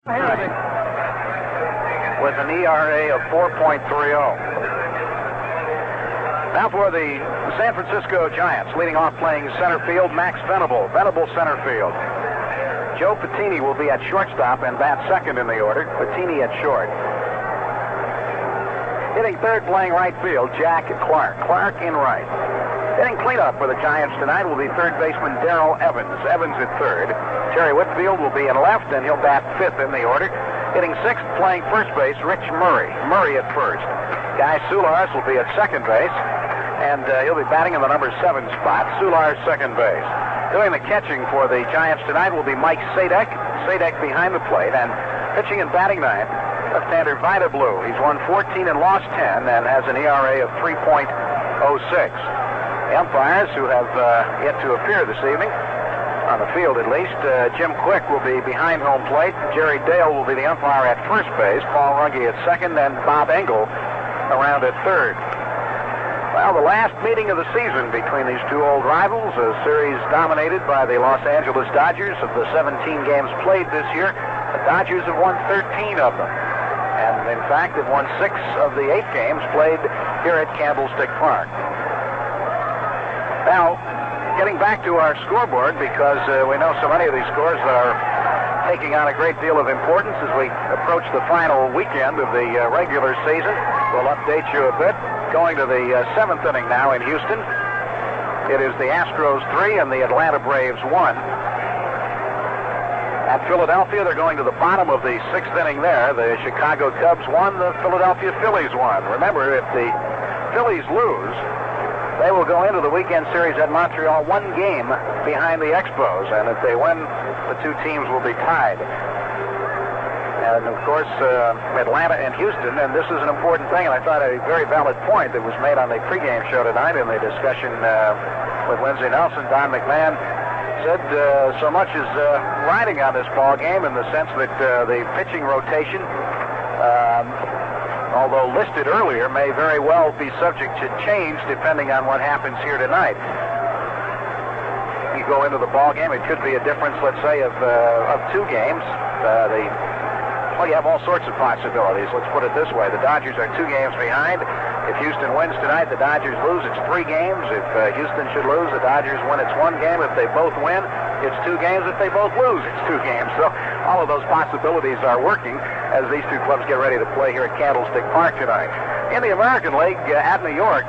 with an ERA of 4.30. Now for the San Francisco Giants, leading off playing center field, Max Venable. Venable center field. Joe Patini will be at shortstop and bat second in the order. Patini at short. Hitting third, playing right field, Jack Clark. Clark in right. Hitting cleanup for the Giants tonight will be third baseman Darrell Evans. Evans at third. Terry Whitfield will be in left, and he'll bat fifth in the order. Hitting sixth, playing first base, Rich Murray. Murray at first. Guy Soulars will be at second base, and he'll be batting in the number 7 spot. Soulars second base. Doing the catching for the Giants tonight will be Mike Sadek. Sadek behind the plate, and pitching and batting ninth, left-hander Vida Blue. He's won 14 and lost 10, and has an ERA of 3.06. The umpires who have yet to appear this evening, on the field at least, Jim Quick will be behind home plate. Jerry Dale will be the umpire at first base. Paul Runge at second, and Bob Engel around at third. Well, the last meeting of the season between these two old rivals, a series dominated by the Los Angeles Dodgers. Of the 17 games played this year, the Dodgers have won 13 of them. And in fact, have won 6 of the 8 games played here at Candlestick Park. Now, getting back to our scoreboard, because we know so many of these scores are taking on a great deal of importance as we approach the final weekend of the regular season. We'll update you a bit. Going to the 7th inning now in Houston. It is the Astros 3 and the Atlanta Braves 1. At Philadelphia, they're going to the bottom of the 6th inning there. The Chicago Cubs won, the Philadelphia Phillies won. Remember, if the Phillies lose, they will go into the weekend series at Montreal 1 game behind the Expos, and if they win, the two teams will be tied. And, of course, Atlanta and Houston, and this is an important thing, and I thought a very valid point that was made on the pregame show tonight in the discussion with Lindsey Nelson. Don McMahon said so much is riding on this ball game in the sense that the pitching rotation, although listed earlier, may very well be subject to change depending on what happens here tonight. You go into the ball game, it could be a difference, let's say, of 2 games. Well, you have all sorts of possibilities. Let's put it this way. The Dodgers are 2 games behind. If Houston wins tonight, the Dodgers lose. It's 3 games. If Houston should lose, the Dodgers win. It's 1 game. If they both win, it's 2 games. If they both lose, it's 2 games. So all of those possibilities are working as these two clubs get ready to play here at Candlestick Park tonight. In the American League at New York,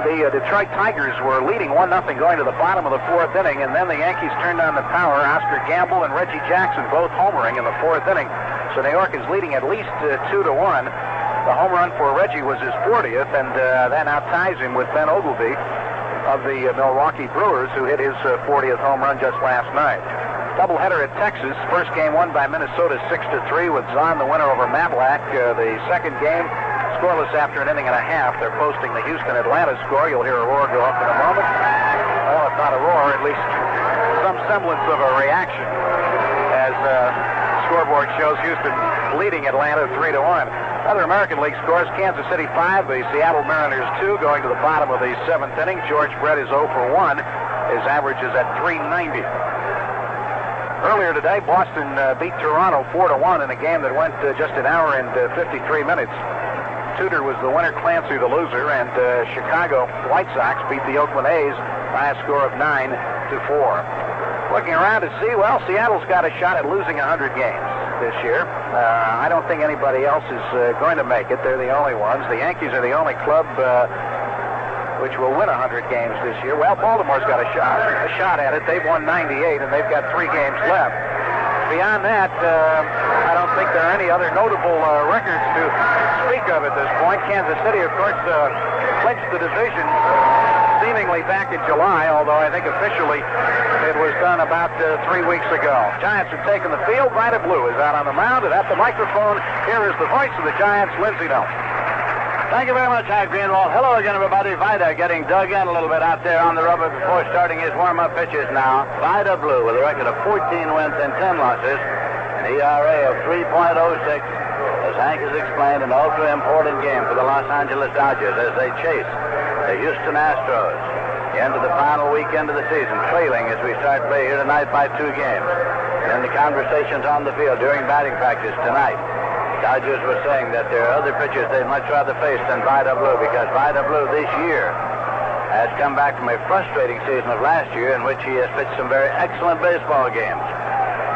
the Detroit Tigers were leading 1-0 going to the bottom of the 4th inning, and then the Yankees turned on the power. Oscar Gamble and Reggie Jackson both homering in the 4th inning. So New York is leading at least 2-1. The home run for Reggie was his 40th, and that now ties him with Ben Oglivie of the Milwaukee Brewers, who hit his 40th home run just last night. Doubleheader at Texas. First game won by Minnesota 6-3 with Zahn the winner over Matlack. The second game scoreless after an inning and a half. They're posting the Houston-Atlanta score. You'll hear a roar go up in a moment. Well, if not a roar, at least some semblance of a reaction as scoreboard shows Houston leading Atlanta 3-1. Other American League scores: Kansas City 5, the Seattle Mariners 2, going to the bottom of the 7th inning. George Brett is 0 for 1. His average is at .390. Earlier today, Boston beat Toronto 4-1 in a game that went just an hour and 53 minutes. Tudor was the winner, Clancy the loser, and Chicago White Sox beat the Oakland A's by a score of 9-4. Looking around to see, well, Seattle's got a shot at losing 100 games this year. I don't think anybody else is going to make it. They're the only ones. The Yankees are the only club which will win 100 games this year. Well, Baltimore's got a shot at it. They've won 98, and they've got 3 games left. Beyond that, I don't think there are any other notable records to speak of at this point. Kansas City, of course, clinched the division seemingly back in July, although I think officially it was done about 3 weeks ago. Giants have taken the field. Vida Blue is out on the mound, and at the microphone, here is the voice of the Giants, Lindsey Nelson. Thank you very much, Hank Greenwald. Hello again, everybody. Vida getting dug in a little bit out there on the rubber before starting his warm-up pitches now. Vida Blue with a record of 14 wins and 10 losses, an ERA of 3.06. As Hank has explained, an ultra-important game for the Los Angeles Dodgers as they chase the Houston Astros into the final weekend of the season, trailing as we start play here tonight by 2 games. In the conversations on the field during batting practice tonight, Dodgers were saying that there are other pitchers they'd much rather face than Vida Blue, because Vida Blue this year has come back from a frustrating season of last year in which he has pitched some very excellent baseball games.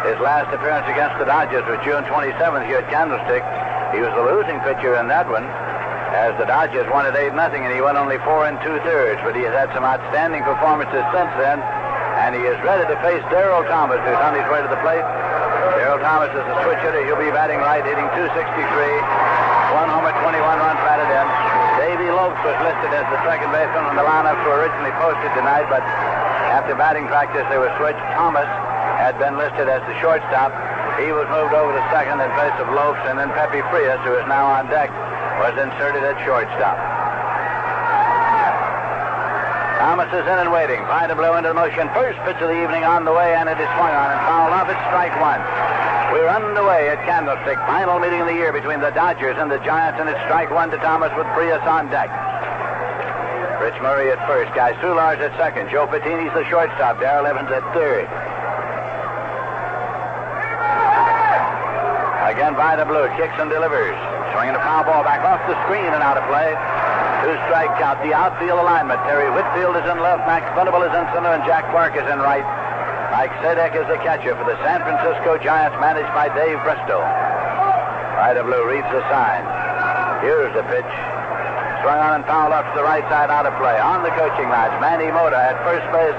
His last appearance against the Dodgers was June 27th here at Candlestick. He was the losing pitcher in that one, as the Dodgers won at 8-0, and he won only 4 2/3. But he has had some outstanding performances since then, and he is ready to face Darrell Thomas, who's on his way to the plate. Darrell Thomas is a switch hitter. He'll be batting right, hitting .263. 1 homer, 21 runs batted in. Davey Lopes was listed as the second baseman when the lineups were originally posted tonight, but after batting practice they were switched. Thomas had been listed as the shortstop. He was moved over to second in place of Lopes, and then Pepe Frias, who is now on deck, was inserted at shortstop. Thomas is in and waiting. Vida Blue into the motion. First pitch of the evening on the way, and it is swung on and fouled off. It's strike one. We're underway at Candlestick. Final meeting of the year between the Dodgers and the Giants, and it's strike one to Thomas with Frias on deck. Rich Murray at first. Guy Soulars at second. Joe Pettini's the shortstop. Darrell Evans at third. Again, Vida Blue kicks and delivers. Swinging a foul ball back off the screen and out of play. 2-strike count. The outfield alignment. Terry Whitfield is in left. Max Venable is in center, and Jack Clark is in right. Mike Sadek is the catcher for the San Francisco Giants, managed by Dave Bristow. Vida Blue reads the sign. Here's the pitch. Swung on and fouled off to the right side, out of play. On the coaching lines, Manny Mota at first base.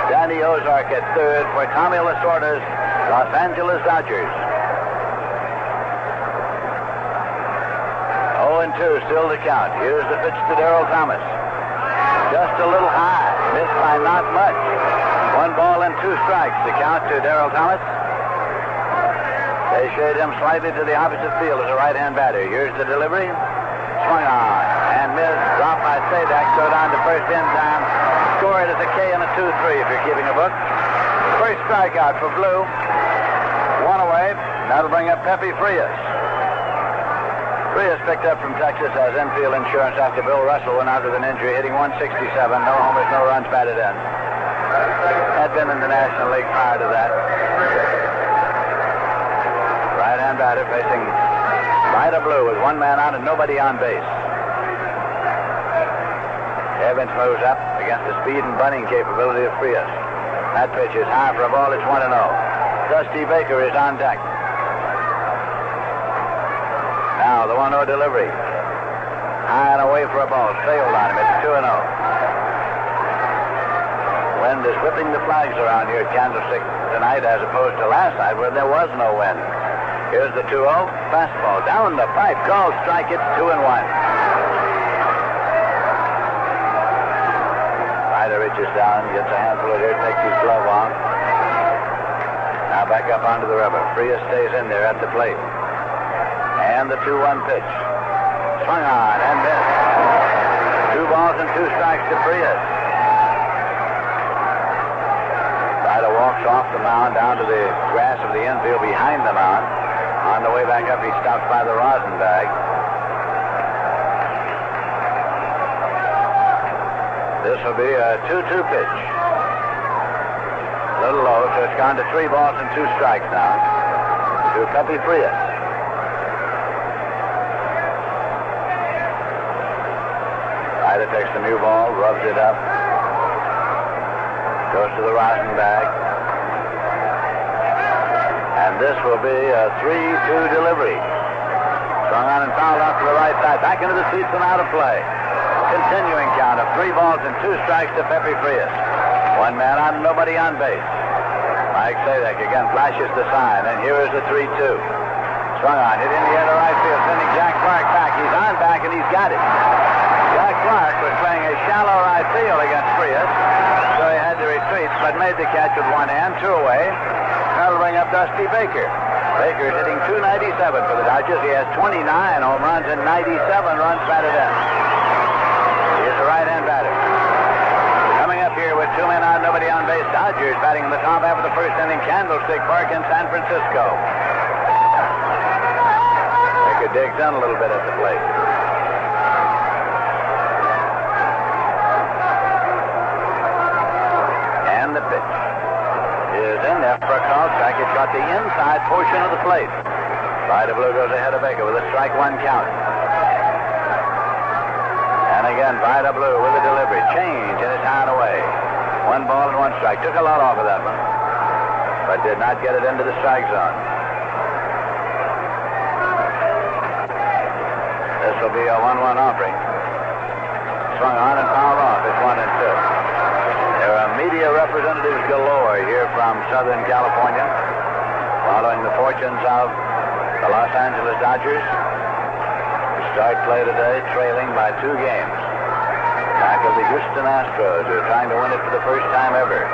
Danny Ozark at third for Tommy Lasorda's Los Angeles Dodgers. 0-2, still the count. Here's the pitch to Darrell Thomas. Just a little high. Missed by not much. 1 ball and 2 strikes. The count to Darrell Thomas. They shade him slightly to the opposite field as a right-hand batter. Here's the delivery. Swung on and missed. Dropped by Sadak. Throw down to first in time. Score it as a K and a 2-3 if you're keeping a book. First strikeout for Blue. 1 away. That'll bring up Pepe Frias. Frias picked up from Texas as infield insurance after Bill Russell went out with an injury, hitting .167. No homers, no runs batted in. Had been in the National League prior to that. Right-hand batter facing Vida Blue with 1 man out and nobody on base. Evans moves up against the speed and bunting capability of Frias. That pitch is high for a ball. It's 1-0. Dusty Baker is on deck. Now the 1-0 delivery. High and away for a ball. Sailed on him. It's 2-0. Wind is whipping the flags around here at Candlestick tonight as opposed to last night where there was no wind. Here's the 2-0. Fastball down the pipe. Called strike. It's 2-1. Vida reaches down, gets a handful of dirt, takes his glove off. Now back up onto the rubber. Frias stays in there at the plate. And the 2-1 pitch. Swung on and missed. 2 balls and 2 strikes to Frias. Vida walks off the mound down to the grass of the infield behind the mound. On the way back up, he stops by the rosin bag. This will be a 2-2 pitch. A little low, so it's gone to 3 balls and 2 strikes now to Pepe Frias. Vida takes the new ball, rubs it up, goes to the rosin bag. And this will be a 3-2 delivery. Swung on and fouled out to the right side. Back into the seats and out of play. Continuing count of 3 balls and 2 strikes to Pepe Frias. 1 man out and nobody on base. Mike Sadek again flashes the sign, and here is the 3-2. Swung on, hit in the air to right field, sending Jack Clark back. He's on back, and he's got it. Jack Clark was playing a shallow right field against Frias, so he had to retreat, but made the catch with 1 hand, 2 away. That'll bring up Dusty Baker. Baker's hitting .297 for the Dodgers. He has 29 home runs and 97 runs batted in. He is a right-hand batter. Coming up here with 2 men on, nobody on base. Dodgers batting in the top half of the first inning. Candlestick Park in San Francisco. Baker digs in a little bit at the plate. And the pitch is in there for a call strike. It's got the plate. Vida Blue goes ahead of Baker with a strike one count. And again, Vida Blue with a delivery. Change, and it's high and away. 1 ball and 1 strike. Took a lot off of that one, but did not get it into the strike zone. This will be a 1-1 offering. Swung on and fouled off. It's 1-2. There are media representatives galore here from Southern California, following the fortunes of the Los Angeles Dodgers. The start play today, trailing by 2 games. Back of the Houston Astros, who are trying to win it for the first time ever.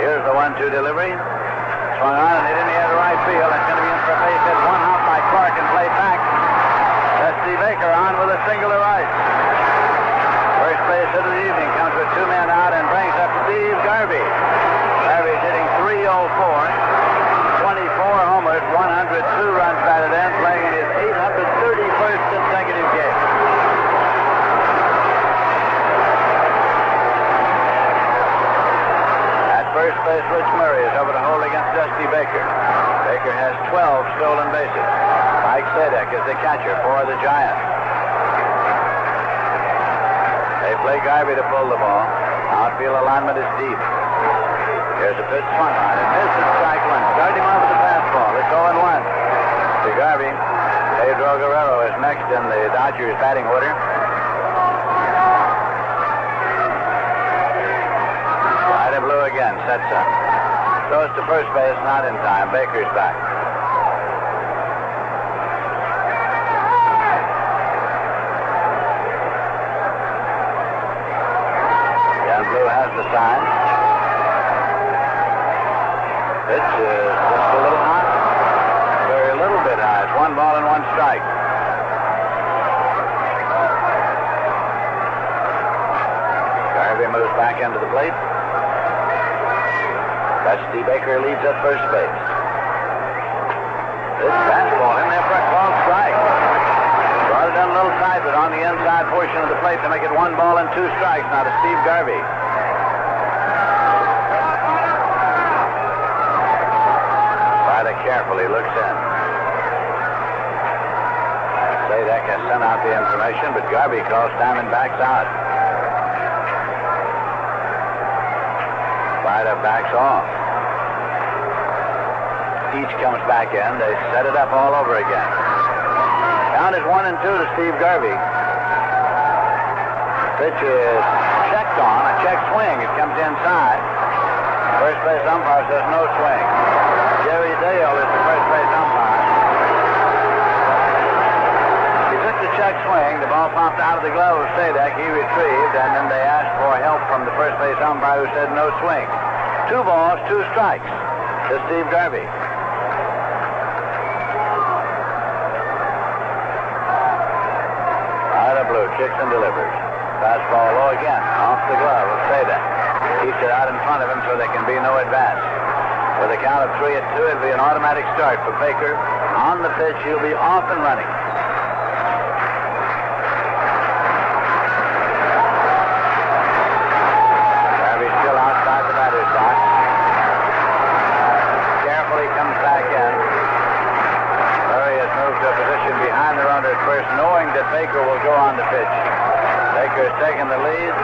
Here's the 1-2 delivery. Swung on and hit in the air to right field. It's going to be in for a base hit. 1 hop by Clark and played back. Dusty Baker on with a single to right. First base hit of the evening comes with 2 men out and brings up Steve Garvey. Garvey's hitting .304, 24 homers, 102 runs batted in, playing in his 831st consecutive game. At first base, Rich Murray is over to hold against Dusty Baker. Baker has 12 stolen bases. Mike Sadek is the catcher for the Giants. They play Garvey to pull the ball. Outfield alignment is deep. Here's a pitch swung on. It misses strike one. Started him off with the fastball. It's 0-1 to Garvey. Pedro Guerrero is next in the Dodgers batting order. Vida Blue again sets up. Throws to first base, not in time. Baker's back. Blue has the sign. Pitch is just a little high. Very little bit high. It's 1 ball and 1 strike. Garvey moves back into the plate. Dusty Baker leads at first base. This fastball in there for a called strike. Brought it in a little tight, but on the inside portion of the plate to make it 1 ball and 2 strikes now to Steve Garvey. Carefully looks in. Sadek has sent out the information, but Garvey calls Diamondbacks out. Vida backs off. Each comes back in. They set it up all over again. Count is 1-2 to Steve Garvey. Pitch is checked on, a check swing. It comes inside. First base umpire says no swing. Jerry Dale is the first base umpire. He took the check swing. The ball popped out of the glove of Sadek. He retrieved, and then they asked for help from the first base umpire, who said no swing. 2 balls, 2 strikes to Steve Garvey. Vida Blue kicks and delivers. Fastball low again, off the glove of Sadek. Keeps it out in front of him so there can be no advance. With a count of 3-2, it'll be an automatic start for Baker. On the pitch, he'll be off and running. Garvey's still outside the batter's box. Carefully comes back in. Murray has moved to a position behind the runner at first, knowing that Baker will go on the pitch. Baker has taken the lead.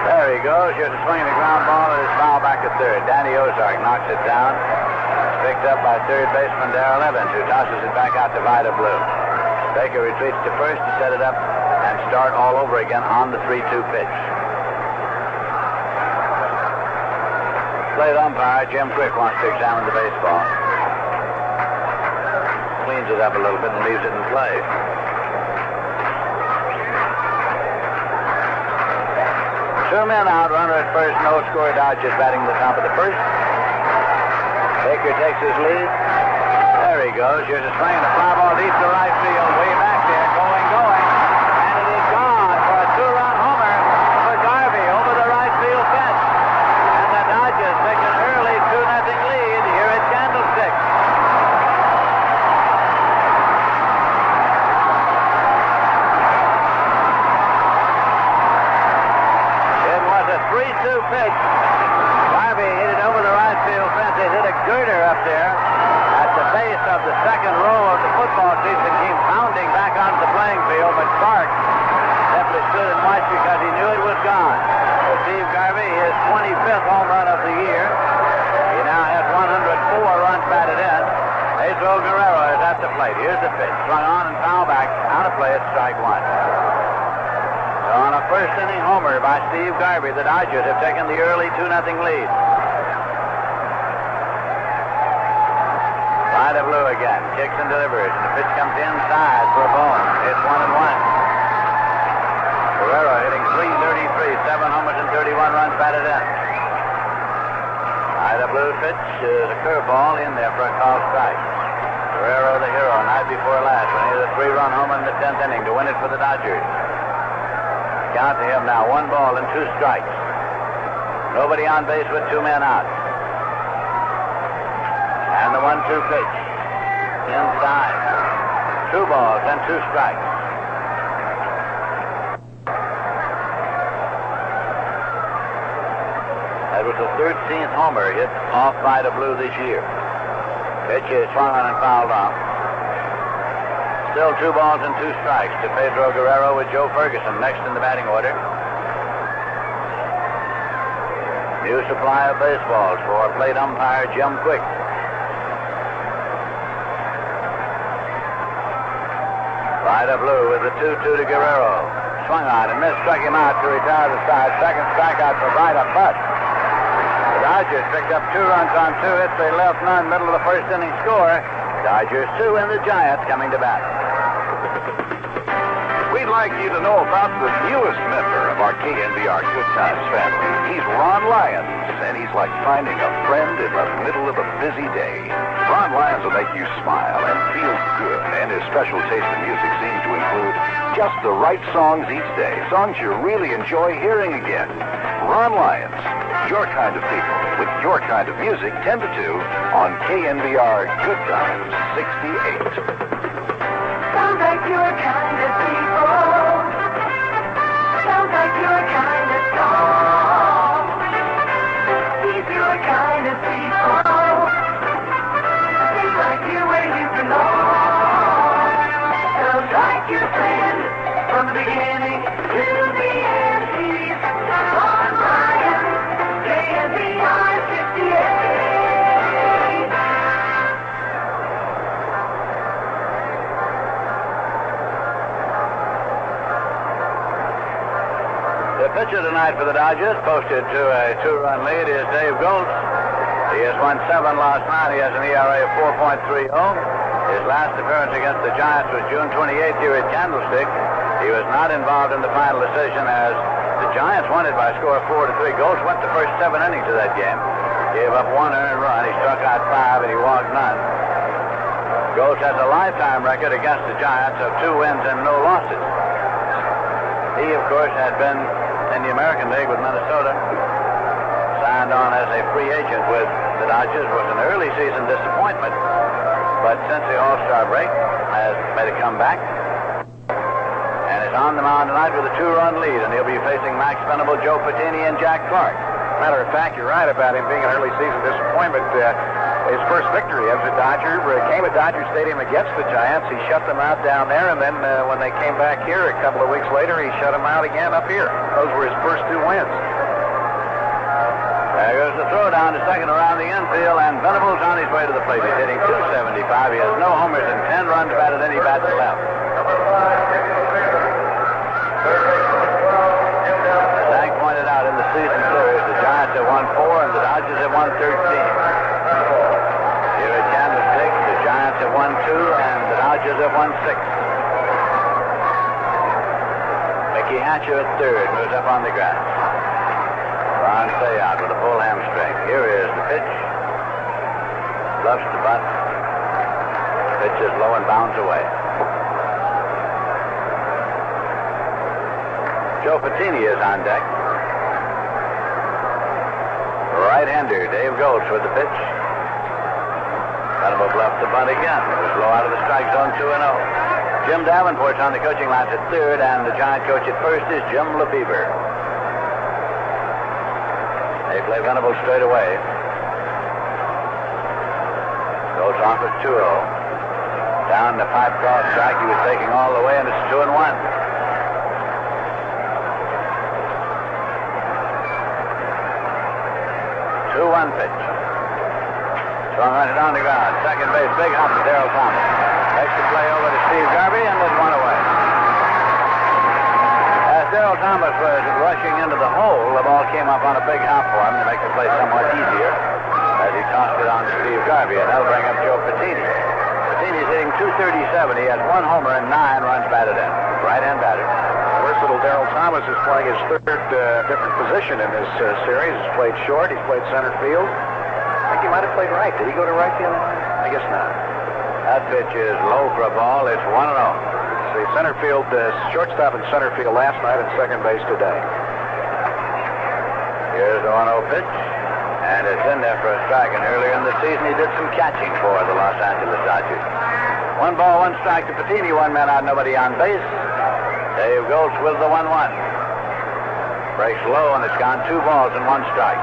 There he goes. Here's a swing of the ground ball, and it's foul back at third. Danny Ozark knocks it down. It's picked up by third baseman Darrell Evans, who tosses it back out to Vida Blue. Baker retreats to first to set it up and start all over again on the 3-2 pitch. Plate umpire Jim Quick wants to examine the baseball. Cleans it up a little bit and leaves it in play. Two men out, runner at first, no score. Dodgers batting the top of the first. Baker takes his lead. There he goes. Here's a swing, and the fly ball deep to right field. Way back there, going. And it is gone for a 2-run homer for Garvey over the right field fence. And the Dodgers take an early 2-0 lead here at Candlestick. It was a 3-2 pitch. Garvey hit it over the right field fence. They hit a girder up there at the base of the at the plate. Here's the pitch. Swung on and foul back. Out of play at strike one. So on a first inning homer by Steve Garvey, the Dodgers have taken the early 2-0 lead. Vida Blue again. Kicks and delivers. And the pitch comes inside for a ball. It's 1-1. Guerrero hitting .333, 7 homers and 31 runs batted in. Vida Blue pitch is a curveball in there for a called strike. Guerrero the hero night before last when he hit a 3-run homer in the 10th inning to win it for the Dodgers. Count to him now, 1 ball and 2 strikes. Nobody on base with 2 men out. And the 1-2 pitch. Inside. 2 balls and 2 strikes. That was the 13th homer hit off Vida Blue this year. Pitch is swung on and fouled off. Still 2 balls and 2 strikes to Pedro Guerrero with Joe Ferguson next in the batting order. New supply of baseballs for plate umpire Jim Quick. Vida Blue with the 2-2 to Guerrero. Swung on and missed, struck him out to retire the side. Second strikeout for Vida, but the Dodgers picked up 2 runs on 2 hits. They left none. Middle of the first inning score. Dodgers 2 and the Giants coming to bat. We'd like you to know about the newest member of our KNBR Good Times family. He's Ron Lyons, and he's like finding a friend in the middle of a busy day. Ron Lyons will make you smile and feel good, and his special taste in music seems to include just the right songs each day, songs you really enjoy hearing again. Ron Lyons, your kind of people, with your kind of music, 10 to 2 on KNBR Good Times 68. Sounds like your kind of people. Sounds like your kind of song. He's your kind of people. Seems like you're where you belong. Sounds like your friend from the beginning to the end. He's Ron Lyons, KNBR 68. The pitcher tonight for the Dodgers, posted to a 2-run lead, is Dave Goltz. He has won 7, lost 9. He has an ERA of 4.30. His last appearance against the Giants was June 28th here at Candlestick. He was not involved in the final decision as the Giants won it by a score of 4-3. Goltz went the first 7 innings of that game. Gave up 1 earned run. He struck out 5 and he walked none. Goltz has a lifetime record against the Giants of 2 wins and no losses. He, of course, had been in the American League with Minnesota. Signed on as a free agent with the Dodgers. Was an early season disappointment. But since the All-Star break, has made a comeback. And is on the mound tonight with a 2-run lead. And he'll be facing Max Venable, Joe Patini, and Jack Clark. Matter of fact, you're right about him being an early season disappointment. His first victory as a Dodger came at Dodger Stadium against the Giants. He shut them out down there, and then when they came back here a couple of weeks later, he shut them out again up here. Those were his first 2 wins. There goes the throw down to second around the infield, and Venable's on his way to the plate. He's hitting .275. He has no homers and 10 runs batted in. He bats left. As Hank pointed out in the season series, the Giants have won 4 and the Dodgers have won 13. Here at Candlestick, the Giants have won 2 and the Dodgers have won 6. Mickey Hatcher at third, moves up on the grass. Ron Say out with a full hamstring. Here is the pitch. Bluffs the butt. Pitch is low and bounds away. Joe Patini is on deck. Right-hander Dave Goltz with the pitch. Venable bluffs the bunt again. It was low out of the strike zone, 2-0. Jim Davenport's on the coaching lines at third, and the Giant coach at first is Jim Lefebvre. They play Venable straight away. Goes off at 2-0. Down the pipe cross strike. He was taking all the way, and it's 2-1. 2-1 pitch. Swung on it on the ground. Second base, big hop to Darrell Thomas. the play over to Steve Garvey, and there's one away. As Darrell Thomas was rushing into the hole, the ball came up on a big hop for him to make the play somewhat easier as he tossed it on to Steve Garvey, and that'll bring up Joe Patini. Patini's hitting .237. He has 1 homer and 9 runs batted in. Right-hand batter. Versatile Darrell Thomas is playing his third different position in this series. He's played short. He's played center field. I think he might have played right. Did he go to right the other night? I guess not. That pitch is low for a ball. It's 1-0. The center field, shortstop and center field last night and second base today. Here's the 1-0 pitch. And it's in there for a strike. And earlier in the season, he did some catching for the Los Angeles Dodgers. 1 ball, 1 strike to Patini. 1 man out, nobody on base. Dave Goltz with the 1-1. Breaks low, and it's gone 2 balls and 1 strike.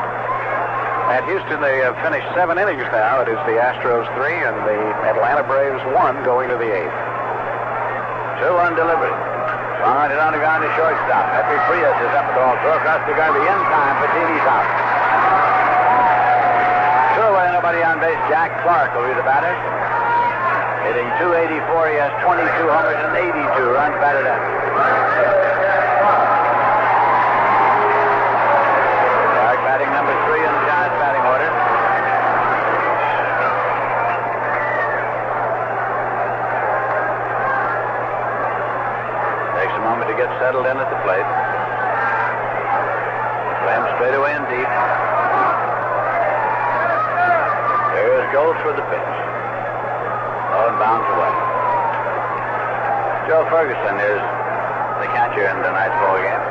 At Houston, they have finished 7 innings now. It is the Astros 3 and the Atlanta Braves 1 going to the 8th. 2-1 delivery. Swung on it on the ground to shortstop. Pepe Frias is up at the ball. Throw across to Garvey in time. Patini's out. 2 away, nobody on base. Jack Clark will be the batter. Hitting .284. He has 22 homers and 82 runs batted in. Clark batting number 3 in the Giants batting order. Takes a moment to get settled in at the plate. Slam straight away and deep. Here's Goltz for the pitch. Low and bounds away. Joe Ferguson is the catcher in tonight's ball game.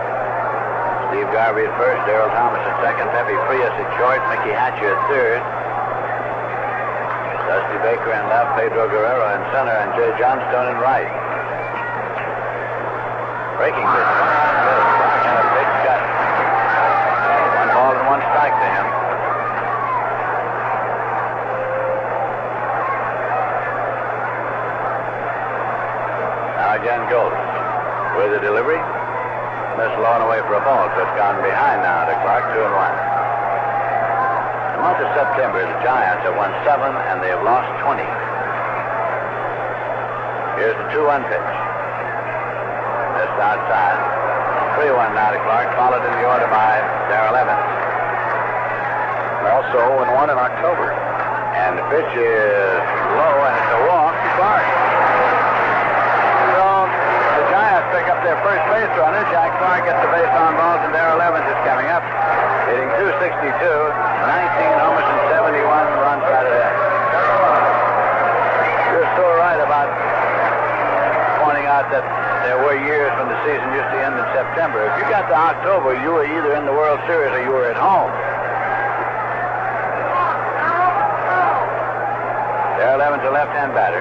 Steve Garvey at first, Darrell Thomas at second, Pepe Frias at short, Mickey Hatcher at third. Dusty Baker in left, Pedro Guerrero in center, and Jay Johnstone in right. Breaking pitch. And a big cut. 1 ball and 1 strike to him. Again, Goltz with the delivery. Missed low and away for a ball, so it's gone behind now to Clark, 2-1. The month of September, the Giants have won 7 and they have lost 20. Here's the 2-1 pitch. Missed outside. 3-1 now to Clark, followed in the order by Darrell Evans. Also 0-1 in October. And the pitch is low, and it's a walk to Clark. Pick up their first base runner. Jack Clark gets the base on balls, and Darrell Evans is coming up, hitting .262, 19 homers and 71 runs batted in. You're so right about pointing out that there were years when the season used to end in September. If you got to October, you were either in the World Series or you were at home. Darrell Evans, a left-hand batter.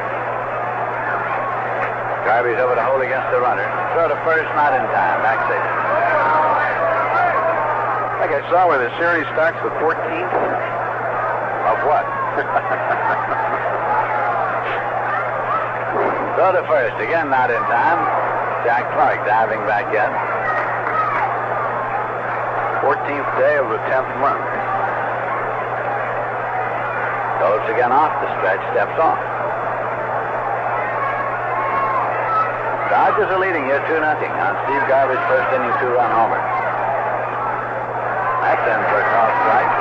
Garvey's over to hold against the runner. Throw to first, not in time. Back safe. Like I saw where the series starts the 14th. Of what? Throw to first. Again, not in time. Jack Clark diving back in. 14th day of the 10th month. Goes again off the stretch. Steps off. Dodgers are leading here 2-0 on Steve Garvey's first inning 2-run homer. That's in for a cross strike.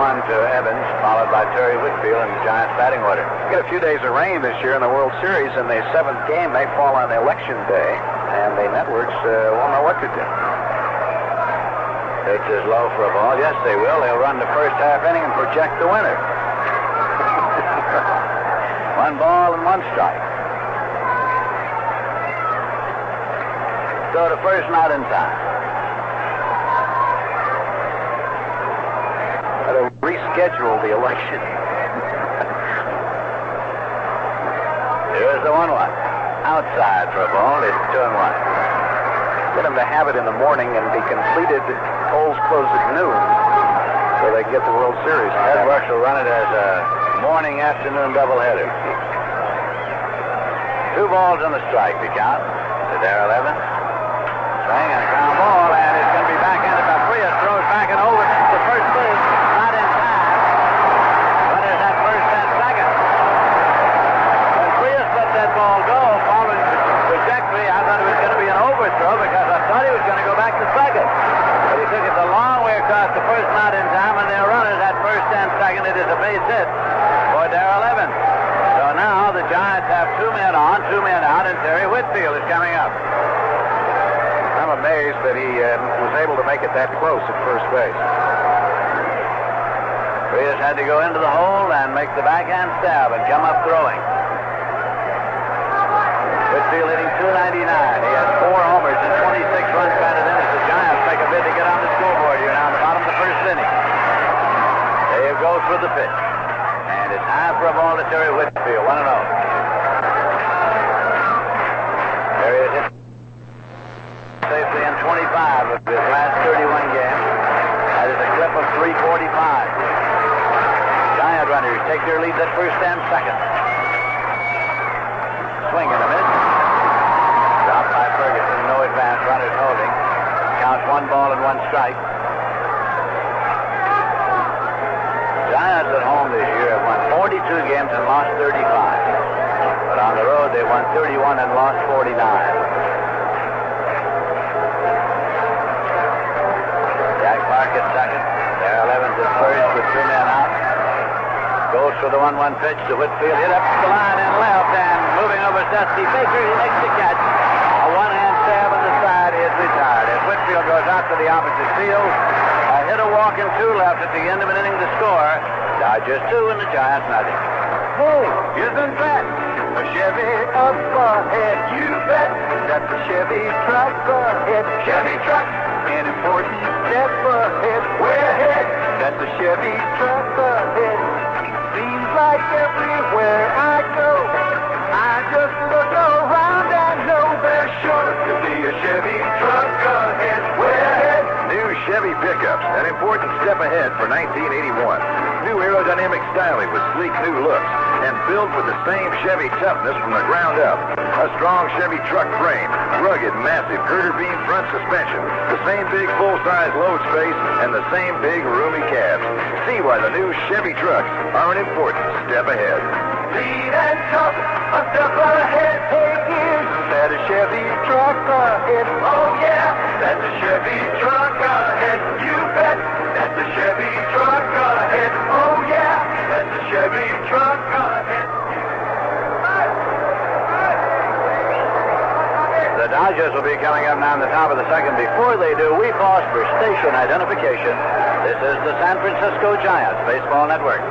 0-1 to Evans, followed by Terry Whitfield in the Giants batting order. Get a few days of rain this year in the World Series. In the 7th game, they fall on Election Day, and the networks won't know what to do. Pitch is low for a ball. Yes, they will. They'll run the first half inning and project the winner. 1 ball and 1 strike. Throw to first, not in time. They'll reschedule the election. Here's the 1-1. Outside for a ball. It's 2-1. Get them to have it in the morning and be completed. Polls close at noon, so they get the World Series. Networks will run it as a morning-afternoon doubleheader. 2 balls and a strike to count to Darrell Evans. Swing and a ground ball, and it's going to be backhanded by Frias. Throws back and over to first base. Not in time. But is at first and second. Giants have 2 men on, 2 men out, and Terry Whitfield is coming up. I'm amazed that he was able to make it that close at first base. Frias had to go into the hole and make the backhand stab and come up throwing. Whitfield hitting .299. He has 4 homers and 26 runs batted in as the Giants make a bid to get on the scoreboard here now in the bottom of the first inning. Dave goes for the pitch. And it's high for a ball to Terry Whitfield, 1-0. Terry has hit safely in 25 of his last 31 games. That is a clip of 345. Giant runners take their lead at first and second. Swing and a miss. Dropped by Ferguson, no advance, runners holding. Counts 1 ball and 1 strike. Giants at home this year have won 42 games and lost 35. But on the road, they won 31 and lost 49. Jack Park at second. Darrell Evans at first with 2 men out. Goes for the 1-1 pitch to Whitfield. Hit up the line and left, and moving over Dusty Baker, he makes the catch. A one-hand stab on the side is retired. As Whitfield goes out to the opposite field, a hit, a walk, and 2 left at the end of an inning to score. Dodgers 2 and the Giants nothing. Hey, isn't that a Chevy up ahead? You bet. That's a Chevy truck ahead. Chevy truck. An important step ahead. Way ahead. That's a Chevy truck ahead. Seems like everywhere I go, I just look around and know there's sure to be a Chevy truck ahead. Way ahead. New Chevy pickups, an important step ahead for 1981. New aerodynamic styling with sleek new looks and built with the same Chevy toughness from the ground up. A strong Chevy truck frame, rugged, massive girder beam front suspension, the same big full-size load space, and the same big roomy cabs. See why the new Chevy trucks are an important step ahead. Speed and tough, a step ahead. Hey, isn't that a Chevy truck ahead? Oh yeah, that's a Chevy truck ahead. You bet. That's a Chevy truck ahead. Oh yeah, that's a Chevy truck ahead. The Dodgers will be coming up now in the top of the second. Before they do, we pause for station identification. This is the San Francisco Giants Baseball Network.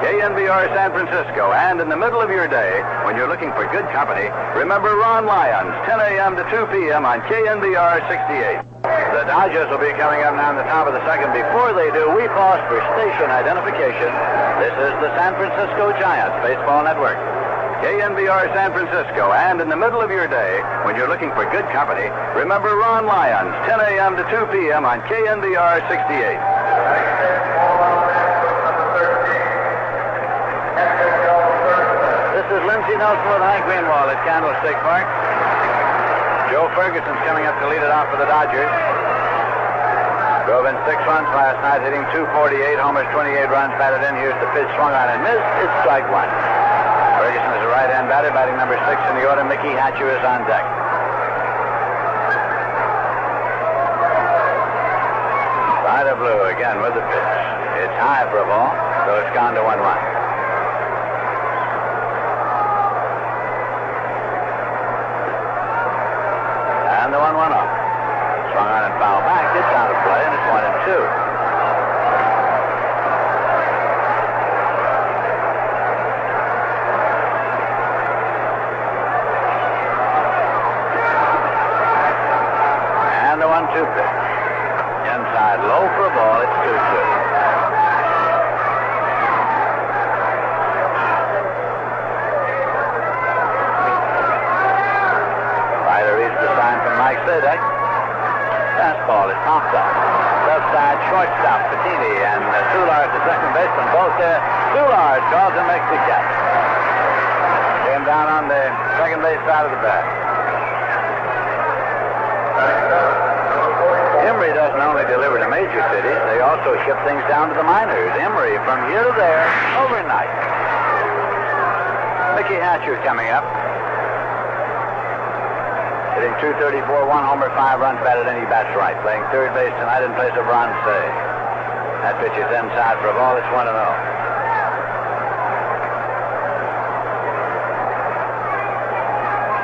KNBR San Francisco, and in the middle of your day, when you're looking for good company, remember Ron Lyons, 10 a.m. to 2 p.m. on KNBR 68. The Dodgers will be coming up now in the top of the second. Before they do, we pause for station identification. This is the San Francisco Giants Baseball Network. KNBR San Francisco, and in the middle of your day, when you're looking for good company, remember Ron Lyons, 10 a.m. to 2 p.m. on KNBR 68. This is Lindsey Nelson with Hank Greenwald at Candlestick Park. Joe Ferguson's coming up to lead it off for the Dodgers. Drove in 6 runs last night, hitting .248, homers, 28 runs batted in. Here's the pitch, swung on and missed. It's strike 1. Ferguson is a right-hand batter, batting number 6 in the order. Mickey Hatcher is on deck. Vida Blue again with the pitch. It's high for a ball, so it's gone to 1 run. And the 1-1 off. Swung on and fouled back. It's out of play, and it's 1-2. And the 1-2 pitch. Inside, low for a ball. It's 2-2. Mike Sadek. Fastball is popped up. Left side shortstop, Patini, and Soulard at second base, and both there. Soulard calls and makes the catch. Came down on the second base side of the bat. Emery doesn't only deliver to major cities, they also ship things down to the minors. Emery from here to there, overnight. Mickey Hatcher coming up. Hitting .234, 1 homer, 5 runs batted in. He bats right. Playing third base tonight in place of Ron Say. That pitch is inside for a ball. It's 1-0.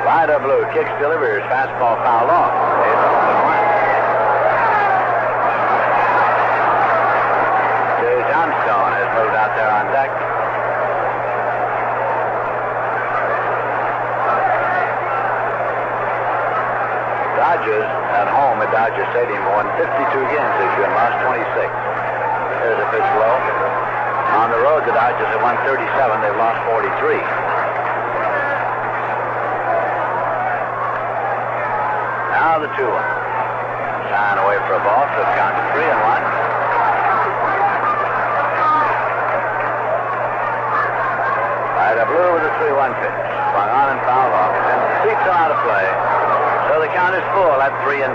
Vida Blue kicks, delivers, fastball foul off. Jay Johnstone has moved out there on deck. Dodgers at home at Dodger Stadium won 52 games this year and lost 26. There's a pitch low. On the road, the Dodgers have won 37. They've lost 43. Now the 2-1. Sign away for a ball, so it's count to 3-1. Vida Blue with a 3-1 pitch. Swung on and fouled off. And the seats are out of play. So the count is full at 3-2.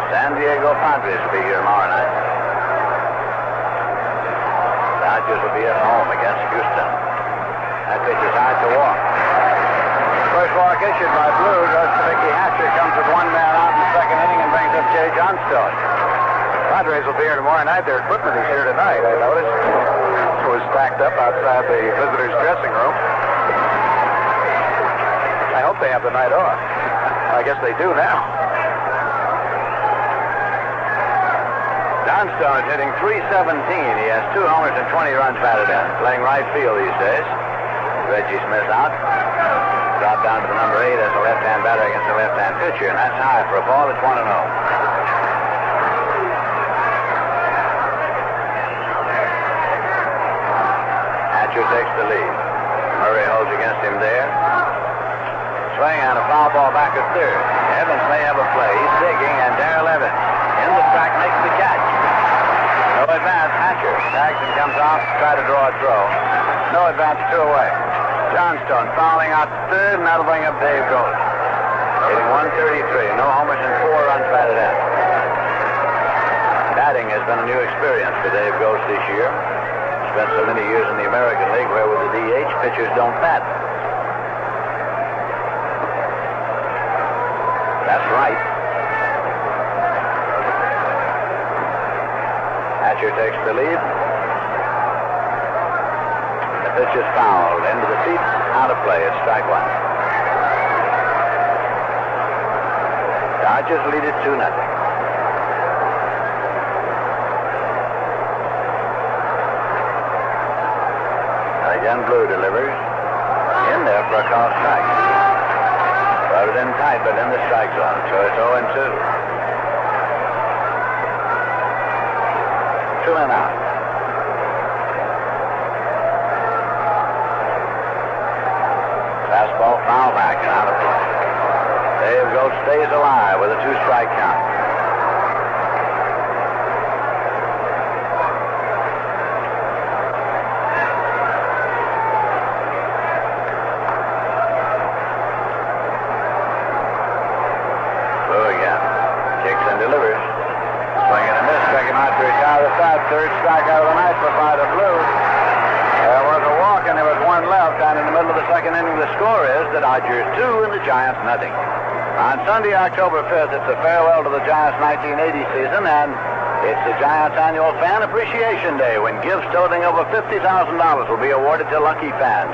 San Diego Padres will be here tomorrow night. Dodgers will be at home against Houston. That pitch is high to walk. First walk issued by Blue goes to Mickey Hatcher. Comes with one man out in the second inning and brings up Jay Johnstone. Padres will be here tomorrow night. Their equipment is here tonight, I noticed. It was stacked up outside the visitors' dressing room. I hope they have the night off. I guess they do now. Johnstone is hitting .317. He has 2 homers and 20 runs batted in. Playing right field these days. Reggie Smith out. Dropped down to the number 8 as a left-hand batter against a left-hand pitcher, and that's high for a ball. It's 1-0. Hatcher takes the lead. Murray holds against him there. Swing on a foul ball back at third. Evans may have a play. He's digging, and Darrell Evans in the track makes the catch. No advance. Hatcher tags and comes off to try to draw a throw. No advance, 2 away. Johnstone fouling out to third, and that'll bring up Dave Ghost. Hitting .133. No homers and 4 runs batted in. Batting has been a new experience for Dave Ghost this year. Spent so many years in the American League where with the DH, pitchers don't bat. That's right. Hatcher takes the lead. The pitch is fouled. Into the seat. Out of play. It's strike 1. Dodgers lead it 2-0. Again, Blue delivers. In there for a call strike. Rode it in tight, but in the strike zone. So it's 0-2. 2 and out. Fastball foul back and out of play. Dave Ghost stays alive with a 2-strike count. Blue again. Kicks and delivers. Swing and a miss. Check him out to retire the side. 3rd strikeout of the night for Vida Blue. There was a walk and there was 1 left, and in the middle of the 2nd inning the score is the Dodgers 2 and the Giants nothing. On Sunday, October 5th, it's a farewell to the Giants' 1980 season, and it's the Giants' annual Fan Appreciation Day when gifts totaling over $50,000 will be awarded to lucky fans.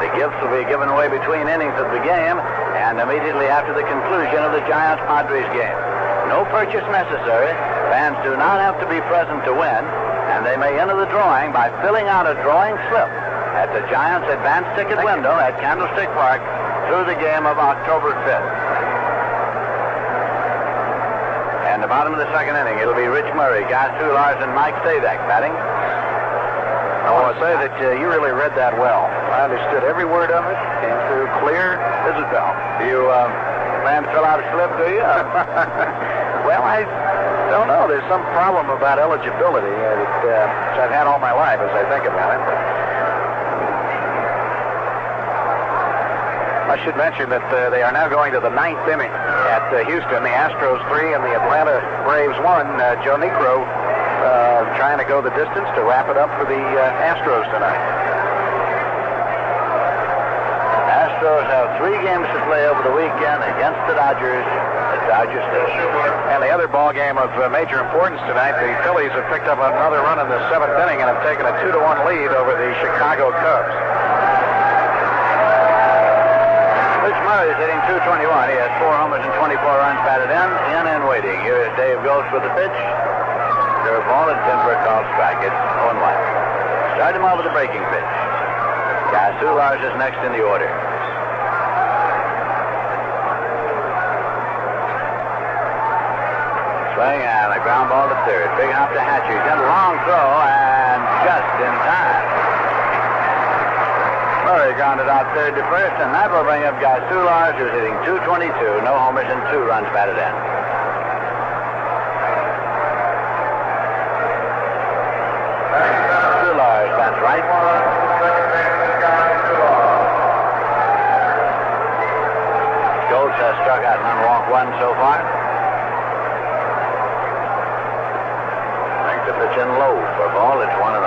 The gifts will be given away between innings of the game and immediately after the conclusion of the Giants-Padres game. No purchase necessary. Fans do not have to be present to win, and they may enter the drawing by filling out a drawing slip at the Giants advance ticket window at Candlestick Park through the game of October 5th. And the bottom of the 2nd inning, it'll be Rich Murray, Gas Hullars, and Mike Sadek batting. I want to say that you really read that well. I understood every word of it. Came through clear as a bell. You plan to fill out a slip, do you? Well, I don't know. There's some problem about eligibility which I've had all my life as I think about it. I should mention that they are now going to the 9th inning at Houston. The Astros 3 and the Atlanta Braves 1. Joe Niekro trying to go the distance to wrap it up for the Astros tonight. Astros have 3 games to play over the weekend against the Dodgers at Dodger Stadium. And the other ball game of major importance tonight, the Phillies have picked up another run in the 7th inning and have taken a 2-1 lead over the Chicago Cubs. Butch Murray's hitting .221. He has 4 homers and 24 runs batted in and waiting. Here is Dave Gulch with the pitch. Curveball and Denver called strike. It's 0-1. Start him off with a breaking pitch. Guy Soulars is next in the order. Swing and a ground ball to third. Big hop to Hatcher. He's got a long throw and just in time. Murray grounded out third to first, and that will bring up Guy Soulars, who's hitting .222. No homers and 2 runs batted in. Soulars bats right. Schultz has struck out and unwalked 1 so far. The pitch in low for a ball. It's 1-0.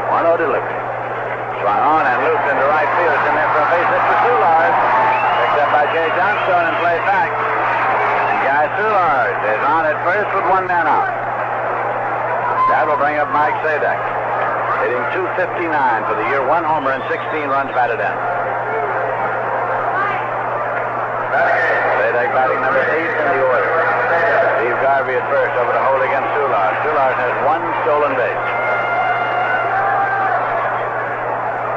1-0 delivery. Swung on and looped into right field. It's in there for a base hit for Soulars. Picked up by Jay Johnstone and played back. And Guy Soulars is on at first with 1 man out. That will bring up Mike Sadek, hitting .259 for the year. 1 homer and 16 runs batted in. Sadek batting number 8 in the order. Steve Garvey at first over to hold against Soulars. Soulars has 1 stolen base.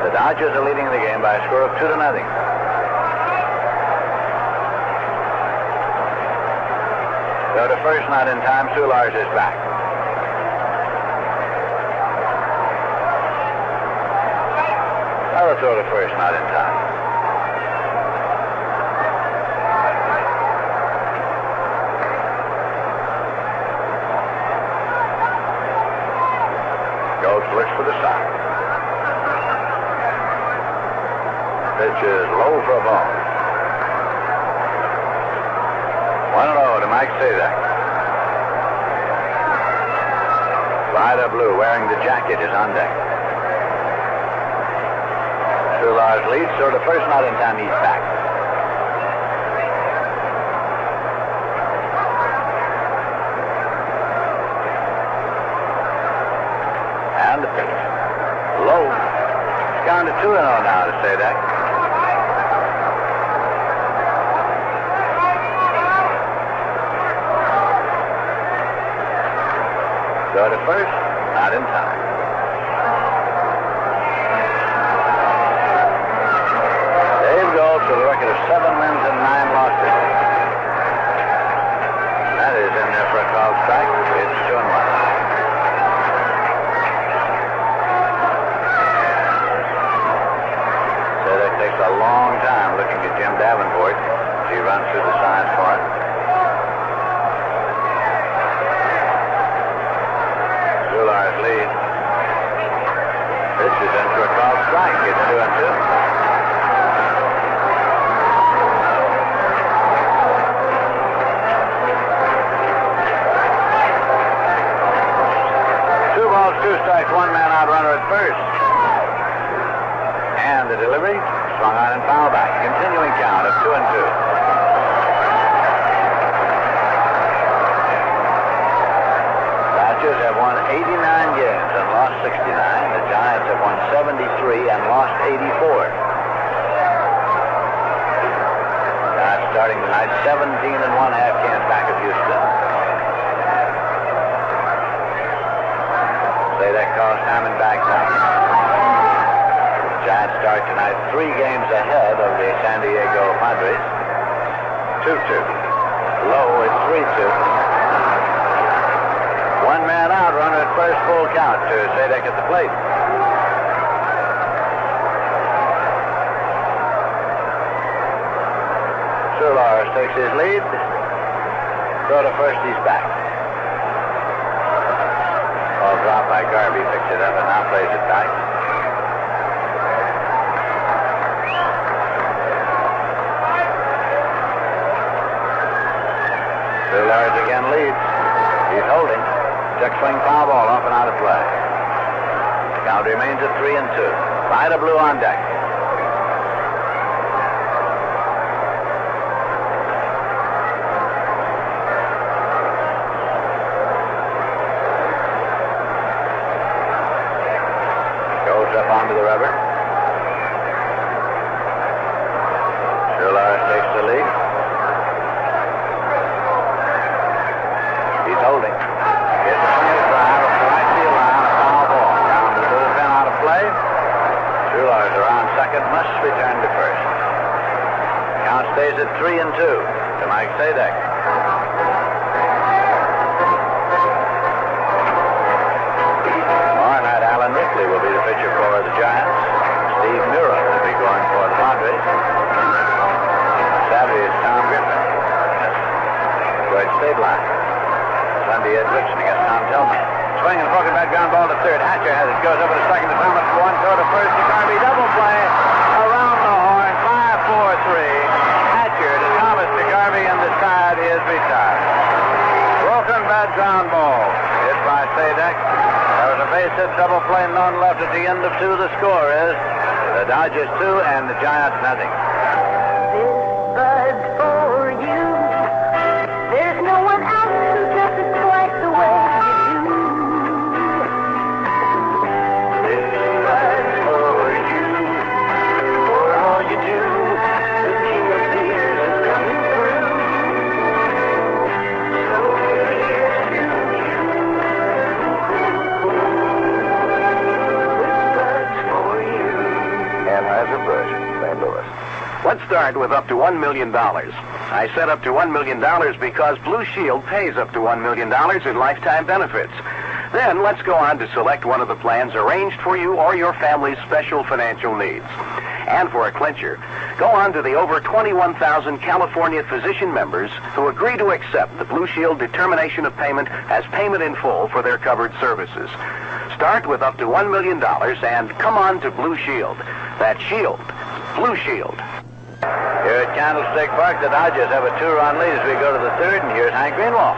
The Dodgers are leading the game by a score of 2-0. Go to first, not in time. Soulars is back. Another throw to first, not in time. Looks for the side. Pitch is low for a ball. 1-0 to Mike Sadek. Vida Blue, wearing the jacket, is on deck. Soulars leads, so the first not in time, he's back. The pitch. Low. It's down to 2-0 now to Sadek. Go to first, not in time. Dave Gulch with a record of 7 wins and 9 losses. That is in there for a called strike. It's 2-1. Takes a long time looking at Jim Davenport as he runs through the signs for it. Soulars lead. This is in for a called strike. It's 2-2. 2 balls, 2 strikes, 1 man out, runner at first. And the delivery. Swung on and foul back. Continuing count of 2-2. Dodgers have won 89 games and lost 69. The Giants have won 73 and lost 84. Giants starting tonight 17 and 1/2 games back of Houston. Sadek calls Diamondback back. Giants start tonight 3 games ahead of the San Diego Padres. 2-2. Low at 3-2. 1 man out, runner at first, full count to Sadek at the plate. Soulars takes his lead. Throw to first, he's back. Ball dropped by Garvey, picks it up and now plays it back. Soulars again leads. He's holding. Check swing foul ball off and out of play. Count remains at 3-2. Vida Blue on deck. onto the rubber. Schuler takes the lead. He's holding. Here's the swing and drive up the right field line, a foul ball. Down to the bullpen out of play. Schuler's around second, must return to first. Count stays at 3-2 to Mike Sadek. Alan Rickley will be the pitcher for the Giants. Steve Mura will be going for the Padres. Saturday is Tom Griffin. Lloyd Stabline. Sunday Ed Richardson against Tom Tillman. Swing and broken back ground ball to third. Hatcher has it. Goes over to second to Thomas for one. Throw to first. DeGarby double play. Around the horn. 5-4-3. Hatcher to Thomas DeGarby, and the side is retired. Broken back ground ball. Hit by Sadek. There was a base hit, double play, none left at the end of 2. The score is the Dodgers 2 and the Giants nothing. This bud's for you. There's no one else who does it quite the way you do. This bud's for you. For all you do. The king of tears is coming through. So here's to you. Anheuser-Busch, St. Louis. Let's start with up to $1 million. I said up to $1 million because Blue Shield pays up to $1 million in lifetime benefits. Then let's go on to select one of the plans arranged for you or your family's special financial needs. And for a clincher, go on to the over 21,000 California physician members who agree to accept the Blue Shield determination of payment as payment in full for their covered services. Start with up to $1 million and come on to Blue Shield. That Shield, Blue Shield. Here at Candlestick Park, the Dodgers have a 2-run lead as we go to the third, and here's Hank Greenwald.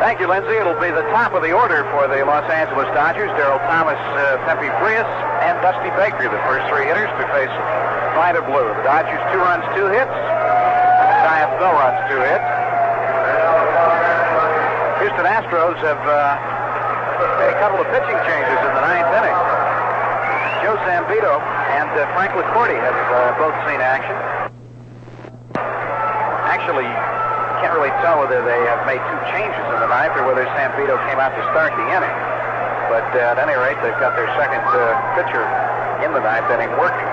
Thank you, Lindsay. It'll be the top of the order for the Los Angeles Dodgers. Darryl Thomas, Pepe Frias, and Dusty Baker, the first 3 hitters, to face Vida Blue. The Dodgers 2 runs, 2 hits. Giants no runs, 2 hits. Houston Astros have made a couple of pitching changes in the 9th inning. Joe Zambito and Frank LaCourte have both seen action. Actually, can't really tell whether they have made 2 changes in the 9th or whether Zambito came out to start the inning. But at any rate, they've got their second pitcher in the 9th inning working.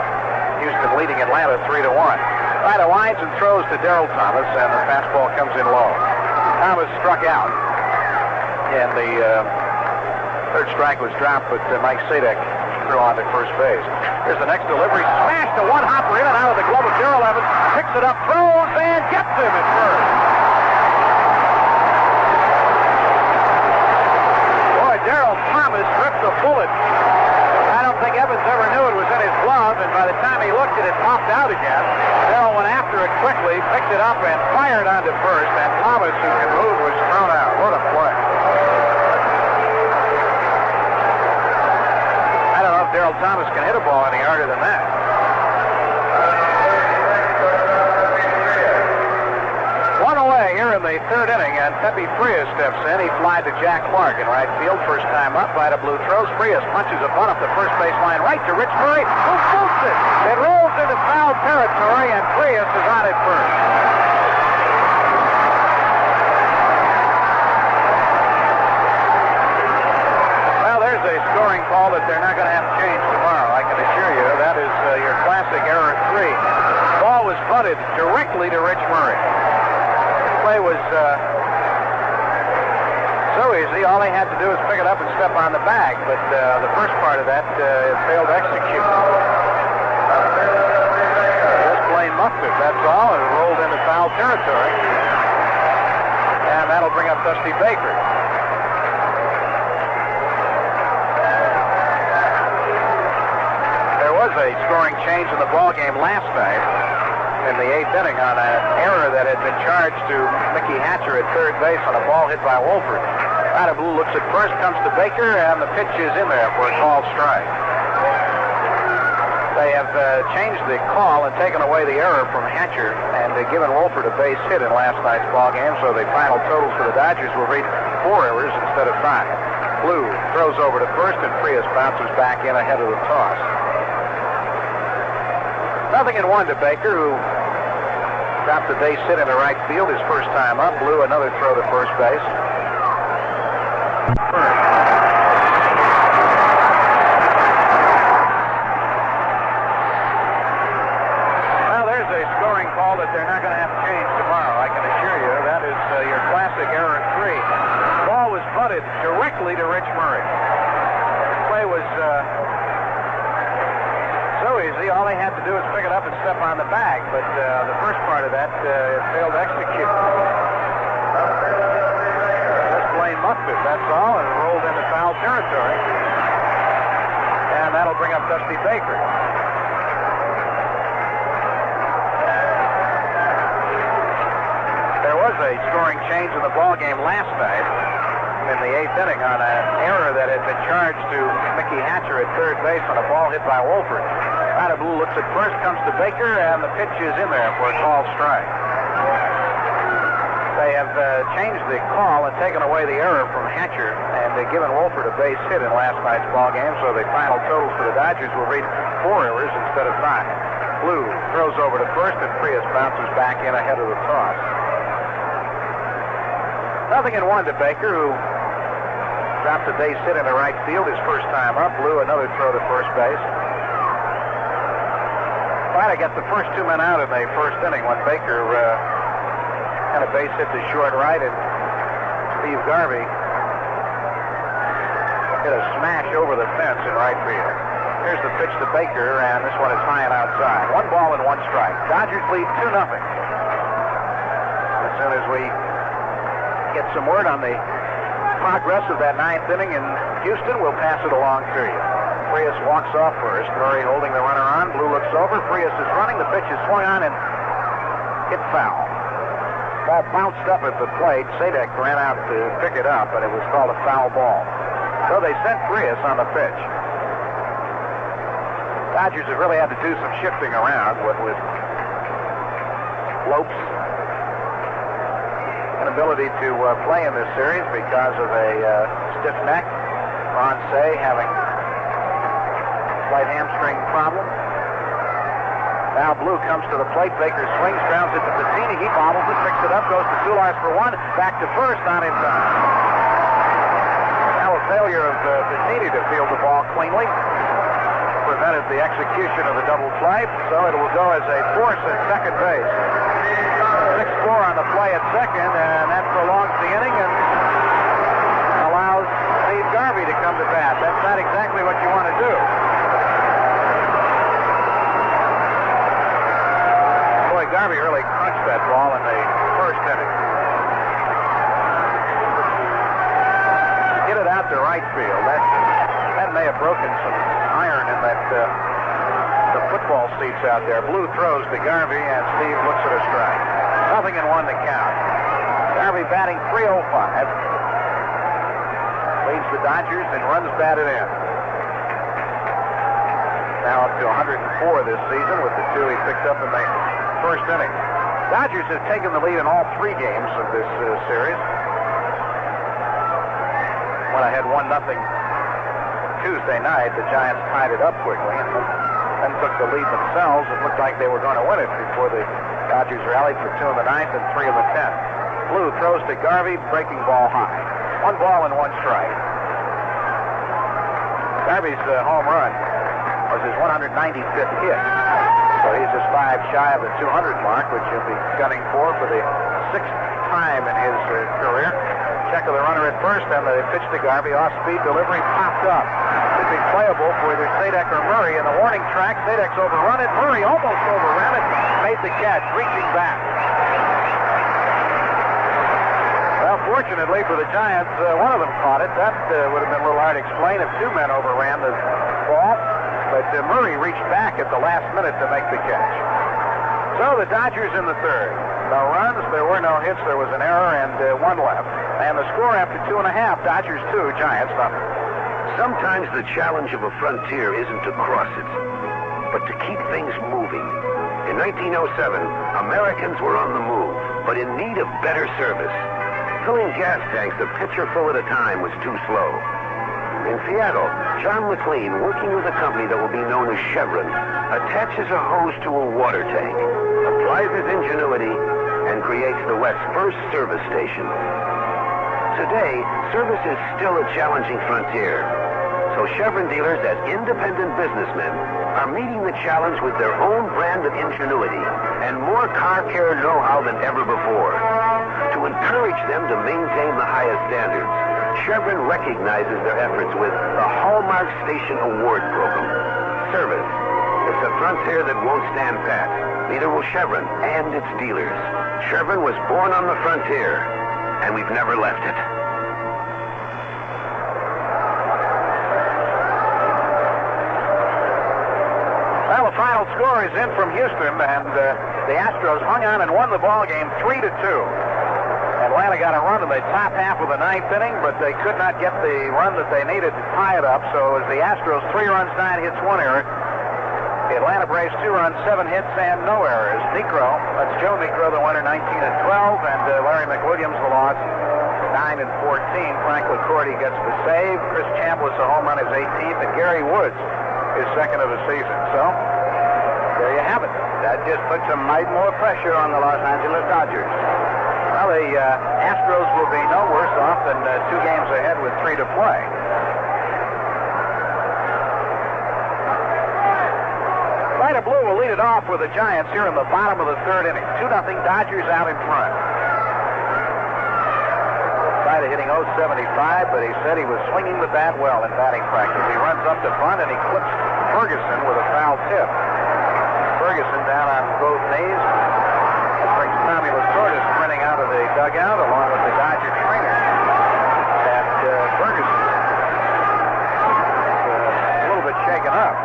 Houston leading Atlanta 3-1. Vida winds and throws to Darryl Thomas, and the fastball comes in low. Thomas struck out, and the third strike was dropped, but Mike Sadek threw on to first base. Here's the next delivery. Smash to one hopper in and out of the glove of Darrell Evans. Picks it up, throws, and gets him at first. Boy, Darryl Thomas ripped a bullet. I don't think Evans ever knew it was in his glove, and by the time he looked at it, popped out again. Darrell went after it quickly, picked it up, and fired onto first, and Thomas, who can move, was thrown out. What a play. Darryl Thomas can hit a ball any harder than that. One away here in the third inning, and Pepe Frias steps in. He flied to Jack Clark in right field. First time up, Vida Blue throws. Frias punches a bunt up the first base line right to Rich Murray, who boots it. It rolls into foul territory, and Frias is on at first. A scoring call that they're not going to have to change tomorrow, I can assure you. That is your classic error 3. The ball was bunted directly to Rich Murray. The play was so easy, all he had to do was pick it up and step on the bag, but the first part of that failed to execute. Just plain muffed it, that's all. It rolled into foul territory. And that'll bring up Dusty Baker. A scoring change in the ball game last night in the 8th inning on an error that had been charged to Mickey Hatcher at third base on a ball hit by Wolford. Vida Blue looks at first, comes to Baker, and the pitch is in there for a called strike. They have changed the call and taken away the error from Hatcher and given Wolford a base hit in last night's ball game, so the final totals for the Dodgers will read 4 errors instead of 5. Blue throws over to first, and Frias bounces back in ahead of the toss. 0-1 to Baker, who dropped a base hit into right field his first time up. Blew another throw to first base. Well, there's a scoring call that they're not going to have to change tomorrow, I can assure you. That is your classic error 3. The ball was bunted directly to Rich Murray. The play was so easy. All they had to do was pick it up and step on the bag, but the first part of that failed to execute. Just plain muffed it, that's all, and rolled into foul territory. And that'll bring up Dusty Baker. There was a scoring change in the ball game last night in the 8th inning on an error that had been charged to Mickey Hatcher at third base on a ball hit by Wolford. Vida Blue looks at first, comes to Baker, and the pitch is in there for a called strike. They have changed the call and taken away the error from Hatcher, and they've given Wolford a base hit in last night's ball game, so the final totals for the Dodgers will read 4 errors instead of 5. Blue throws over to first, and Frias bounces back in ahead of the toss. 0-1 to Baker, who dropped a base hit into right field his first time up. Blew another throw to first base. Vida got the first 2 men out in the first inning when Baker had a base hit to short right, and Steve Garvey hit a smash over the fence in right field. Here's the pitch to Baker, and this one is high and outside. 1 ball and 1 strike. Dodgers lead 2-0. As soon as we get some word on the progress of that 9th inning in Houston, we'll pass it along to you. Frias walks off first. Murray holding the runner on. Blue looks over. Frias is running. The pitch is swung on and hit foul. Ball bounced up at the plate. Sadek ran out to pick it up, and it was called a foul ball. So they sent Frias on the pitch. Dodgers have really had to do some shifting around with Lopes' inability to play in this series because of a stiff neck. Ron Say having slight hamstring problem. Now Blue comes to the plate. Baker swings, grounds it to Pizzini. He bobbles it, picks it up, goes to Soulars for 1. Back to first, not in time. Now a failure of Pizzini to field the ball cleanly prevented the execution of the double play, so it will go as a force at second base. 6-4 on the play at second, and that prolongs the inning and allows Steve Garvey to come to bat. That's not exactly what you want to do. Boy, Garvey really crunched that ball in the first inning. Hit it out to right field. That may have broken some iron in that the football seats out there. Blue throws to Garvey, and Steve looks at a strike. 0-1 to count. Garvey batting .305. Leads the Dodgers and runs batted in. Now up to 104 this season with the 2 he picked up in the first inning. Dodgers have taken the lead in all 3 games of this series. When I had 1-0 Tuesday night, the Giants tied it up quickly and then took the lead themselves. It looked like they were going to win it before the Dodgers rallied for 2 in the 9th and 3 in the 10th. Blue throws to Garvey, breaking ball high. 1 ball and 1 strike. Garvey's home run was his 195th hit. So he's just 5 shy of the 200 mark, which he'll be gunning for the 6th time in his career. Check of the runner at first, and the pitch to Garvey, off-speed delivery, popped up. Should be playable for either Sadek or Murray. In the warning track, Sadek's overrun it. Murray almost overran it, made the catch, reaching back. Well, fortunately for the Giants, one of them caught it. That would have been a little hard to explain if 2 men overran the ball. But Murray reached back at the last minute to make the catch. So the Dodgers in the 3rd. No runs, there were no hits, there was an error, and 1 left. And the score after 2.5, Dodgers 2, Giants 0. Sometimes the challenge of a frontier isn't to cross it, but to keep things moving. In 1907, Americans were on the move, but in need of better service. Filling gas tanks a pitcher full at a time was too slow. In Seattle, John McLean, working with a company that will be known as Chevron, attaches a hose to a water tank, applies his ingenuity, and creates the West's first service station. Today, service is still a challenging frontier. So Chevron dealers, as independent businessmen, are meeting the challenge with their own brand of ingenuity and more car care know-how than ever before. To encourage them to maintain the highest standards, Chevron recognizes their efforts with the Hallmark Station Award Program. Service. It's a frontier that won't stand pat. Neither will Chevron and its dealers. Chevron was born on the frontier, and we've never left it. Well, the final score is in from Houston, and the Astros hung on and won the ball game 3-2. Atlanta got a run in the top half of the ninth inning, but they could not get the run that they needed to tie it up. So as the Astros 3 runs, 9 hits, 1 error. The Atlanta Braves 2 runs, 7 hits, and no errors. Niekro, that's Joe Niekro, the winner, 19-12, and Larry McWilliams, the loss, 9-14. Frank LaCourte gets the save. Chris Chambliss, a home run, his 18th, and Gary Woods, his second of the season. So there you have it. That just puts a mite more pressure on the Los Angeles Dodgers. Well, the Astros will be no worse off than 2 games ahead with 3 to play. Vida Blue will lead it off with the Giants here in the bottom of the 3rd inning. 2-0, Dodgers out in front. Vida hitting 075, but he said he was swinging the bat well in batting practice. He runs up to front and he clips Ferguson with a foul tip. Ferguson down on both knees. That brings Tommy Lasorda sprinting out of the dugout along with the Dodger trainer. And Ferguson is a little bit shaken up.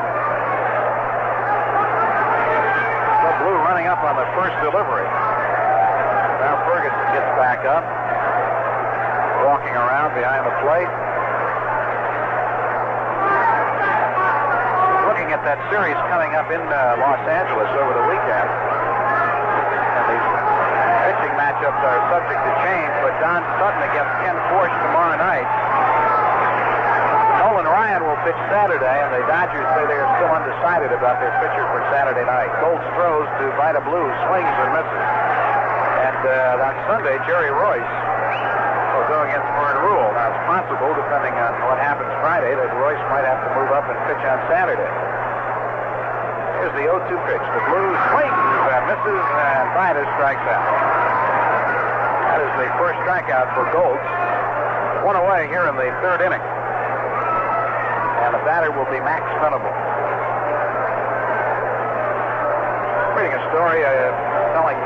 The Blue running up on the first delivery. Now Ferguson gets back up, walking around behind the plate. Looking at that series coming up in Los Angeles over the weekend. And these pitching matchups are subject to change, but Don Sutton against Ken Forsch tomorrow night. Nolan Ryan will pitch Saturday, and the Dodgers say they are still undecided about their pitcher for Saturday night. Golds throws to Vida Blue, swings and misses. And on Sunday, Jerry Royce will go against Vern Rule. Now, it's possible, depending on what happens Friday, that Royce might have to move up and pitch on Saturday. Here's the 0-2 pitch. The Blue swings and misses, and Vida strikes out. That is the first strikeout for Golds. 1 away here in the 3rd inning. And the batter will be Max Venable. Reading a story telling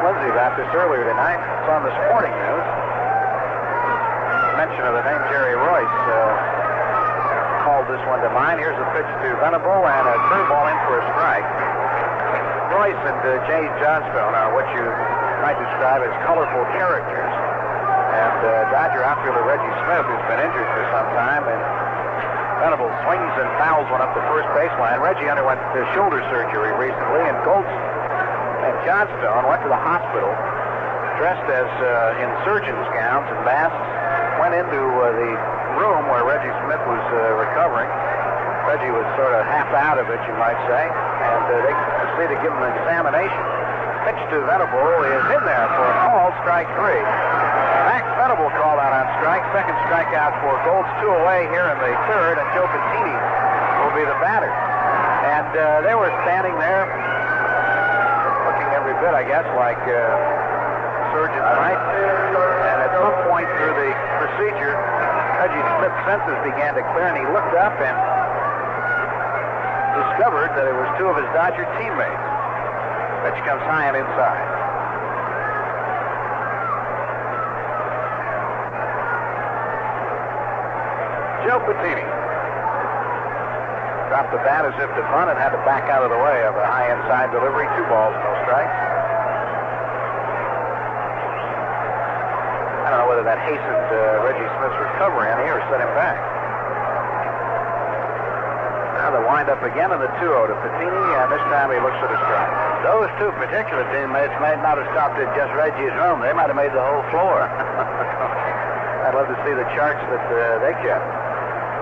Lindsay about this earlier tonight. It's on the Sporting News. Mention of the name Jerry Royce called this one to mind. Here's a pitch to Venable and a curveball in for a strike. Royce and Jay Johnstone are what you might describe as colorful characters. And Dodger outfielder Reggie Smith, who's been injured for some time, and Venable swings and fouls one up the first baseline. Reggie underwent shoulder surgery recently, and Golds and Johnstone went to the hospital dressed as in surgeon's gowns and masks, went into the room where Reggie Smith was recovering. Reggie was sort of half out of it, you might say, and they proceeded to give him an examination. Pitch to Venable is in there for a call, strike 3. Max Venable called out on strike. Second strikeout for Golds. 2 away here in the 3rd, and Joe Pettini will be the batter. And they were standing there looking every bit, I guess, like surgeons might. And at some point through the procedure, Reggie Smith's senses began to clear, and he looked up and discovered that it was 2 of his Dodger teammates. Pitch comes high and inside. Joe Pettini dropped the bat as if to bunt and had to back out of the way of a high inside delivery. 2 balls, no strikes. I don't know whether that hastened Reggie Smith's recovery on here or set him back. Now the wind-up again in the 2-0 to Pettini, and this time he looks at a strike. Those 2 particular teammates might not have stopped at just Reggie's room. They might have made the whole floor. I'd love to see the charts that they kept.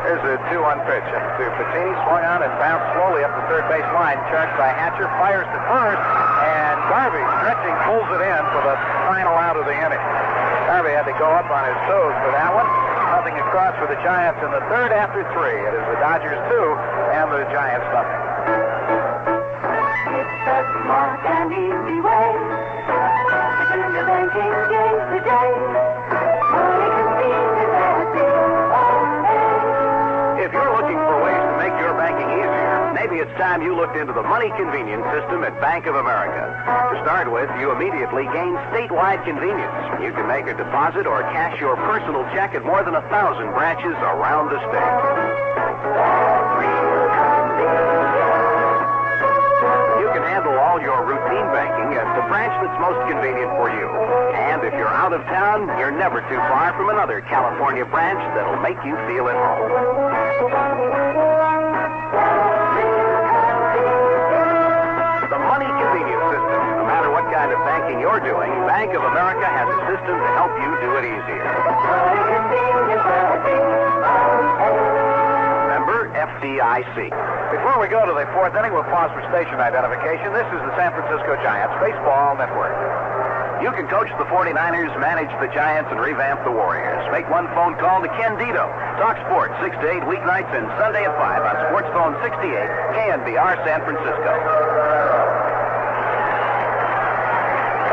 Here's a 2-1 pitch to Patini. Swung on and bounced slowly up the third base line. Charged by Hatcher. Fires to first. And Garvey, stretching, pulls it in for the final out of the inning. Garvey had to go up on his toes for that one. Nothing across for the Giants in the third after 3. It is the Dodgers 2 and the Giants nothing. It's a smart and easy way to do your banking day to day. Money convenient at the If you're looking for ways to make your banking easier, maybe it's time you looked into the money convenience system at Bank of America. To start with, you immediately gain statewide convenience. You can make a deposit or cash your personal check at more than 1,000 branches around the state. You can handle all your routine banking at the branch that's most convenient for you. And if you're out of town, you're never too far from another California branch that'll make you feel at home. The money convenience system. No matter what kind of banking you're doing, Bank of America has a system to help you do it easier. Member FDIC. Before we go to the fourth inning, we'll pause for station identification. This is the San Francisco Giants Baseball Network. You can coach the 49ers, manage the Giants, and revamp the Warriors. Make one phone call to Ken Dito. Talk sports 6 to 8 weeknights and Sunday at 5 on Sports Phone 68, KNBR San Francisco.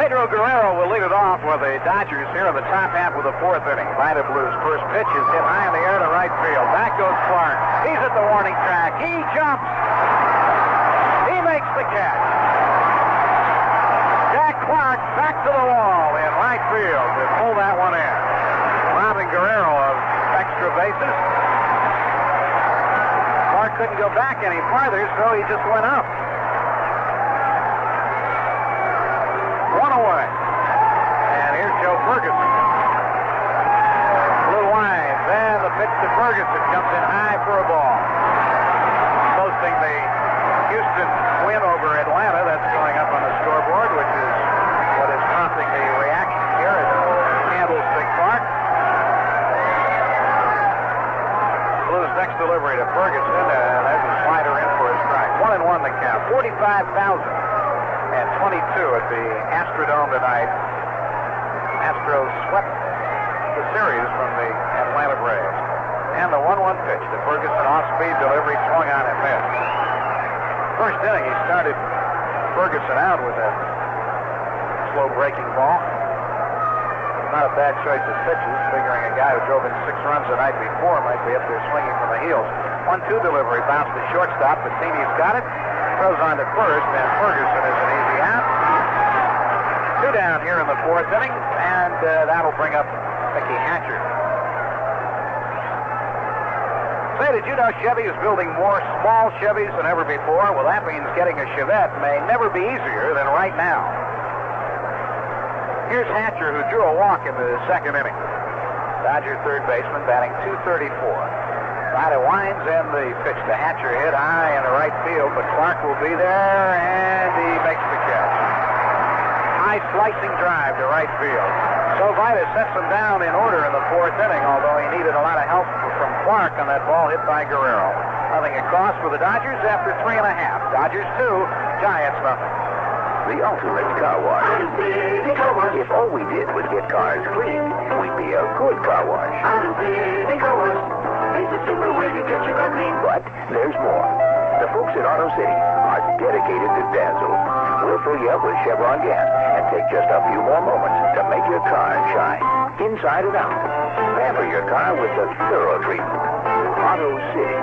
Pedro Guerrero will lead it off for the Dodgers here in the top half of the fourth inning. Vida Blue's first pitch is hit high in the air to right field. Back goes Clark. He's at the warning track. He jumps. He makes the catch. Jack Clark back to the wall in right field to pull that one in. Robbing Guerrero of extra bases. Clark couldn't go back any farther, so he just went up. One away. And here's Joe Ferguson. Blue line. Then the pitch to Ferguson comes in high for a ball. Posting the Houston win over Atlanta. That's going up on the scoreboard, which is what is prompting the reaction here at Candlestick Park. Blues next delivery to Ferguson, and there's a slider in for a strike. 1-1 the count. 45,000. And 22 at the Astrodome tonight. Astros swept the series from the Atlanta Braves. And the 1-1 pitch to Ferguson, off-speed delivery, swung on and missed. First inning, he started Ferguson out with a slow breaking ball. Not a bad choice of pitches, figuring a guy who drove in 6 runs the night before might be up there swinging from the heels. 1-2 delivery, bounced to shortstop. Patini's got it. Throws on to first, and Ferguson is an easy out. 2 down here in the fourth inning, and that'll bring up Mickey Hatcher. Say, did you know Chevy is building more small Chevys than ever before? Well, that means getting a Chevette may never be easier than right now. Here's Hatcher, who drew a walk in the second inning. Dodger third baseman batting .234. Vida winds and the pitch to Hatcher hit high in the right field, but Clark will be there, and he makes the catch. High slicing drive to right field. So Vida sets him down in order in the fourth inning, although he needed a lot of help from Clark on that ball hit by Guerrero. Nothing across for the Dodgers after 3.5. Dodgers 2, Giants nothing. The ultimate car wash. If all we did was get cars cleaned, we'd be a good car wash. But there's more. The folks at Auto City are dedicated to dazzle. We'll fill you up with Chevron gas and take just a few more moments to make your car shine, inside and out. Pamper your car with a thorough treatment. Auto City.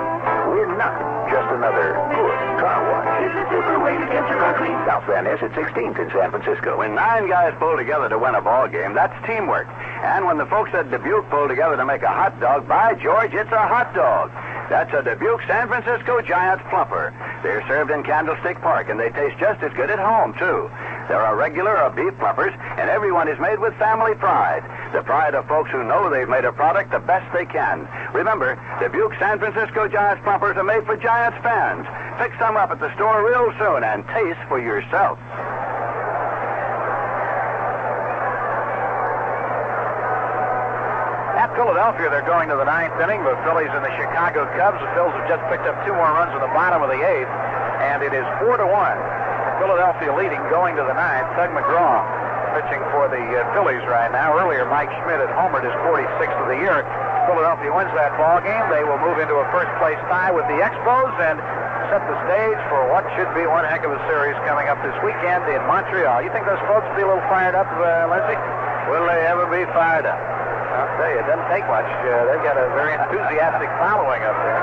We're not just another good car wash. It's a super way to get your car clean. South Van Ness at 16th in San Francisco. When 9 guys pull together to win a ball game, that's teamwork. And when the folks at Dubuque pull together to make a hot dog, by George, it's a hot dog. That's a Dubuque San Francisco Giants Plumper. They're served in Candlestick Park, and they taste just as good at home, too. There are regular or beef plumpers, and everyone is made with family pride. The pride of folks who know they've made a product the best they can. Remember, Dubuque San Francisco Giants Plumpers are made for Giants fans. Pick some up at the store real soon and taste for yourself. Philadelphia, they're going to the ninth inning. The Phillies and the Chicago Cubs. The Phils have just picked up 2 more runs in the bottom of the 8th, and it is 4-1. Philadelphia leading going to the ninth. Tug McGraw pitching for the Phillies right now. Earlier, Mike Schmidt had homered his 46th of the year. Philadelphia wins that ball game. They will move into a first-place tie with the Expos and set the stage for what should be one heck of a series coming up this weekend in Montreal. You think those folks will be a little fired up, Lindsay? Will they ever be fired up? I'll tell you, it doesn't take much. They've got a very enthusiastic following up there.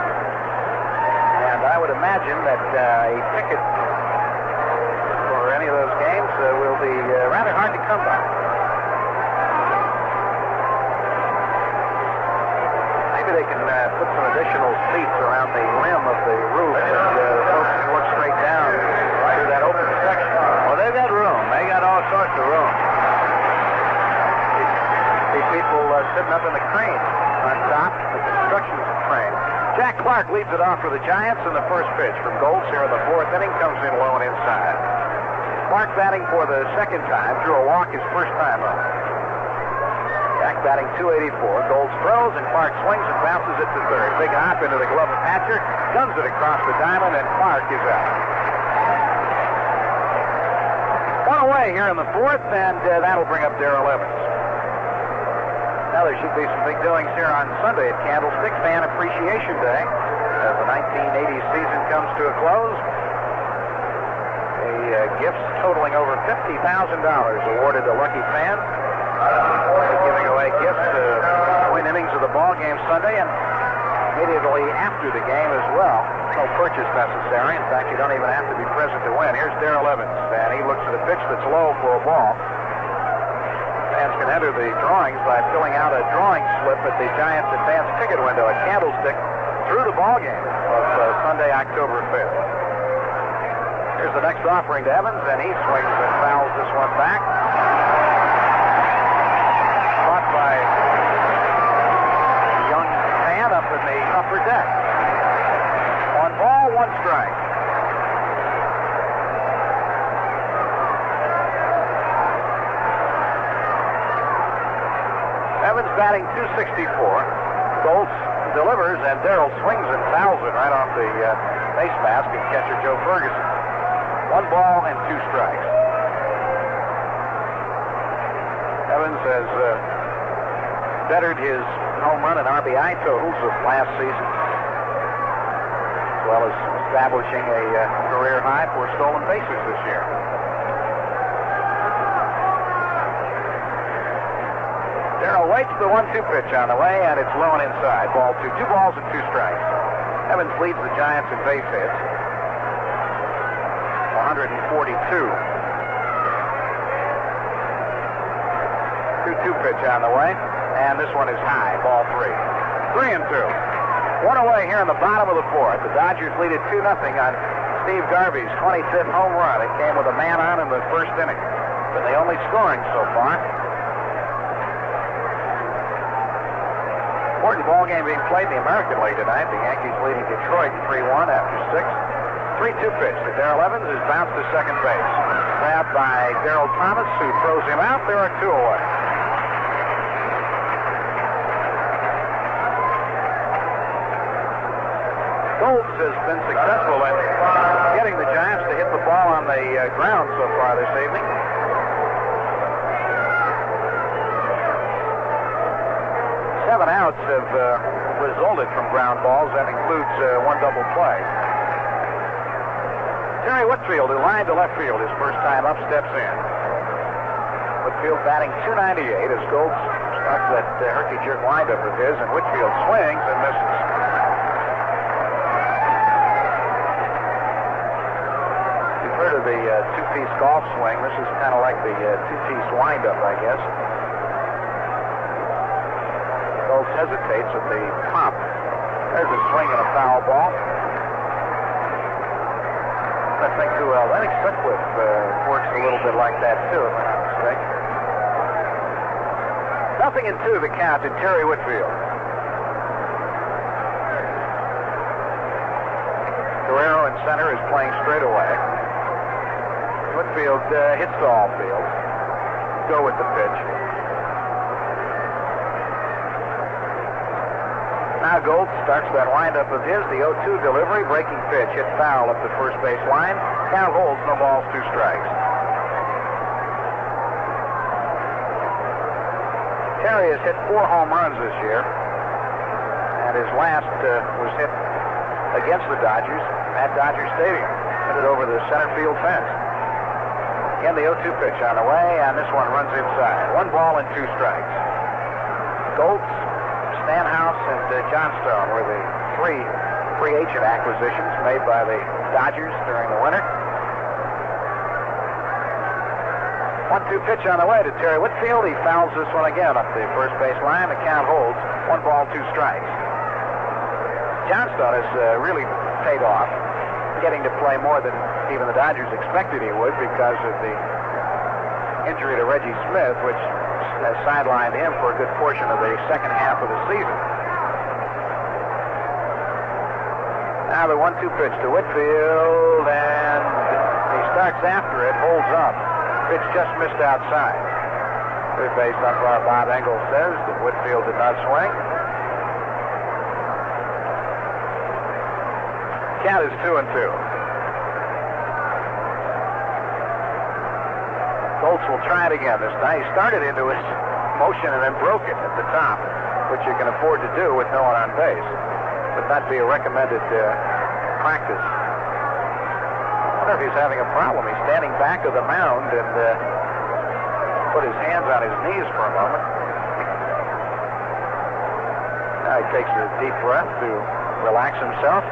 And I would imagine that a ticket for any of those games will be rather hard to come by. Maybe they can put some additional seats around the rim of the roof and folks can look straight down through that open section. Well, they've got room. They got all sorts of room. People sitting up in the crane on top, the construction crane. Jack Clark leads it off for the Giants, and the first pitch from Goltz here in the 4th inning comes in low and inside. Clark batting for the second time, drew a walk his first time up. Jack batting .284. Goltz throws, and Clark swings and bounces it to third. Big hop into the glove of Hatcher, guns it across the diamond, and Clark is out. One away here in the 4th, and that'll bring up Darrell Evans. Now there should be some big doings here on Sunday at Candlestick, Fan Appreciation Day. As the 1980 season comes to a close, gifts totaling over $50,000 awarded to lucky fans. They're giving away gifts to win innings of the ball game Sunday and immediately after the game as well. No purchase necessary. In fact, you don't even have to be present to win. Here's Darrell Evans, and he looks at a pitch that's low for a ball. Fans can enter the drawings by filling out a drawing slip at the Giants advance ticket window at Candlestick through the ball game of Sunday, October 5th. Here's the next offering to Evans, and he swings and fouls this one back. Caught by a young fan up in the upper deck. On ball, 1 strike. Evans batting .264. Goltz delivers, and Darrell swings and fouls it right off the base mask of catcher Joe Ferguson. 1 ball and 2 strikes. Evans has bettered his home run and RBI totals of last season, as well as establishing a career high for stolen bases this year. Darrell waits the 1-2 pitch on the way, and it's low and inside. Ball 2. 2 balls and 2 strikes. Evans leads the Giants in base hits. 142. 2-2 pitch on the way, and this one is high. Ball 3. 3-2. 1 away here in the bottom of the 4th. The Dodgers lead it 2-0 on Steve Garvey's 25th home run. It came with a man on in the first inning, but they only scoring so far. Important ball game being played in the American League tonight. The Yankees leading Detroit 3-1 after 6. 3-2 pitch to Darrell Evans, who's bounced to second base. Grabbed by Darrell Thomas, who throws him out. There are 2 away. Goltz has been successful in getting the Giants to hit the ball on the ground so far this evening. Seven outs have resulted from ground balls. That includes 1 double play. Terry Whitfield, who lined to left field his first time up, steps in. Whitfield batting .298 as Goltz starts that herky-jerk windup of his, and Whitfield swings and misses. You've heard of the 2-piece golf swing. This is kind of like the 2-piece windup, I guess. Goltz hesitates at the top. There's a swing and a foul ball. I think Lennox Sutcliffe works a little bit like that, too, if I'm not mistaken. 0-2 the count to Terry Whitfield. Guerrero in center is playing straight away. Whitfield hits to all field. Go with the pitch. Now Gold starts that windup of his. The 0-2 delivery, breaking pitch, hit foul up the first base line. Count holds, no balls, 2 strikes. Terry has hit 4 home runs this year, and his last was hit against the Dodgers at Dodger Stadium. Hit it over the center field fence. Again, the 0-2 pitch on the way, and this one runs inside. 1 ball and 2 strikes. Goltz, Stanhouse, and Johnstone were the 3 free agent acquisitions made by the Dodgers during the winter. 1-2 pitch on the way to Terry Whitfield. He fouls this one again up the first base line. The count holds. 1 ball, 2 strikes. Johnstone has really paid off, getting to play more than even the Dodgers expected he would because of the injury to Reggie Smith, which has sidelined him for a good portion of the second half of the season. Now the 1-2 pitch to Whitfield, and he starts after it, holds up. Pitch just missed outside. Third base umpire Bob Engel says that Whitfield did not swing. Count is 2-2. Goltz will try it again this time. He started into his motion and then broke it at the top, which you can afford to do with no one on base. Would not be a recommended practice. I wonder if he's having a problem. He's standing back of the mound and put his hands on his knees for a moment. Now he takes a deep breath to relax himself.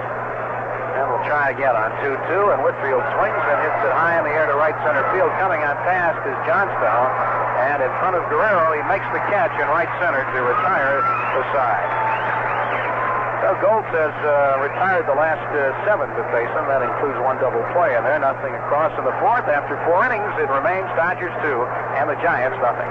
And we'll try again on 2-2, and Whitfield swings and hits it high in the air to right center field. Coming on past is Johnstone, and in front of Guerrero, he makes the catch in right center to retire the side. So Goltz has retired the last 7 to face him. That includes 1 double play in there. Nothing across in the 4th. After 4 innings, it remains Dodgers 2 and the Giants nothing.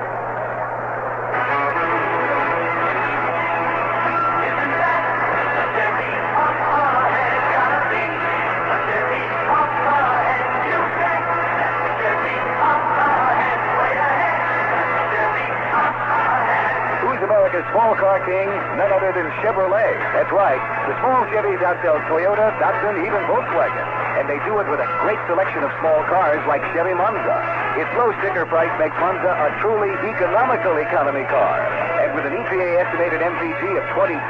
America's small car king, none other than Chevrolet. That's right. The small Chevys outsell Toyota, Datsun, even Volkswagen. And they do it with a great selection of small cars like Chevy Monza. Its low sticker price makes Monza a truly economical economy car. And with an EPA estimated MPG of 22,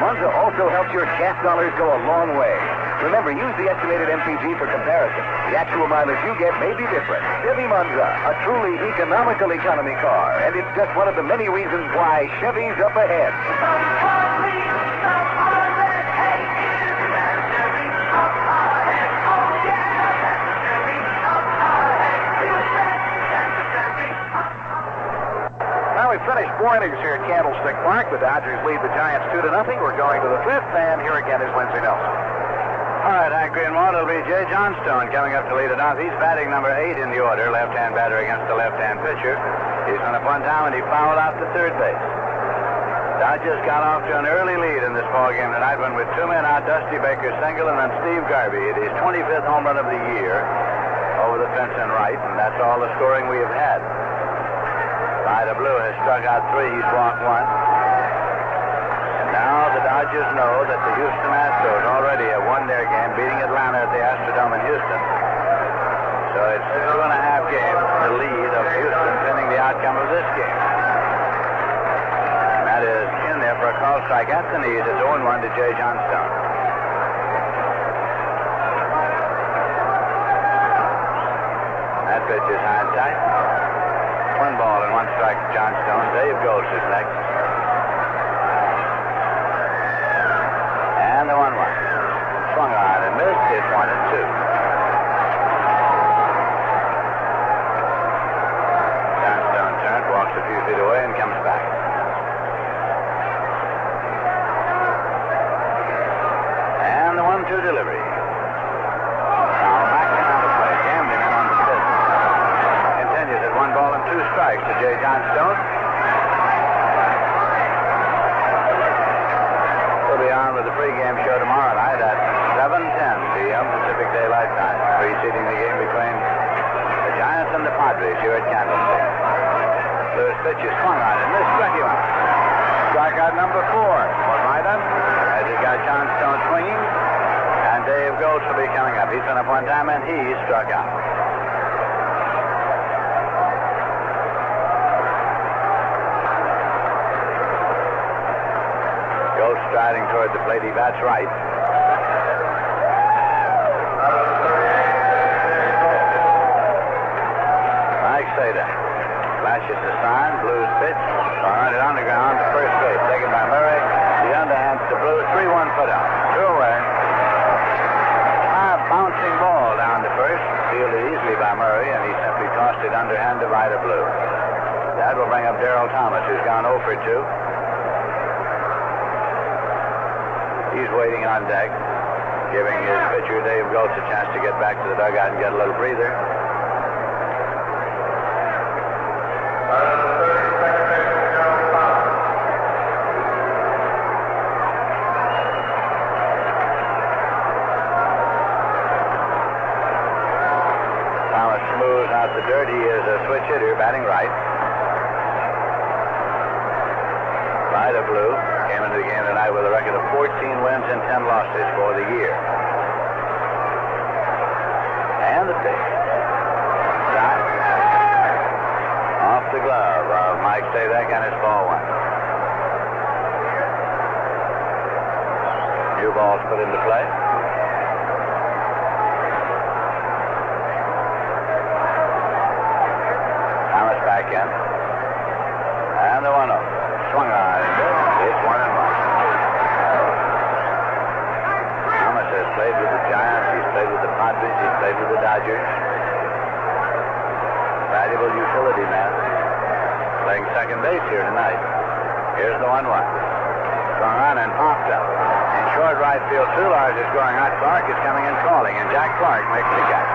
Monza also helps your gas dollars go a long way. Remember, use the estimated MPG for comparison. The actual mileage you get may be different. Chevy Monza, a truly economical economy car. And it's just one of the many reasons why Chevy's up ahead. Now we've finished 4 innings here at Candlestick Park. The Dodgers lead the Giants 2-0. We're going to the 5th, and here again is Lindsey Nelson. All right, Hank Greenwald, it'll be Jay Johnstone coming up to lead it off. He's batting number 8 in the order, left-hand batter against the left-hand pitcher. He's on a bunt down, and he fouled out to third base. Dodgers got off to an early lead in this ballgame tonight when with 2 men out, Dusty Baker single, and then Steve Garvey. It is 25th home run of the year over the fence and right, and that's all the scoring we have had. Vida Blue has struck out 3. He's walked 1. Now the Dodgers know that the Houston Astros already have won their game, beating Atlanta at the Astrodome in Houston. So it's a 2.5 game, the lead of Houston pending the outcome of this game. And that is in there for a call strike at the knees. It's 0-1 to Jay Johnstone. That pitch is high and tight. 1 ball and 1 strike to Johnstone. Dave Goltz is next. And the 1-1. Swung on and missed. It's 1-2. Johnstone turned, walks a few feet away, and comes back. And the 1-2 delivery. Now back into the play. Gambling in on the 5th. Continues at 1 ball and 2 strikes to Jay Johnstone. On with the pregame show tomorrow night at 7:10 p.m. Pacific Daylight Time, preceding the game between the Giants and the Padres here at Candlestick. Lewis pitch is swung on and missed. Strikeout number 4 for Vida. He's been up one time, and he struck out. Goes striding toward the plate. He bats right. Mike Sada flashes the sign. Blues pitch. All right, on the ground. First base taken by Murray. The underhands to Blue. 3-1 put out. 2 away. Bouncing ball down to first. Fielded easily by Murray, and he simply tossed it underhand to Vida Blue. That will bring up Darrell Thomas, who's gone 0 for 2. He's waiting on deck, giving his pitcher, Dave Goetz, a chance to get back to the dugout and get a little breather. Thomas smooths out the dirt. He is a switch hitter, batting right. Vida Blue came into the game tonight with a record of 14 wins and 10 losses for the year. And the pitch. Shot. Off the glove of Mike Sadek, and it's ball 1. New balls put into play. Thomas back in. And the 1-0. Swung on. It's 1-1. Thomas has played with the Giants. He's played with the Padres. He's played with the Dodgers. Valuable utility man. Playing second base here tonight. Here's the 1-1. Swung on and popped up. In short right field, Soulars is going out. Clark is coming in calling, and Jack Clark makes the catch.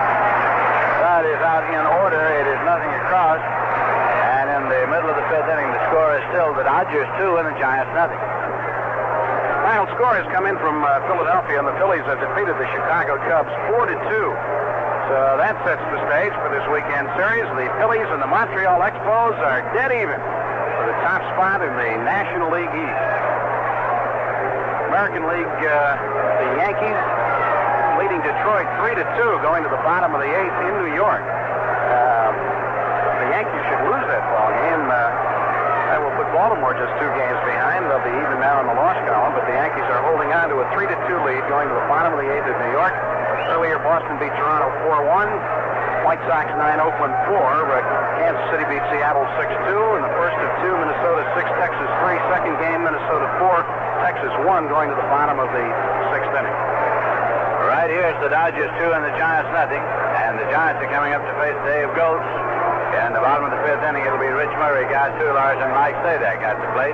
That is out in order. It is nothing across. In the middle of the 5th inning, the score is still the Dodgers 2 and the Giants nothing. Final score has come in from Philadelphia, and the Phillies have defeated the Chicago Cubs 4-2. So that sets the stage for this weekend series. The Phillies and the Montreal Expos are dead even for the top spot in the National League East. American League, the Yankees leading Detroit 3-2, going to the bottom of the 8th in New York. The Yankees should lose that ball game. That will put Baltimore just 2 games behind. They'll be even now in the loss column, but the Yankees are holding on to a 3-2 lead going to the bottom of the 8th at New York. Earlier, Boston beat Toronto 4-1. White Sox 9, Oakland 4. Kansas City beat Seattle 6-2. In the first of 2, Minnesota 6, Texas 3. Second game, Minnesota 4, Texas 1, going to the bottom of the 6th inning. Right here is the Dodgers 2 and the Giants nothing. And the Giants are coming up to face Dave Goetz. In the bottom of the 5th inning, it'll be Rich Murray, Guy Soulars, and Mike Sadek at the plate.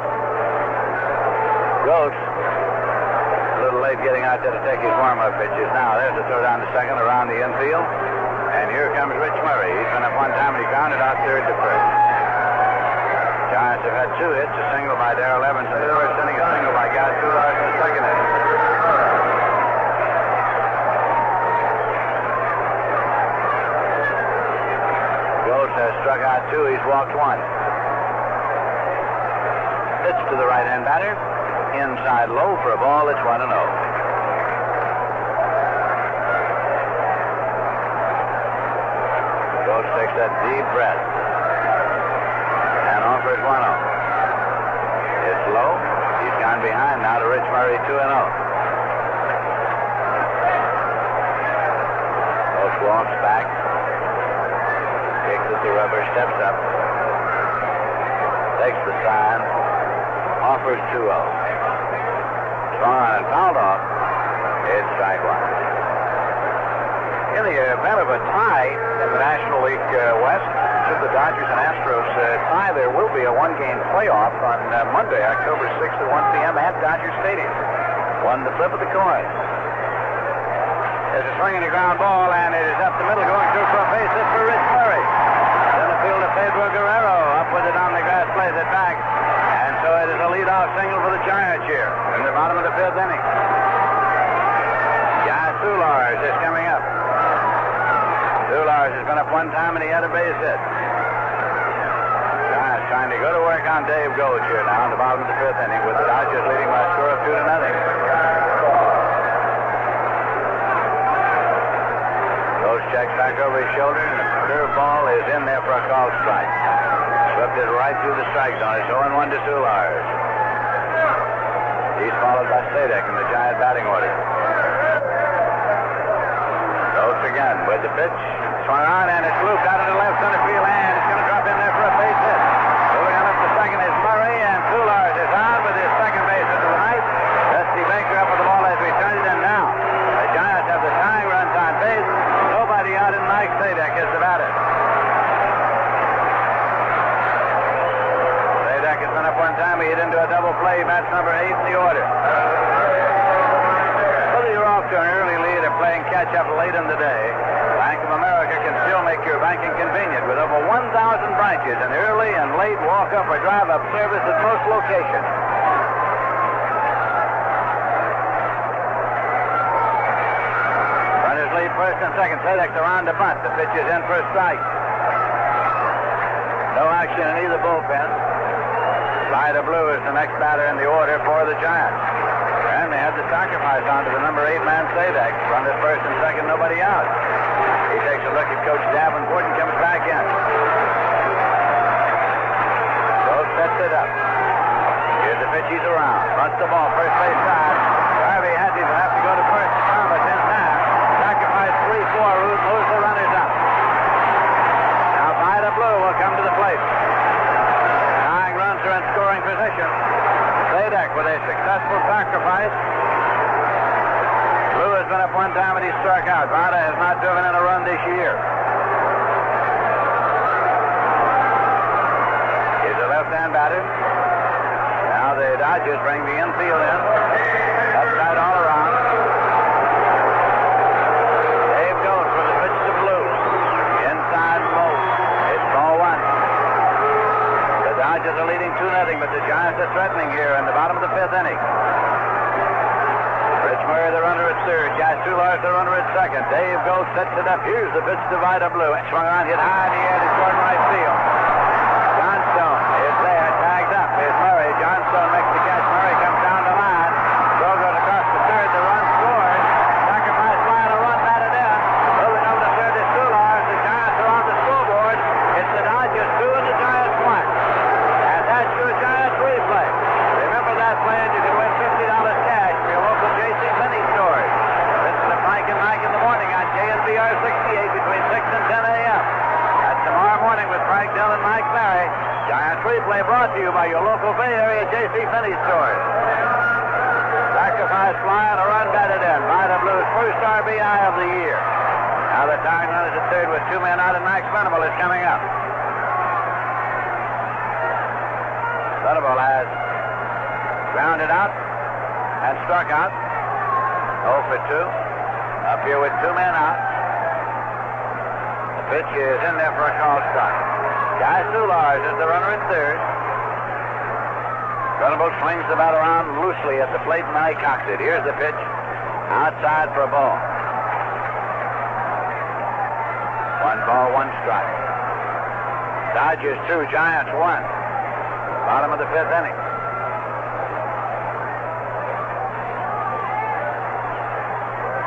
Goetz, a little late getting out there to take his warm-up pitches. Now, there's a throw down to second around the infield. And here comes Rich Murray. He's been up one time, and he grounded out third to first. Giants have had 2 hits, a single by Darrell Evans in the first inning, a single by Guy Soulars in the second inning. Has struck out 2. He's walked 1. Pitch to the right-hand batter. Inside low for a ball. It's 1-0. Goetz takes that deep breath and offers 1-0. It's low. He's gone behind now to Rich Murray, 2-0. Goetz walks back. Kicks at the rubber, steps up, takes the sign, offers 2-0. Swung on and fouled off. It's strike 1. In the event of a tie in the National League West, should the Dodgers and Astros tie, there will be a 1-game playoff on Monday, October 6th at 1 p.m. at Dodger Stadium. Won the flip of the coin. There's a swinging ground ball, and it is up the middle, going through for a base hit for Rich Murray. Field of Pedro Guerrero, up with it on the grass, plays it back, and so it is a leadoff single for the Giants here in the bottom of the 5th inning. Guy Soulars is coming up. Soulars has been up one time, and he had a base hit. Giants trying to go to work on Dave Goetz here now in the bottom of the 5th inning, with the Dodgers leading by a score of 2-0. back over his shoulder, and the curve ball is in there for a called strike. Swept it right through the strike zone. It's 0-1 to Soulars. He's followed by Sadek in the Giant batting order. Goes again with the pitch. Swung on, and it's looped out into left center field, and it's going to drop in there for a base hit. Moving on up to second is Murray, and Soulars is on with his second base hit of the night. Dusty Baker up with the ball as we turn it in now. The Giants have the tying runs on base. Nobody out, and Mike Sadek is the batter. Sadek has been up one time. He hit into a double play. That's number 8 in the order. Whether you're off to an early lead or playing catch-up late in the day, Bank of America can still make your banking convenient with over 1,000 branches and early and late walk-up or drive-up service at most locations. Runners lead first and second. Sadek's around to bunt. The pitch is in for a strike. No action in either bullpen. Vida Blue is the next batter in the order for the Giants. And they had the sacrifice onto the number 8 man Sadek. Runners first and second, nobody out. He takes a look at Coach Davenport and comes back in. So sets it up. Here's the pitch, he's around. Bunts the ball, first base side. Harvey Hattie will have to go to first. Thomas in now. Sacrifice 3-4. Root moves the runners up. Now Vida Blue will come to the plate. Tying runs are in scoring position. Sadek with a successful sacrifice. Blue has been up one time and he struck out. Vida has not driven in a run this year. He's a left-hand batter. Now the Dodgers bring the infield in. Upside all around. Dave goes for the pitch to Blue. Inside Moe. It's ball 1. The Dodgers are leading 2-0, but the Giants are threatening here in the bottom of the 5th inning. Rich Murray, the runner at third. Jack Soulars, the runner at second. Dave goes, sets it up. Here's the pitch to Vida Blue. Swung on, hit high in the air to short right field. Johnstone is there, tagged up. Here's Murray. Johnstone makes the catch. Murray comes down the line. Throw goes across the third. The run scores. Sacrifice fly and a run batted in. Moving over to third is Soulars. The Giants are on the scoreboard. It's the Dodgers 2 and the Giants 1. And that's your Giants replay. Remember that play and you can win $50 cash for your local J.C. Penney stores. Listen to Frank and Mike in the morning on KNBR 68 between 6 and 10 a.m. That's tomorrow morning with Frank Dell and Mike Barry. Giants replay brought to you by your local Bay Area J.C. Penney stores. Sacrifice fly and a run batted in. Vida Blue's first RBI of the year. Now the tying run is at third with 2 men out, and Max Venable is coming up. Venable has grounded out and struck out. 0 for 2. Up here with 2 men out. The pitch is in there for a called strike. Guy Soulars is the runner at third. Venable swings the bat around loosely at the plate, and I cocks it. Here's the pitch. Outside for a ball. 1 ball, 1 strike. Dodgers 2, Giants 1. Bottom of the 5th inning.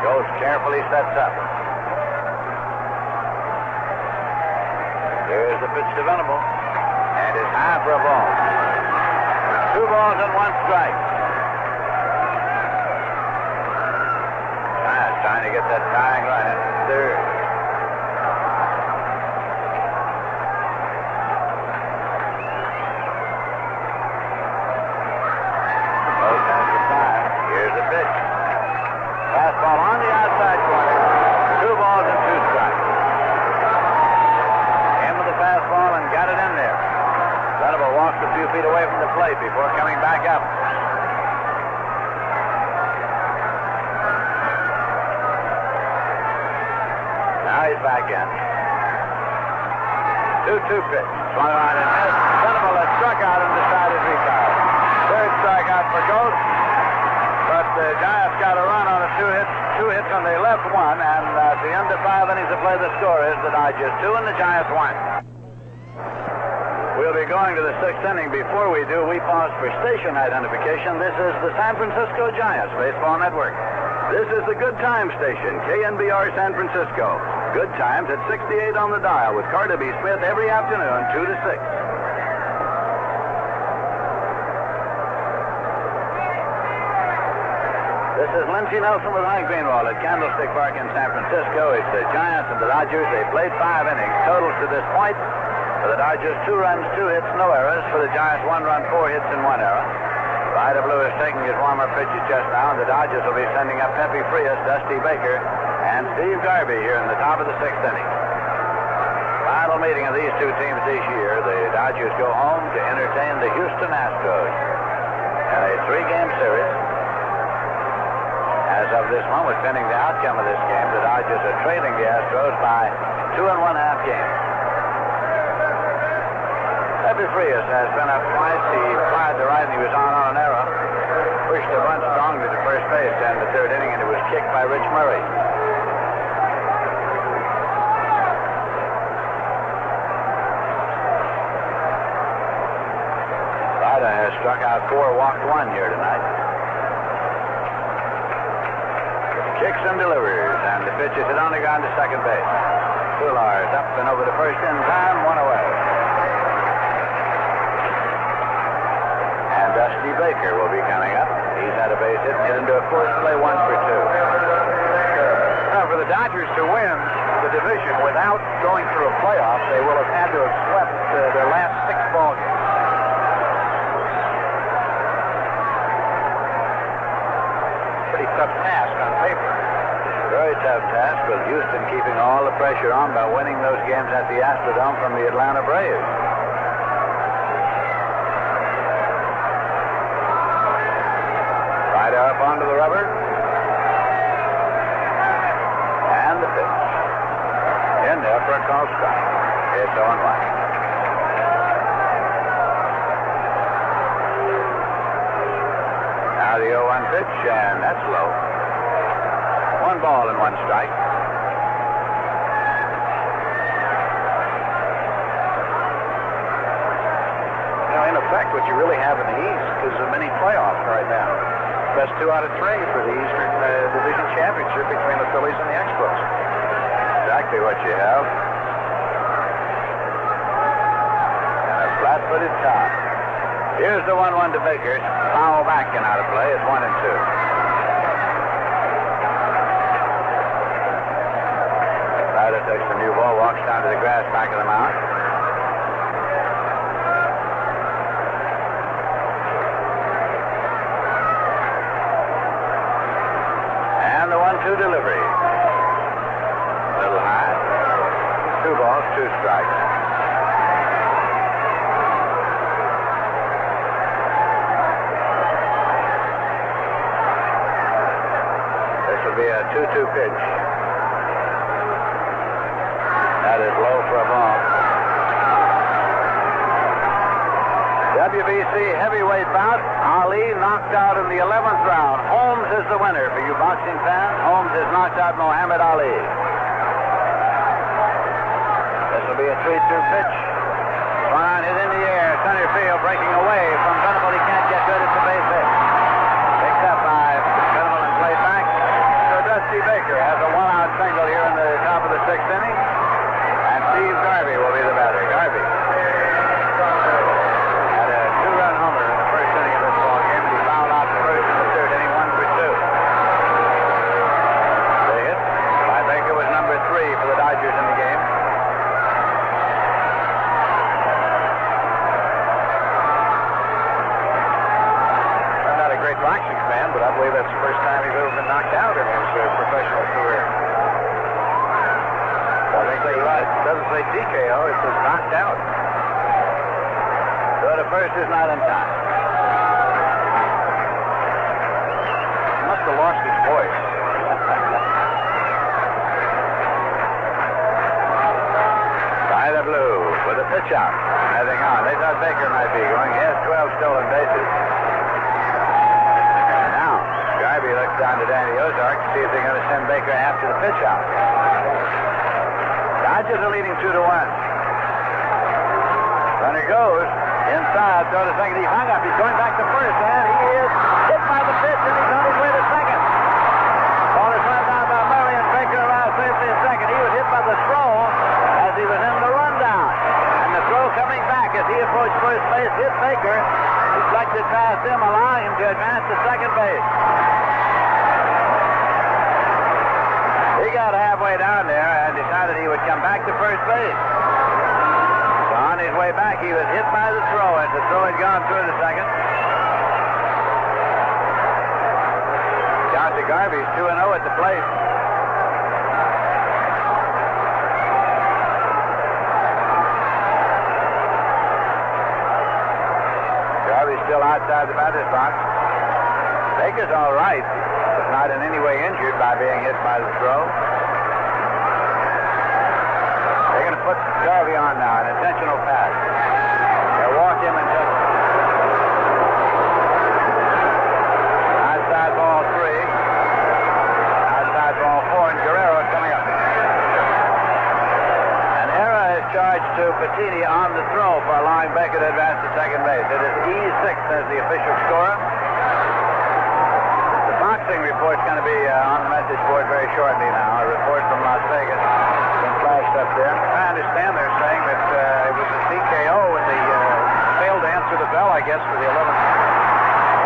Goes carefully, sets up. There's the pitch to Venable. And it's high for a ball. 2 balls and 1 strike. Giants trying to get that tying run in third. Here's the pitch. Fastball on the outside corner. 2 balls and 2 strikes. Came with the fastball and got it in there. Venable walks a few feet away from the plate before coming back up. Now he's back in. 2-2 pitch. Swung on and missed. Venable has struck out and decided to retire. Third strikeout for Ghost. But the Giants got a run on a 2 hits when they left 1, and at the end of 5 innings of play, the score is the Dodgers 2 and the Giants 1. We'll be going to the 6th inning. Before we do, we pause for station identification. This is the San Francisco Giants Baseball Network. This is the Good Time Station, KNBR San Francisco. Good times at 68 on the dial with Carter B. Smith every afternoon, 2 to 6. This is Lindsey Nelson with Hank Greenwald at Candlestick Park in San Francisco. It's the Giants and the Dodgers. They played 5 innings. Totals to this point for the Dodgers, 2 runs, 2 hits, no errors. For the Giants, 1 run, 4 hits, and 1 error. Vida Blue is taking his warm-up pitches just now, and the Dodgers will be sending up Pepe Frias, Dusty Baker, and Steve Garvey here in the top of the 6th inning. Final meeting of these two teams this year. The Dodgers go home to entertain the Houston Astros in a 3-game series. As of this moment, pending the outcome of this game, the Dodgers are trailing the Astros by 2 1/2 games. Pepe Frias has been up twice. He fired the right and he was on an error. Pushed a bunt strongly to first base in the 3rd inning, and it was kicked by Rich Murray. Vida has struck out 4, walked 1 here tonight. Kicks and delivers, and the pitch is hit on the ground to second base. Toolars up and over to first in time, 1 away. And Dusty Baker will be coming up. He's had a base hit and get into a force play, 1 for 2. Now, for the Dodgers to win the division without going through a playoff, they will have had to have swept their last 6 ball games. Pretty tough task on paper. Very tough task, with Houston keeping all the pressure on by winning those games at the Astrodome from the Atlanta Braves. Vida up onto the rubber. And the pitch. In there for a called strike. It's 0-1. Now the 0-1 pitch, and that's low. 1 ball and 1 strike. Now, in effect, what you really have in the East is a mini playoff right now. Best 2 out of 3 for the Eastern Division Championship between the Phillies and the Expos. Exactly what you have. And a flat-footed top. Here's the 1-1 to Baker. Foul back and out of play. It's 1-2. Vida takes the new ball, walks down to the grass back of the mound. And the 1-2 delivery. A little high. 2 balls, 2 strikes. This will be a 2-2 pitch. That is low for a ball. WBC heavyweight bout. Ali knocked out in the 11th round. Holmes is the winner for you boxing fans. Holmes has knocked out Muhammad Ali. This will be a 3-2 pitch. Swung hit in the air. Center field breaking away from Venable. He can't get good. It's a base hit. Picked up by Venable and played back. So Dusty Baker has a 1-out single here in the top of the 6th inning. And Steve Garvey will be the batter. Garvey had a 2-run homer in the first inning of this ball game. He fouled out the first and the 3rd inning, 1 for 2. The hit by Baker was number 3 for the Dodgers in the game. I'm not a great boxing fan, but I believe that's the first time he's ever been knocked out in his professional career. I think you're right. It doesn't say TKO, it says knocked out. So the first is not in time. He must have lost his voice. Vida Blue with a pitch out. Nothing on. They thought Baker might be going. He has 12 stolen bases. Now, Garvey looks down to Danny Ozark to see if they're going to send Baker after the pitch out. Dodgers are leading 2-1. Runner goes inside, throw to second. He hung up. He's going back to first, and he is hit by the pitch, and he's on his way to second. Ball is run down by Murray, and Baker arrives safely in second. He was hit by the way down there and decided he would come back to first base. So on his way back, he was hit by the throw as the throw had gone through the second. Chauncey Garvey's 2-0 at the plate. Garvey's still outside the batter's box. Baker's all right, but not in any way injured by being hit by the throw. They're going to put Garvey on now, an intentional pass. They'll walk him and touch him. Outside ball 3. Outside ball 4, and Guerrero is coming up. An error is charged to Patini on the throw for allowing Baker to advance to second base. It is E6 as the official scorer. The boxing report's going to be on the message board very shortly now. A report from Las Vegas been flashed up there. I understand they're saying that it was a TKO and they failed to answer the bell, I guess, for the 11th.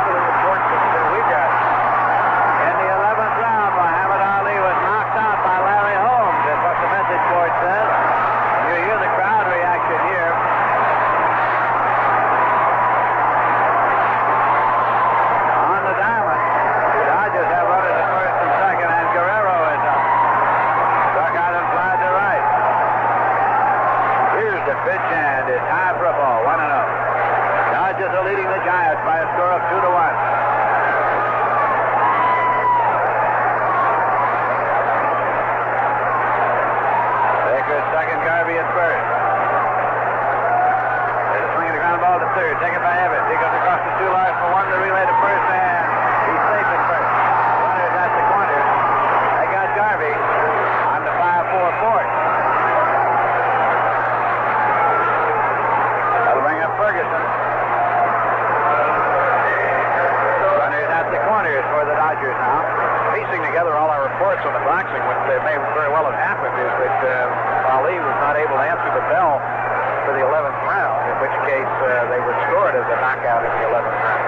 One of the reports that we got. In the 11th round, Muhammad Ali was knocked out by Larry Holmes. That's what the message board says. You hear the crowd reaction here. On the diamond, the Dodgers have runners at first and second, and Guerrero is up. Struck out and flied to right. Here's the pitch, and it's high for a ball, 1-0. Dodgers are leading the Giants by a score of 2-1. Second, Garvey at first. There's a swing and a ground ball to third. Taken by Evans. He goes across the 2 lines for 1 to relay to first, and he's safe at first. Runners at the corners. They got Garvey on the 5-4 fourth. That'll bring up Ferguson. Runners at the corners for the Dodgers now. Piecing together all our reports on the boxing, which may very well have happened, is that Ali was not able to answer the bell for the 11th round, in which case they would score it as a knockout in the 11th round.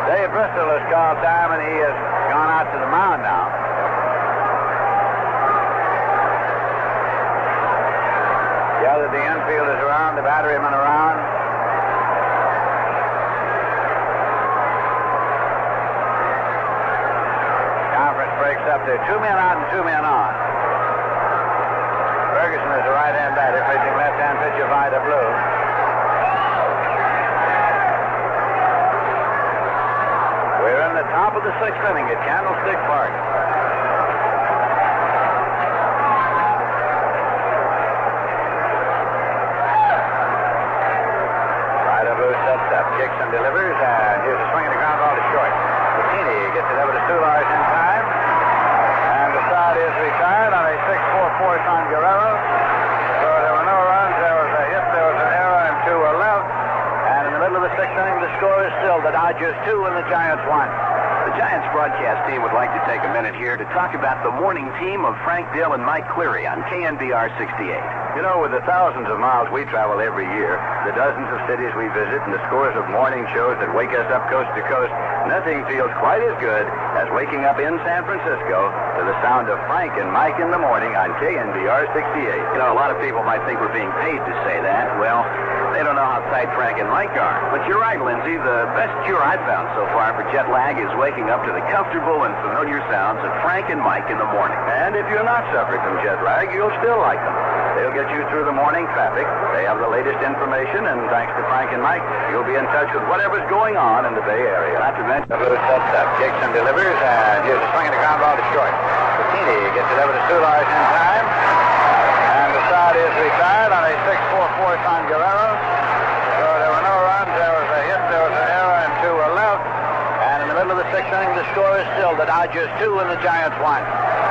Dave Bristol has called time, and he has gone out to the mound now. Gathered the infielders around, the batterymen around. Conference breaks up there. 2 men out and 2 men on. Ferguson is a right-hand batter, pitching left-hand pitcher Vida Blue. We're in the top of the 6th inning at Candlestick Park. Vida Blue sets up, kicks and delivers, and here's a swing and a ground ball to short. Patini gets it over to Soulars in time. And the side is retired on a 6-4 force on Guerrero. So there were no runs. There was a hit. There was an error, and 2 were left. And in the middle of the 6th inning, the score is still the Dodgers 2 and the Giants 1. The Giants broadcast team would like to take a minute here to talk about the morning team of Frank Dill and Mike Cleary on KNBR 68. You know, with the thousands of miles we travel every year, the dozens of cities we visit, and the scores of morning shows that wake us up coast to coast, nothing feels quite as good as waking up in San Francisco to the sound of Frank and Mike in the morning on KNBR 68. You know, a lot of people might think we're being paid to say that. Well, they don't know how tight Frank and Mike are. But you're right, Lindsay. The best cure I've found so far for jet lag is waking up to the comfortable and familiar sounds of Frank and Mike in the morning. And if you're not suffering from jet lag, you'll still like them. They'll get you through the morning traffic. They have the latest information, and thanks to Frank and Mike, you'll be in touch with whatever's going on in the Bay Area. Not to mention, Blue sets up, kicks and delivers, and here's a swing and a ground ball to short. Patini gets it over to Soulars in time. And the side is retired on a 6-4 force on Guerrero. So there were no runs. There was a hit. There was an error, and 2 were left. And in the middle of the 6th inning, the score is still the Dodgers 2 and the Giants 1.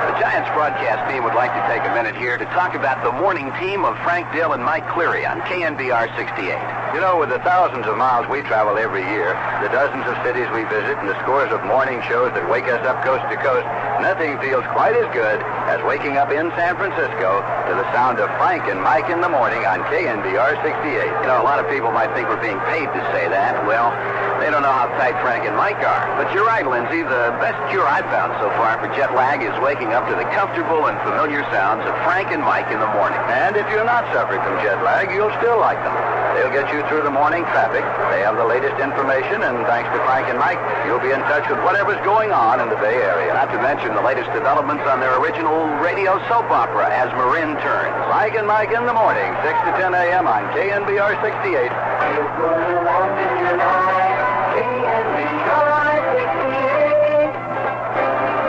The Giants broadcast team would like to take a minute here to talk about the morning team of Frank Dill and Mike Cleary on KNBR 68. You know, with the thousands of miles we travel every year, the dozens of cities we visit, and the scores of morning shows that wake us up coast to coast, nothing feels quite as good as waking up in San Francisco to the sound of Frank and Mike in the morning on KNBR 68. You know, a lot of people might think we're being paid to say that. Well, They don't know how tight Frank and Mike are. But you're right, Lindsay. The best cure I've found so far for jet lag is waking up to the comfortable and familiar sounds of Frank and Mike in the morning. And if you're not suffering from jet lag, you'll still like them. They'll get you through the morning traffic. They have the latest information, and thanks to Frank and Mike, you'll be in touch with whatever's going on in the Bay Area. Not to mention the latest developments on their original radio soap opera, As Marin Turns. Mike and Mike in the morning, 6 to 10 a.m. on KNBR 68.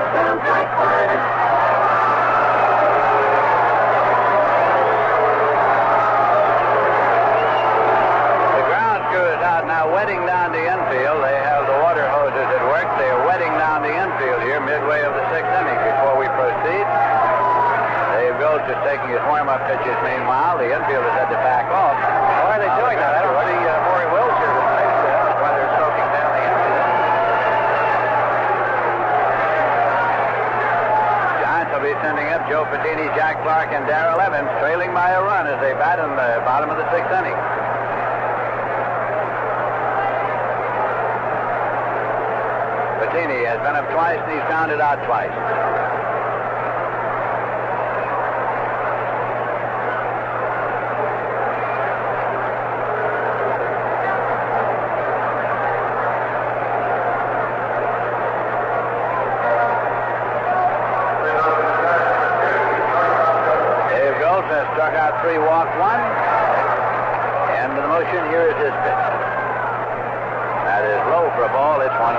Sounds like fun. The ground crew is out now wetting down the infield. They have the water hoses at work. They are wetting down the infield here midway of the sixth inning before we proceed. Dave Gulch is taking his warm-up pitches. Meanwhile, the infielders had to back off. Why are they doing that? I don't see Maury Wills here tonight. That's why they're soaking down the infield. Giants will be sending up Joe Patini, Jack Clark, and Darrell Evans, trailing by a run as they bat in the bottom of the sixth inning. Patini has been up twice, and he's grounded out twice. Struck out 3, walked 1. And the motion here is his pitch. That is low for a ball. It's 1-0.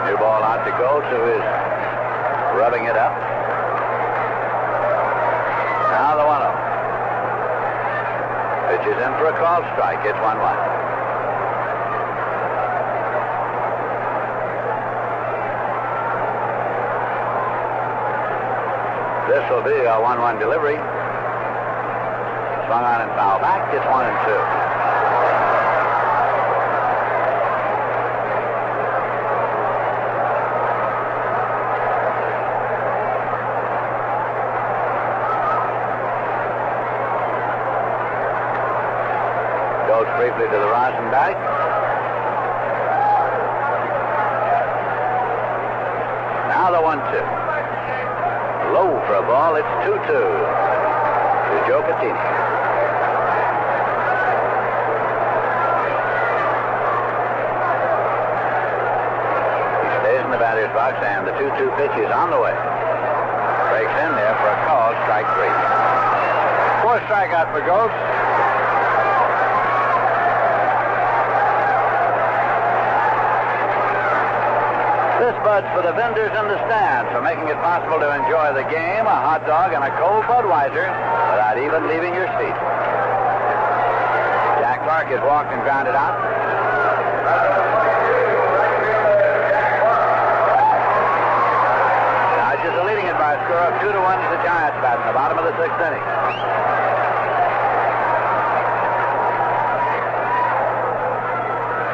New ball out to Goltz, who is rubbing it up. Now the 1-0. Pitch is in for a called strike. It's 1-1. This will be a 1-1 delivery. Swung on and foul back. It's 1-2. Goes briefly to the rosin bag. Now the 1-2. Low for a ball. It's 2-2 to Joe Patini. He stays in the batter's box, and the 2-2 pitch is on the way. Breaks in there for a call, strike 3. 4 strikeout for Goltz. This Bud's for the vendors in the stands, for making it possible to enjoy the game, a hot dog, and a cold Budweiser without even leaving your seat. Jack Clark is walked and grounded out. Dodgers are leading it by a score of 2-1 to the Giants bat in the bottom of the sixth inning.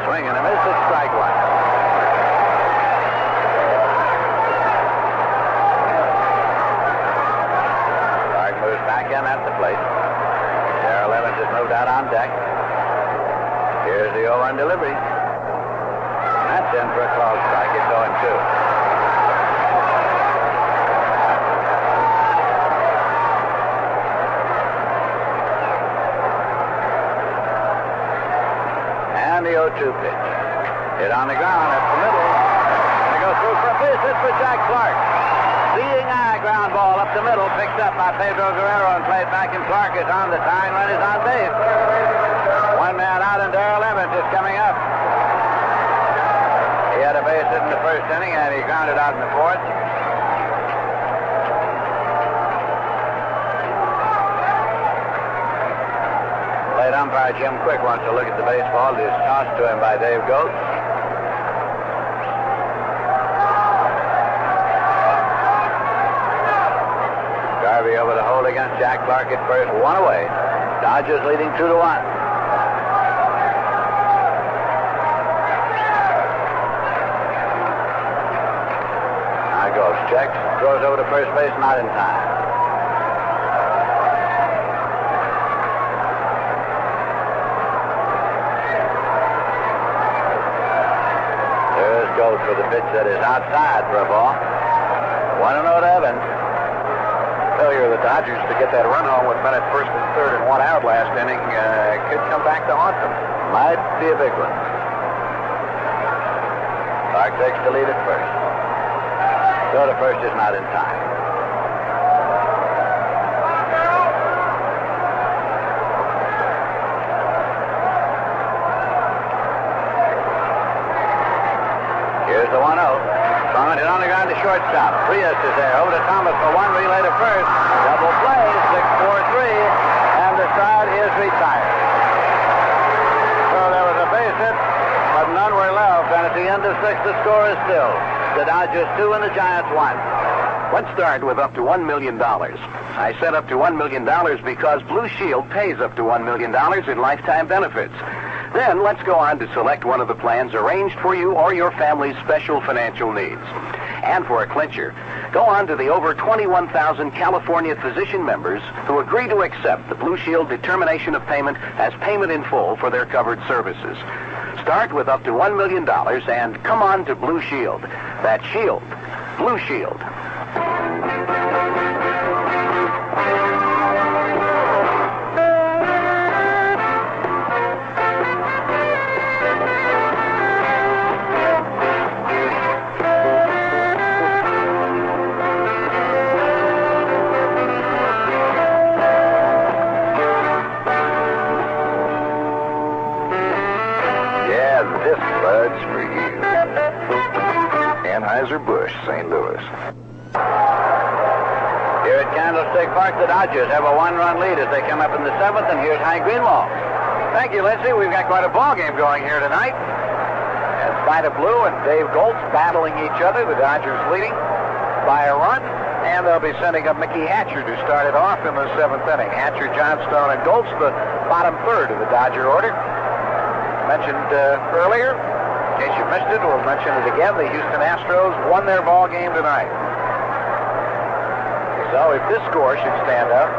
Swing and a miss. It's strike 1. Back in at the plate. Darrell Evans has moved out on deck. Here's the 0-1 delivery. And that's in for a called strike. It's 0-2. And the 0-2 pitch. Hit on the ground at the middle. And it goes through for a base hit for Jack Clark. Seeing eye ground ball up the middle, picked up by Pedro Guerrero and played back, and Clark is on. The tying run is on base. One man out, and Darrell Evans is coming up. He had a base hit in the first inning, and he grounded out in the fourth. Late umpire Jim Quick wants to look at the baseball. It is tossed to him by Dave Gulch. Garvey over the hold against Jack Clark at first. 1 away. Dodgers leading 2-1. Now goes. Checks. Throws over to first base. Not in time. for the pitch that is outside for a ball. 1-0 to Evans. Failure of the Dodgers to get that run home with men at first and third and 1 out last inning could come back to haunt them. Might be a big one. Clark takes the lead at first. Throw to first is not in time. Here's the 1-0. Throwing it on the ground to shortstop. Frias is there. Over to Thomas for one. Relay to first. Double play. 6-4-3. And the side is retired. So there was a base hit, but none were left. And at the end of 6, the score is still the Dodgers 2 and the Giants 1. Let's start with up to $1 million. I said up to $1 million because Blue Shield pays up to $1 million in lifetime benefits. Then let's go on to select one of the plans arranged for you or your family's special financial needs. And for a clincher, go on to the over 21,000 California physician members who agree to accept the Blue Shield determination of payment as payment in full for their covered services. Start with up to $1 million and come on to Blue Shield. That's Shield. Blue Shield. Anheuser-Busch, St. Louis. Here at Candlestick Park, the Dodgers have a 1-run lead as they come up in the 7th, and here's Hank Greenwald. Thank you, Lindsay. We've got quite a ball game going here tonight. And Vida Blue and Dave Goltz battling each other. The Dodgers leading by a run. And they'll be sending up Mickey Hatcher to start it off in the 7th inning. Hatcher, Johnstone, and Goltz, the bottom third of the Dodger order. Mentioned earlier, in case you missed it, we'll mention it again, the Houston Astros won their ball game tonight. So if this score should stand up,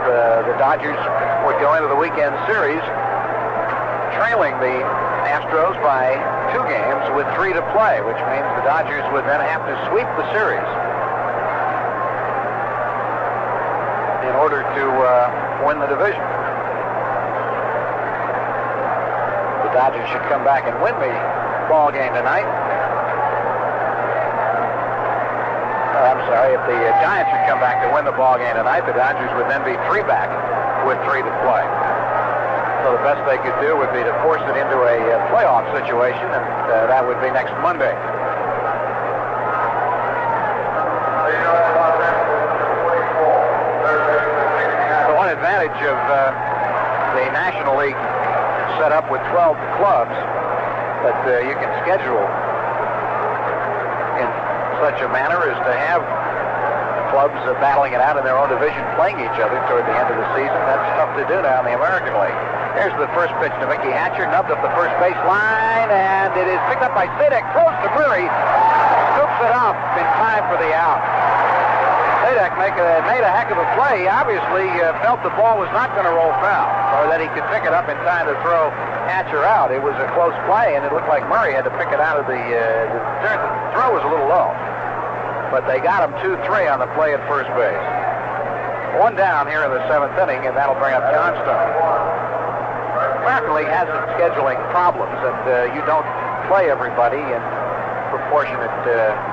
the Dodgers would go into the weekend series trailing the Astros by 2 games with 3 to play, which means the Dodgers would then have to sweep the series in order to win the division. The Dodgers should come back and win the ball game tonight. I'm sorry, if the Giants should come back to win the ball game tonight, the Dodgers would then be 3 back with 3 to play. So the best they could do would be to force it into a playoff situation, and that would be next Monday. The one advantage of the National League set up with 12 clubs that you can schedule in such a manner as to have clubs battling it out in their own division playing each other toward the end of the season. That's tough to do now in the American League. Here's the first pitch to Mickey Hatcher, nubbed up the first base line, and it is picked up by Sadek, throws to Murray, scoops it up in time for the out. Sadek made a heck of a play. He obviously felt the ball was not going to roll foul, or that he could pick it up in time to throw Hatcher out. It was a close play, and it looked like Murray had to pick it out of the throw was a little low. But they got him 2-3 on the play at first base. 1 down here in the 7th inning, and that'll bring up Johnstone. American League has its scheduling problems, and you don't play everybody in proportionate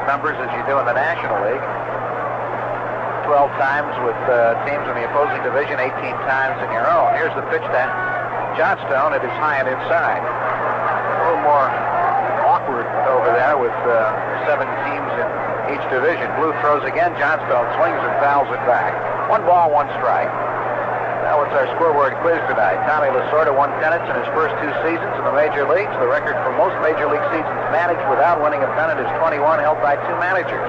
numbers as you do in the National League. 12 times with teams in the opposing division, 18 times in your own. Here's the pitch to Johnstone. It is high and inside. A little more awkward over there with 7 teams in each division. Blue throws again. Johnstone swings and fouls it back. 1 ball, 1 strike. Now it's our scoreboard quiz tonight. Tommy Lasorda won pennants in his first 2 seasons in the major leagues. The record for most major league seasons managed without winning a pennant is 21, held by 2 managers.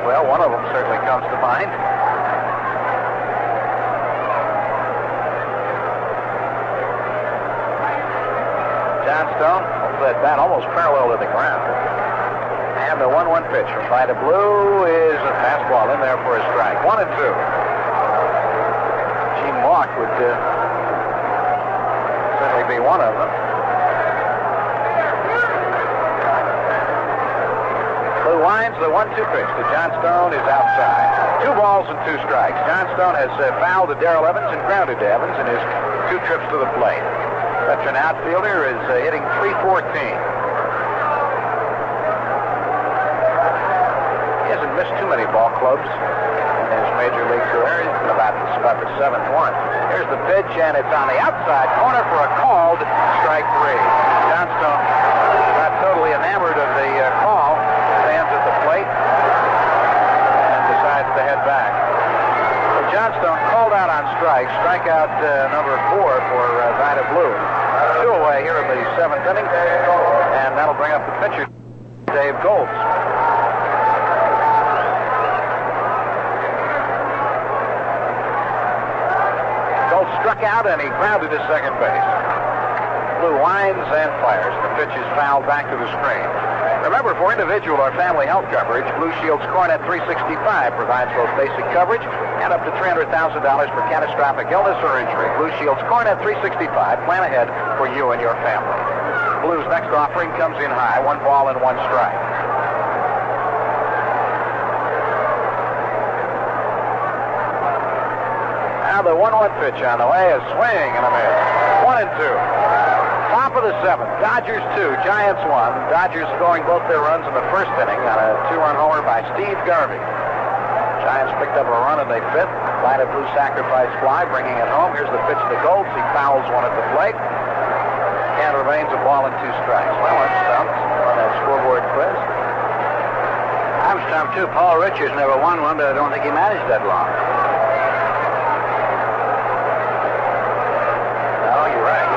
Well, one of them certainly comes to mind. Johnstone holds that bat almost parallel to the ground. And the 1-1 pitch from Vida Blue is a fastball in there for a strike. 1-2. Gene Mauch would certainly be one of them. winds. The 1-2 pitch to Johnstone is outside. 2 balls and 2 strikes. Johnstone has fouled to Darrell Evans and grounded to Evans in his 2 trips to the plate. Veteran outfielder is hitting .314. He hasn't missed too many ball clubs in his major league career. He's been about the 7th one. Here's the pitch, and it's on the outside corner for a called strike 3. Johnstone, not totally enamored of the call, stands at the plate and decides to head back. So Johnstone called out on strikes, strikeout number 4 for Vida Blue. 2 away here in the 7th inning, and that'll bring up the pitcher, Dave Golds. Golds struck out, and he grounded to second base. Blue winds and fires. The pitch is fouled back to the screen. Remember, for individual or family health coverage, Blue Shield's Coronet 365 provides both basic coverage and up to $300,000 for catastrophic illness or injury. Blue Shield's Coronet 365. Plan ahead for you and your family. Blue's next offering comes in high. 1 ball and 1 strike. Now the 1-1 pitch on the way. A swing and a miss. 1-2. Top of the 7th. Dodgers 2, Giants 1. Dodgers scoring both their runs in the first inning on a 2-run homer by Steve Garvey. Giants picked up a run in the 5th. Vida Blue sacrifice fly, bringing it home. Here's the pitch to Golds. He fouls one at the plate. And remains a ball and 2 strikes. Well, that's stumped on that scoreboard quiz. I'm stumped too. Paul Richards never won one, but I don't think he managed that long. No, you're right.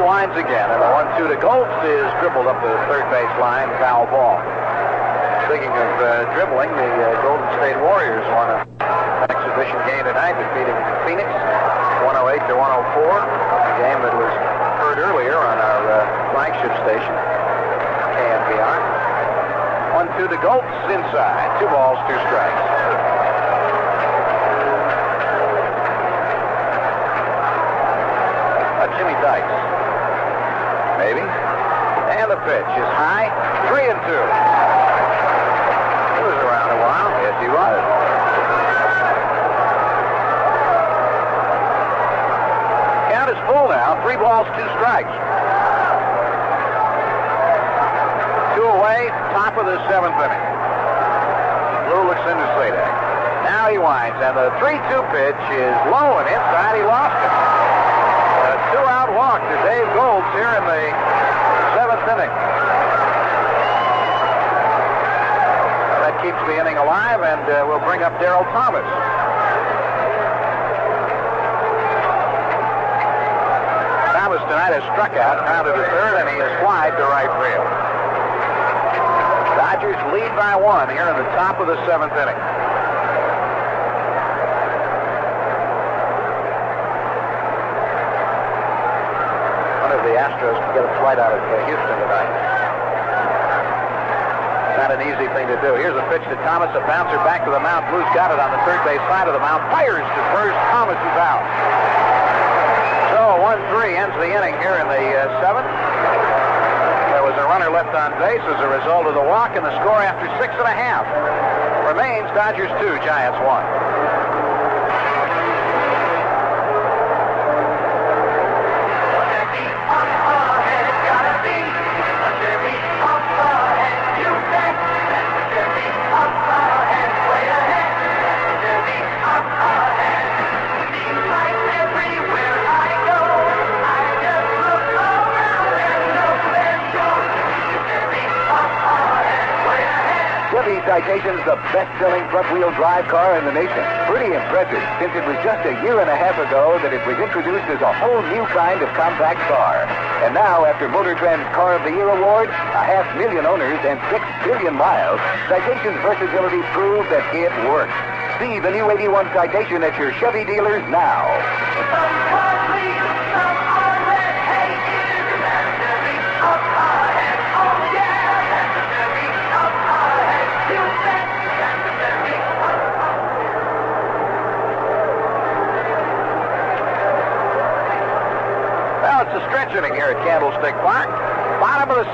Winds again, and the 1-2 to Golds is dribbled up the third base line, foul ball. Speaking of dribbling, the Golden State Warriors won an exhibition game tonight, defeating Phoenix 108 to 104. A game that was heard earlier on our flagship station, KNBR. 1-2 to Golds inside. 2 balls, 2 strikes. Jimmy Dykes. Maybe. And the pitch is high. 3-2. He was around a while. Yes, he was. Count is full now. 3 balls, 2 strikes. 2 away. Top of the 7th inning. Blue looks into Sadak. Now he winds, and the 3-2 pitch is low and inside. He lost it. A 2-out walk to Dave Golds here in the 7th inning. That keeps the inning alive, and will bring up Darrell Thomas. Thomas tonight has struck out, grounded to third, and he has flied to right field. Dodgers lead by 1 here in the top of the 7th inning. The Astros to get a flight out of Houston tonight. Not an easy thing to do. Here's a pitch to Thomas, a bouncer back to the mound. Blue's got it on the third base side of the mound. Fires to first. Thomas is out. So 1-3 ends the inning here in the 7th. There was a runner left on base as a result of the walk, and the score after 6.5 remains Dodgers 2, Giants 1. Chevy Citation's the best-selling front-wheel drive car in the nation. Pretty impressive, since it was just a year and a half ago that it was introduced as a whole new kind of compact car. And now, after Motor Trend's Car of the Year award, 500,000 owners and 6 billion miles, Citation's versatility proves that it works. See the new 81 Citation at your Chevy dealers now.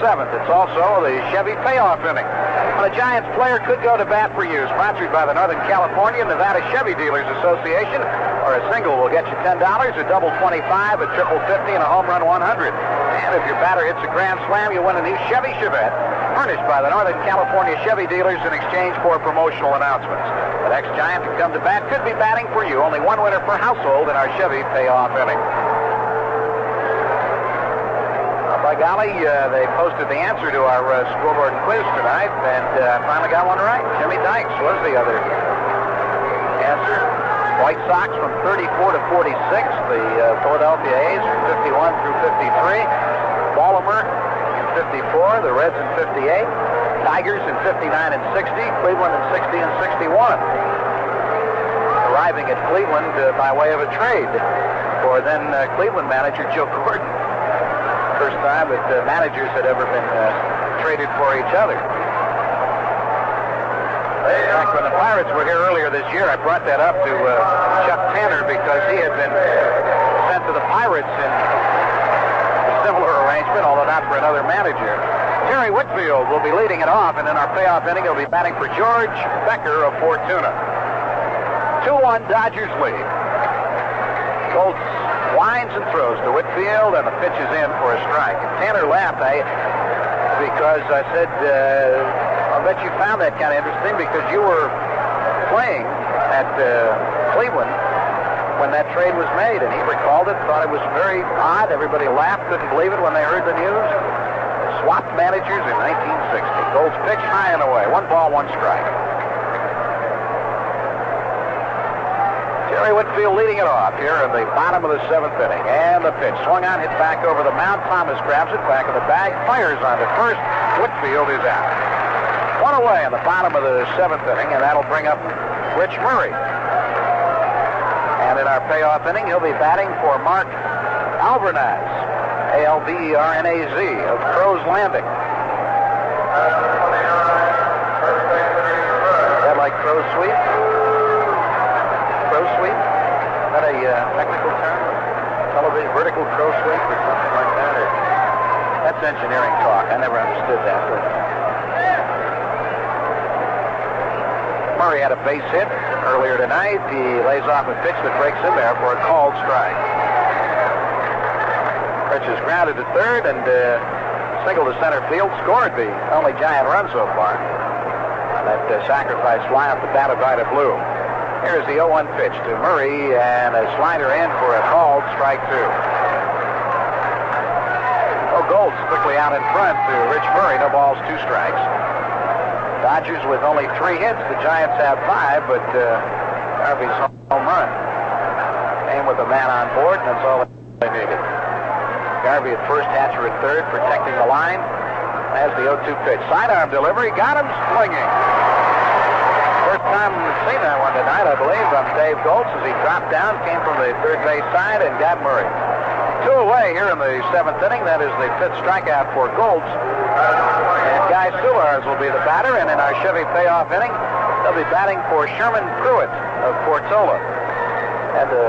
7th. It's also the Chevy payoff inning. Well, the Giants player could go to bat for you. Sponsored by the Northern California Nevada Chevy Dealers Association. Or a single will get you $10, a double $25, a triple $50, and a home run $100. And if your batter hits a grand slam, you win a new Chevy Chevette, furnished by the Northern California Chevy Dealers in exchange for promotional announcements. The next Giant to come to bat could be batting for you. Only one winner per household in our Chevy payoff inning. By golly, they posted the answer to our scoreboard quiz tonight, and finally got one right. Jimmy Dykes was the other answer. White Sox from 34 to 46. The Philadelphia A's from 51 through 53. Baltimore in 54. The Reds in 58. Tigers in 59 and 60. Cleveland in 60 and 61. Arriving at Cleveland by way of a trade for then Cleveland manager Joe Gordon. First time that managers had ever been traded for each other. In fact, when the Pirates were here earlier this year, I brought that up to Chuck Tanner because he had been sent to the Pirates in a similar arrangement, although not for another manager. Terry Whitfield will be leading it off, and in our payoff inning, he'll be batting for George Becker of Fortuna. 2-1 Dodgers lead. Colts winds and throws to Whitfield, and the pitch is in for a strike. And Tanner laughed because I said, I'll bet you found that kind of interesting because you were playing at Cleveland when that trade was made, and he recalled it, thought it was very odd. Everybody laughed, couldn't believe it when they heard the news. Swapped managers in 1960. Colts pitch high and away. 1 ball, 1 strike. Terry Whitfield leading it off here in the bottom of the 7th inning. And the pitch swung on, hit back over the mound. Thomas grabs it back in the bag, fires on to first. Whitfield is out. 1 away in the bottom of the 7th inning, and that'll bring up Rich Murray. And in our payoff inning, he'll be batting for Mark Alvernaz, A-L-V-E-R-N-A-Z of Crow's Landing. Is that like Crow's Sweep? Crow sweep? Is that a technical term? Television, vertical crow sweep or something like that? Or... That's engineering talk. I never understood that. But... Murray had a base hit earlier tonight. He lays off a pitch that breaks in there for a called strike. Rich is grounded to third and single to center field. Scored the only Giant run so far on that sacrifice fly off the bat of Vida Blue. Here's the 0-1 pitch to Murray, and a slider in for a called strike 2. Oh, Goltz quickly out in front to Rich Murray. No balls, 2 strikes. Dodgers with only 3 hits. The Giants have 5, but Garvey's home run came with a man on board, and that's all they needed. Garvey at first, Hatcher at third, protecting the line. As the 0-2 pitch. Sidearm delivery, got him swinging. First time we've seen that one tonight, I believe, from Dave Goltz as he dropped down, came from the third base side, and got Murray. 2 away here in the 7th inning. That is the 5th strikeout for Goltz. And Guy Sulars will be the batter, and in our Chevy payoff inning, they'll be batting for Sherman Pruitt of Portola. Had to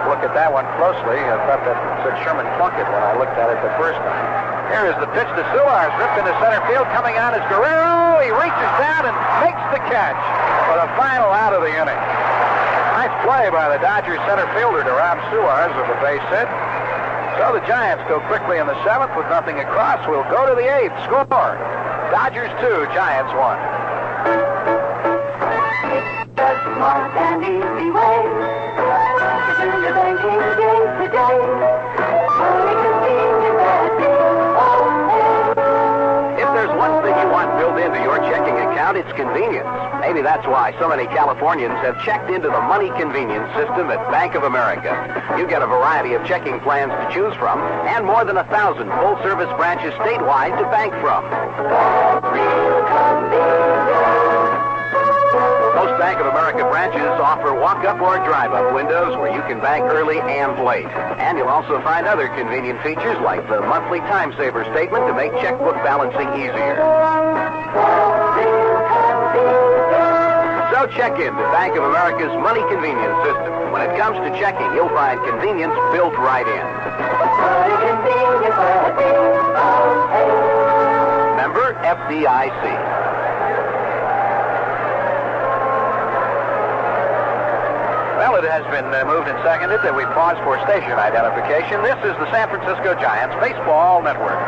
look at that one closely. I thought that said Sherman Plunkett when I looked at it the first time. Here is the pitch to Sulars, ripped into center field. Coming on is Guerrero. He reaches down and makes the catch for the final out of the inning. Nice play by the Dodgers center fielder to rob Sulars of a base hit. So the Giants go quickly in the 7th with nothing across. We'll go to the 8th. Score. Dodgers 2, Giants 1. The smart and easy way to do your banking day to day. Only convenient that If there's one thing you want built into your checking account, it's convenience. Maybe that's why so many Californians have checked into the money convenience system at Bank of America. You get a variety of checking plans to choose from and more than 1,000 full-service branches statewide to bank from. Most Bank of America branches offer walk-up or drive-up windows where you can bank early and late. And you'll also find other convenient features like the monthly time saver statement to make checkbook balancing easier. So check into Bank of America's money convenience system. When it comes to checking, you'll find convenience built right in. Money convenience. FDIC. Well, it has been moved and seconded that we pause for station identification. This is the San Francisco Giants Baseball Network.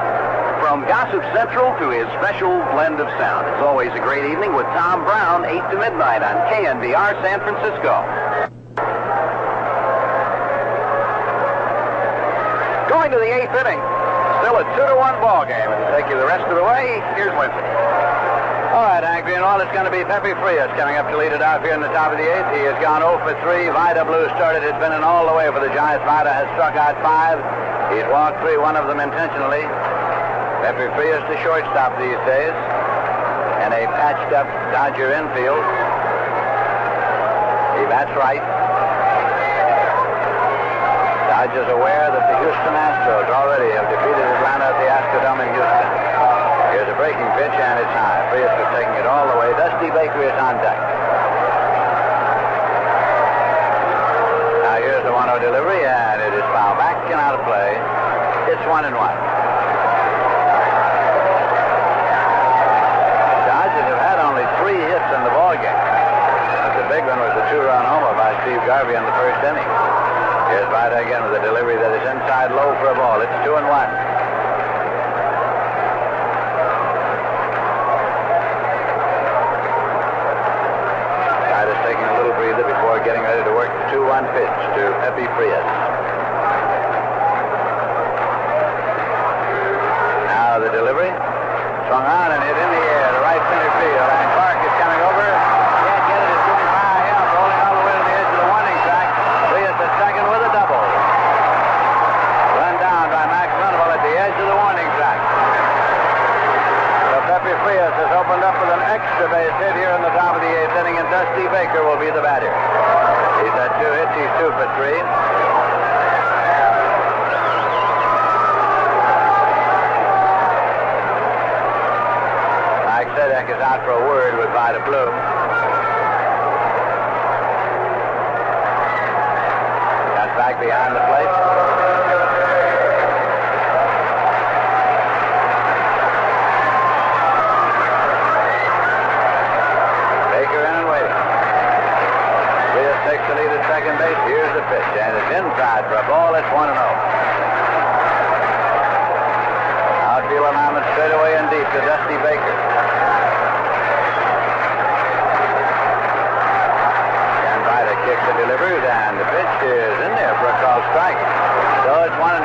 From Gossip Central to his special blend of sound. It's always a great evening with Tom Brown, 8 to midnight on KNBR San Francisco. Going to the 8th inning. Still a 2-1 ball game. And to take you the rest of the way, here's Winfrey. All right, Hank Greenwald, it's going to be Pepe Frias coming up to lead it off here in the top of the 8th. He has gone 0 for 3. Vida Blue started his spinning all the way for the Giants. Vida has struck out 5. He's walked 3, one of them intentionally. Pepe Frias, the shortstop these days, and a patched-up Dodger infield. He bats right. Dodgers aware that the Houston Astros already have defeated Atlanta at the Astrodome in Houston. Here's a breaking pitch, and it's high. Frias is taking it all the way. Dusty Baker is on deck. Now here's the 1-0 delivery, and it is fouled back and out of play. It's 1-1. Dodgers have had only 3 hits in the ballgame. The big one was a 2-run homer by Steve Garvey in the first inning. Here's Vida again with a delivery that is inside low for a ball. It's 2-1. Taking a little breather before getting ready to work the 2-1 pitch to Pepe Frias. Now the delivery. Swung on and hit in the air to right center field. And Clark is coming over. Can't get it. It's going high up, rolling all the way to the edge of the warning track. Frias at second with a double. Run down by Max Venable at the edge of the warning track. Pepe Frias has opened up with an extra base hit here in the top of the 8th inning, and Dusty Baker will be the batter. He's had 2 hits. He's 2 for 3. Mike Sedek is out for a word with Vida Blue. That's back behind the plate. Takes the lead at second base. Here's the pitch, and it's inside for a ball. It's 1-0. Outfielder Mohamed straight away and deep to Dusty Baker. And Vida kicks and delivers, and the pitch is in there for a called strike. So it's 1-1.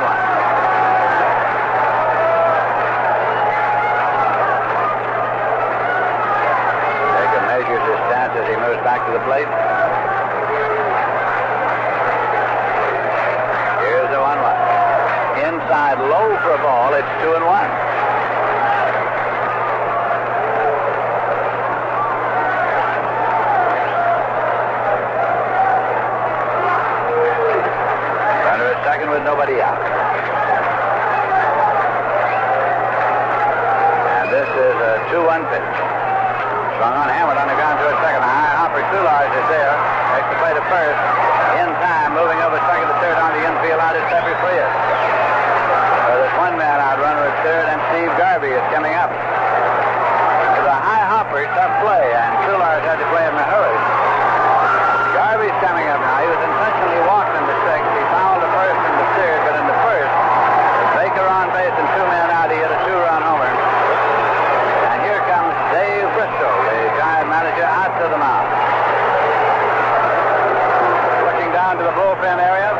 Baker measures his stance as he moves back to the plate. Inside low for a ball. It's 2-1. Runner at second with nobody out. And this is a 2-1 pitch. Swung on, hammered on the ground to a second. A high hopper. Soulars is there. Makes the play to first. In time, moving over second to third on the infield out is Pepe Frias. There's one man out, runner at third, and Steve Garvey is coming up. With a high hopper, tough play, and Soulars had to play in a hurry. Garvey's coming up now. He was intentionally walking in the sixth. He fouled the first and the third, but in the first, with Baker on base and 2 men out, he hit a 2-run homer. And here comes Dave Bristol, the Giant manager, out to the mound. Looking down to the bullpen area.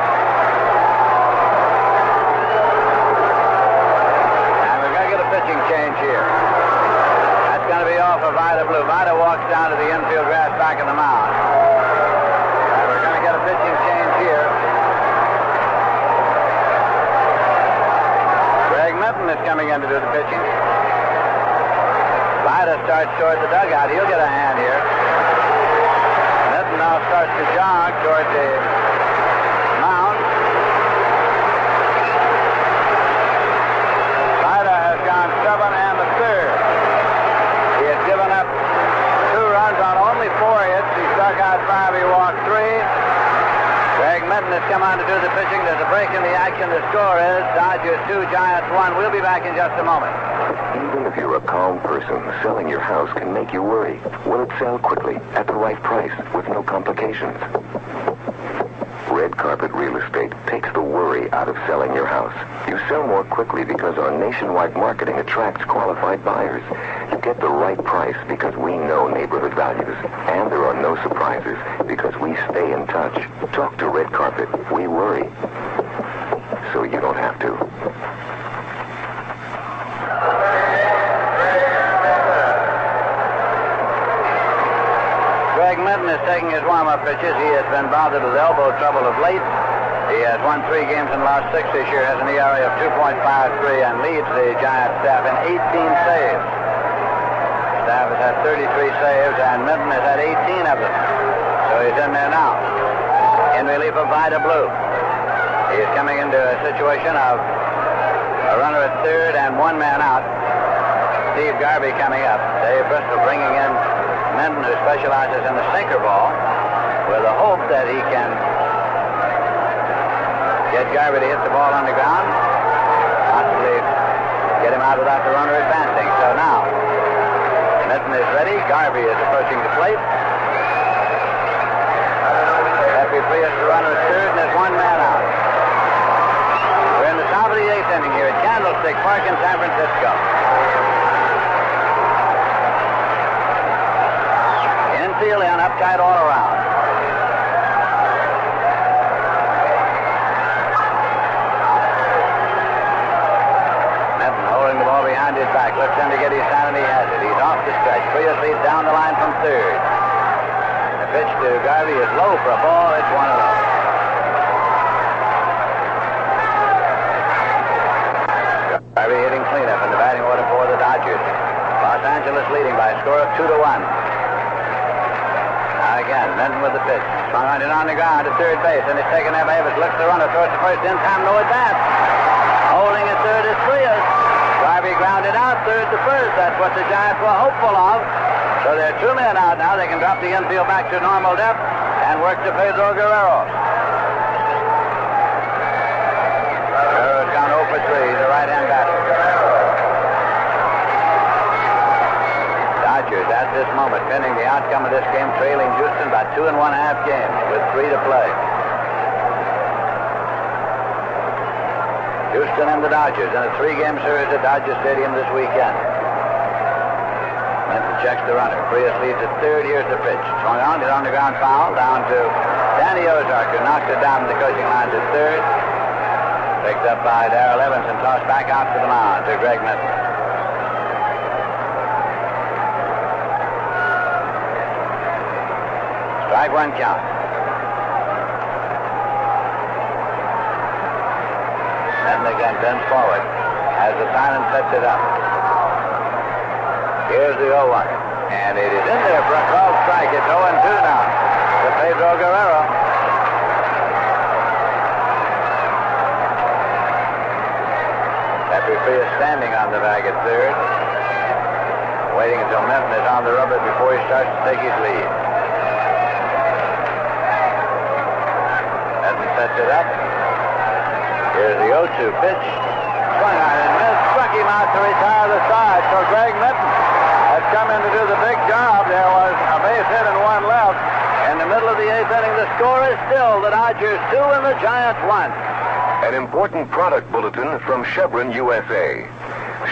Pitching change here. That's going to be off of Vida Blue. Vida walks down to the infield grass back in the mound. And we're going to get a pitching change here. Greg Minton is coming in to do the pitching. Vida starts toward the dugout. He'll get a hand here. Minton now starts to jog toward the mound. Gone 7 and the third. He has given up 2 runs on only 4 hits. He struck out 5. He walked 3. Greg Minton has come on to do the pitching. There's a break in the action. The score is Dodgers 2, Giants 1. We'll be back in just a moment. Even if you're a a calm person, selling your house can make you worry. Will it sell quickly, at the right price, with no complications? Red Carpet Real Estate takes the worry out of selling your house. You sell more quickly because our nationwide marketing attracts qualified buyers. You get the right price because we know neighborhood values. And there are no surprises because we stay in touch. Talk to Red Carpet. We worry. So you don't have to. Greg Minton is taking his warm-up pitches. He has been bothered with elbow trouble of late. He has won 3 games and lost 6 this year, has an ERA of 2.53, and leads the Giant staff in 18 saves. Staff has had 33 saves, and Minton has had 18 of them. So he's in there now, in relief of Vida Blue. He is coming into a situation of a runner at third and 1 man out. Steve Garvey coming up. Dave Bristol bringing in Minton, who specializes in the sinker ball, with the hope that he can get Garvey to hit the ball on the ground, possibly get him out without the runner advancing. So now, Minton is ready. Garvey is approaching the plate. Happy Frias, the runner at third, and there's 1 man out. We're in the top of the 8th inning here at Candlestick Park in San Francisco. Infield in, uptight all around. Minton holding the ball behind his back. Looks in to get his sanity. He has it. He's off the stretch. Frias leads down the line from third. The pitch to Garvey is low for a ball. It's 1-0. Garvey hitting cleanup in the batting order for the Dodgers. Los Angeles leading by a score of 2-1. Again, Minton with the pitch. Swung on it on the ground to third base, and it's taken there by Evans. Looks the runner, throws to first in time, no advance. Holding at third is Frias. Garvey grounded out, third to first. That's what the Giants were hopeful of. So there are 2 men out now. They can drop the infield back to normal depth and work to Pedro Guerrero. Guerrero's gone 0 for 3, the right-hand batter. Dodgers at this moment, pending the outcome of this game, trailing Houston by 2 1/2 games with 3 to play. Houston and the Dodgers in a 3-game series at Dodger Stadium this weekend. Minton checks the runner. Frias leads at third. Here's the pitch. Swung on, it's on the ground foul. Down to Danny Ozark, who knocks it down the coaching lines at third. Picked up by Darrell Evans and tossed back out to the mound to Greg Minton. Strike 1 count. Minton again bends forward as the silent sets it up. Here's the 0-1. And it is in there for a called strike. It's 0-2 now to Pedro Guerrero. Happy Frias standing on the bag at third, waiting until Minton is on the rubber before he starts to take his lead. Sets it up. Here's the 0-2 pitch. Swung on and missed. Struck him out to retire the side. So Greg Minton has come in to do the big job. There was a base hit and 1 left. In the middle of the 8th inning, the score is still the Dodgers 2 and the Giants 1. An important product bulletin from Chevron USA.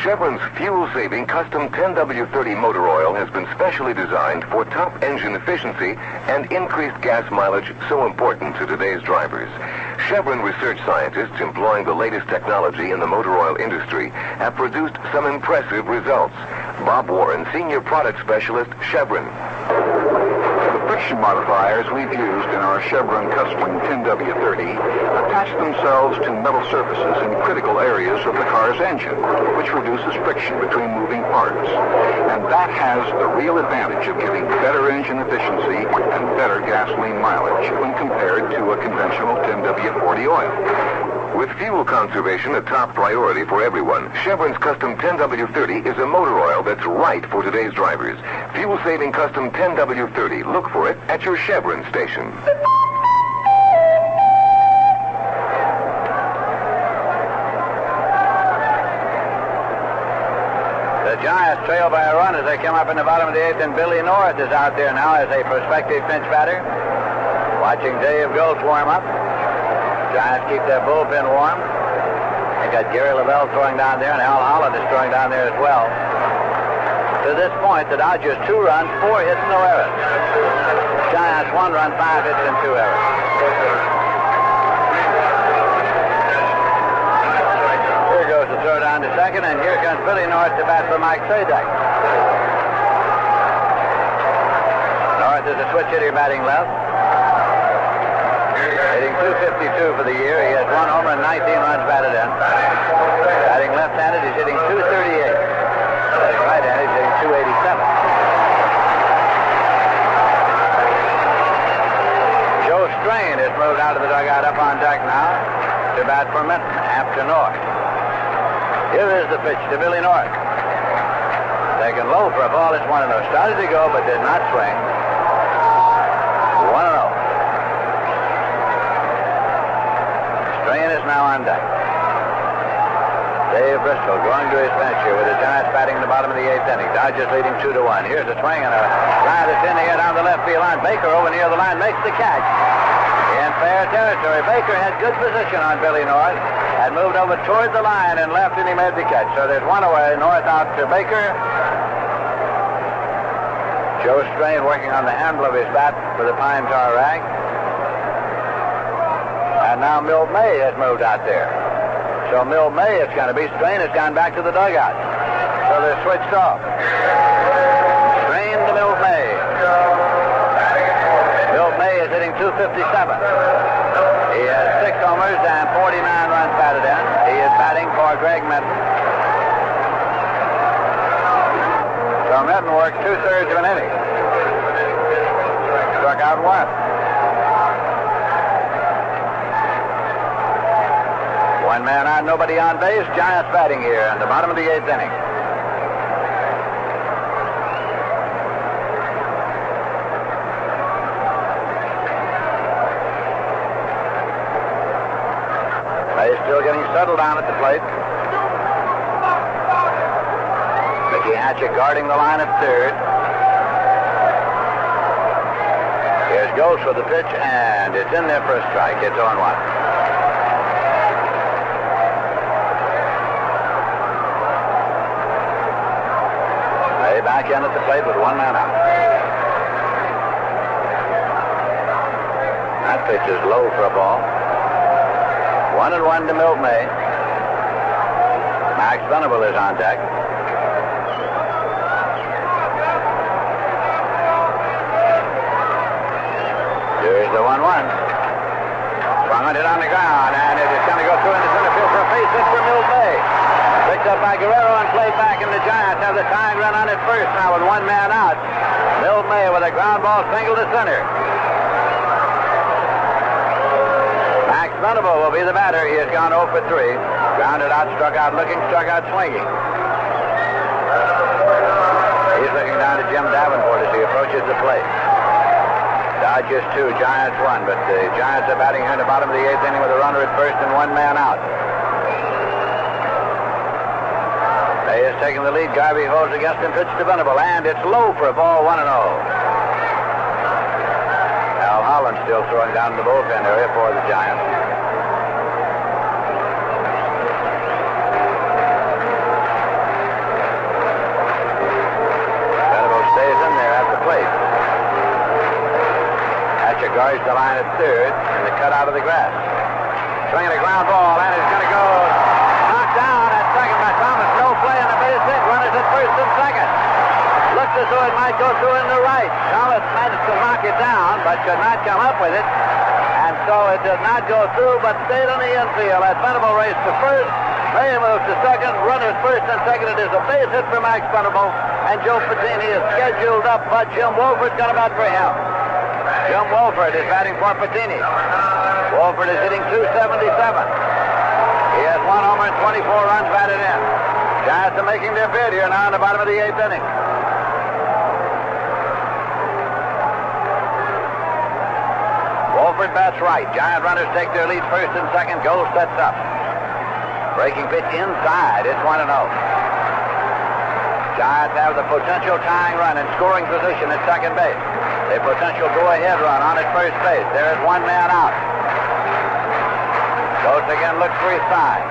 Chevron's fuel-saving custom 10W30 motor oil has been specially designed for top engine efficiency and increased gas mileage so important to today's drivers. Chevron research scientists employing the latest technology in the motor oil industry have produced some impressive results. Bob Warren, Senior Product Specialist, Chevron. The friction modifiers we've used in our Chevron Custom 10W30 attach themselves to metal surfaces in critical areas of the car's engine, which reduces friction between moving parts. And that has the real advantage of giving better engine efficiency and better gasoline mileage when compared to a conventional 10W40 oil. With fuel conservation a top priority for everyone, Chevron's Custom 10W30 is a motor oil that's right for today's drivers. Fuel-saving Custom 10W30. Look for it at your Chevron station. The Giants trail by a run as they come up in the bottom of the 8th, and Billy North is out there now as a prospective pinch batter. Watching Dave Gulch warm up. Giants keep their bullpen warm. They got Gary Lavelle throwing down there, and Al Holland is throwing down there as well. To this point, the Dodgers 2 runs, 4 hits, no errors. Giants 1 run, 5 hits, and 2 errors. Here goes the throw down to second, and here comes Billy North to bat for Mike Sadek. North is a switch hitter batting left. Hitting .252 for the year. He has 1 homer and 19 runs batted in. Batting left-handed, he's hitting .238. Batting right-handed, he's hitting .287. Joe Strain has moved out of the dugout up on deck now to bat for Minton after North. Here is the pitch to Billy North. Taken low for a ball. It's 1-0. Started to go, but did not swing. 1-0. Strain is now on deck. Dave Bristol going to his bench here with the Giants batting in the bottom of the 8th inning. Dodgers leading 2-1. Here's a swing and a fly that's in the air down the left field line. Baker over near the line makes the catch. In fair territory. Baker had good position on Billy North. Had moved over toward the line and left, and he made the catch. So there's 1 away. North out to Baker. Joe Strain working on the handle of his bat with a pine tar rag. And now Milt May has moved out there. So Milt May it's going to be. Strain has gone back to the dugout. So they're switched off. Strain to Milt May. Milt May is hitting .257. He has 6 homers and 49 runs batted in. He is batting for Greg Minton. So Minton worked 2/3 of an inning. Struck out 1. 1 man on, nobody on base. Giants batting here in the bottom of the 8th inning. May's still getting settled down at the plate. Mickey Hatchett guarding the line at third. Here's Ghost with the pitch, and it's in there for a strike. It's 0-1. Back in at the plate with 1 man out. That pitch is low for a ball. 1-1 to Milt May. Max Venable is on deck. Here's the 1-1. Swung on it on the ground, and it is going to go through in the center field for a base hit for Milt May. Picked up by Guerrero and played back, and the Giants have the tying run on at first now with 1 man out. Milt May with a ground ball single to center. Max Venable will be the batter. He has gone 0 for 3. Grounded out, struck out looking, struck out swinging. He's looking down to Jim Davenport as he approaches the plate. Dodgers 2, Giants 1, but the Giants are batting here in the bottom of the 8th inning with a runner at first and 1 man out. May is taking the lead. Garvey holds against him. Pitch to Venable, and it's low for a ball. 1-0. Al Holland still throwing down in the bullpen area for the Giants. Venable stays in there at the plate. Hatcher guards the line at third in the cut out of the grass. Swinging a ground ball, and it's going to go knocked down at second by Thomas. No play on the base hit. Runners at first and second. Looks as though it might go through in the right. Thomas managed to knock it down, but could not come up with it. And so it did not go through, but stayed on the infield. As Venable raced to first, May moves to second. Runners first and second. It is a base hit for Max Venable, and Joe Patini is scheduled up, but Jim Wolford's got to bat for him. Jim Wolford is batting for Patini. Wolford is hitting .277. He has 1 homer and 24 runs batted in. Giants are making their bid here now in the bottom of the 8th inning. Wolford bats right. Giant runners take their lead first and second. Gold sets up. Breaking pitch inside. It's 1-0. Giants have the potential tying run in scoring position at second base. The potential go-ahead run on at first base. There is one man out. Goes again, looks for his side.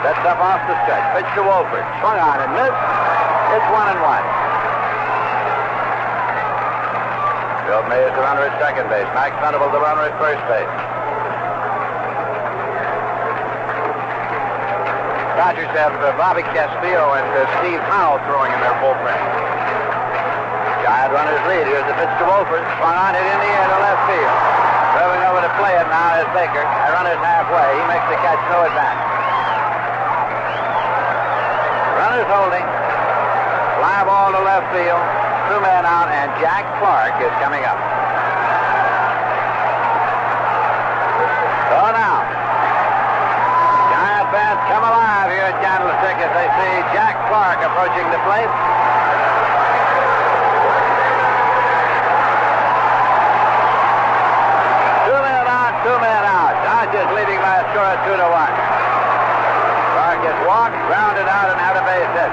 Sets up off the stretch. Pitch to Wolford. Swung on and missed. It's 1-1. Bill Mays the runner at second base. Mike Venable the runner at first base. Dodgers have Bobby Castillo and Steve Howe throwing in their bullpen. Giant runners lead. Here's the pitch to Wolford. Swung on it in the air to left field. Moving over to play it now is Baker. The runner's halfway. He makes the catch. No advance. Runners holding. Fly ball to left field. 2 men out, and Jack Clark is coming up. So now, Giant fans come alive here at Candlestick as they see Jack Clark approaching the plate. Two men out. Dodgers leading by a score of 2-1. Clark gets walked, grounded out, and had a base hit.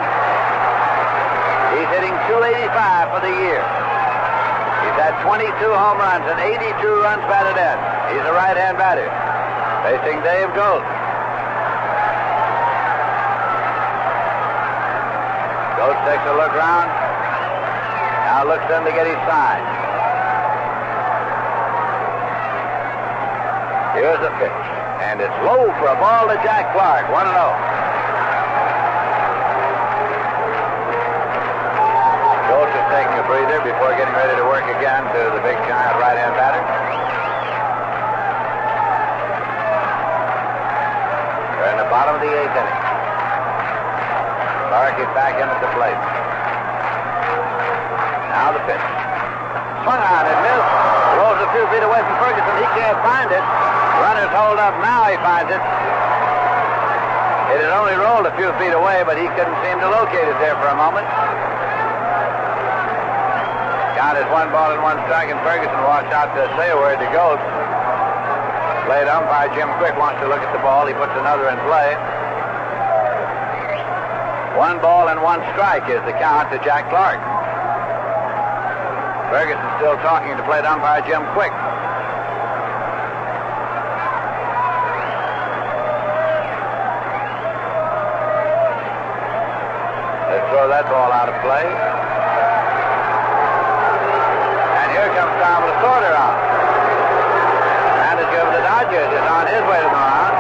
He's hitting .285 for the year. He's had 22 home runs and 82 runs batted in. He's a right-hand batter. Facing Dave Gold. Gold takes a look round. Now looks in to get his side. Here's the pitch. And it's low for a ball to Jack Clark. 1-0. Schultz is taking a breather before getting ready to work again to the big giant right-hand batter. We're in the bottom of the 8th inning. Clark is back in at the plate. Now the pitch. Swung on and missed. Rolls a few feet away from Ferguson. He can't find it. Runners hold up. Now he finds it. It had only rolled a few feet away, but he couldn't seem to locate it there for a moment. Count is 1 ball and 1 strike, and Ferguson walks out to say a word to Gold. Plate umpire Jim Quick wants to look at the ball. He puts another in play. 1 ball and 1 strike is the count to Jack Clark. Ferguson still talking to plate umpire Jim Quick. Let's throw that ball out of play. And here comes Tom Lasorda out. Manager of the Dodgers is on his way to the mound.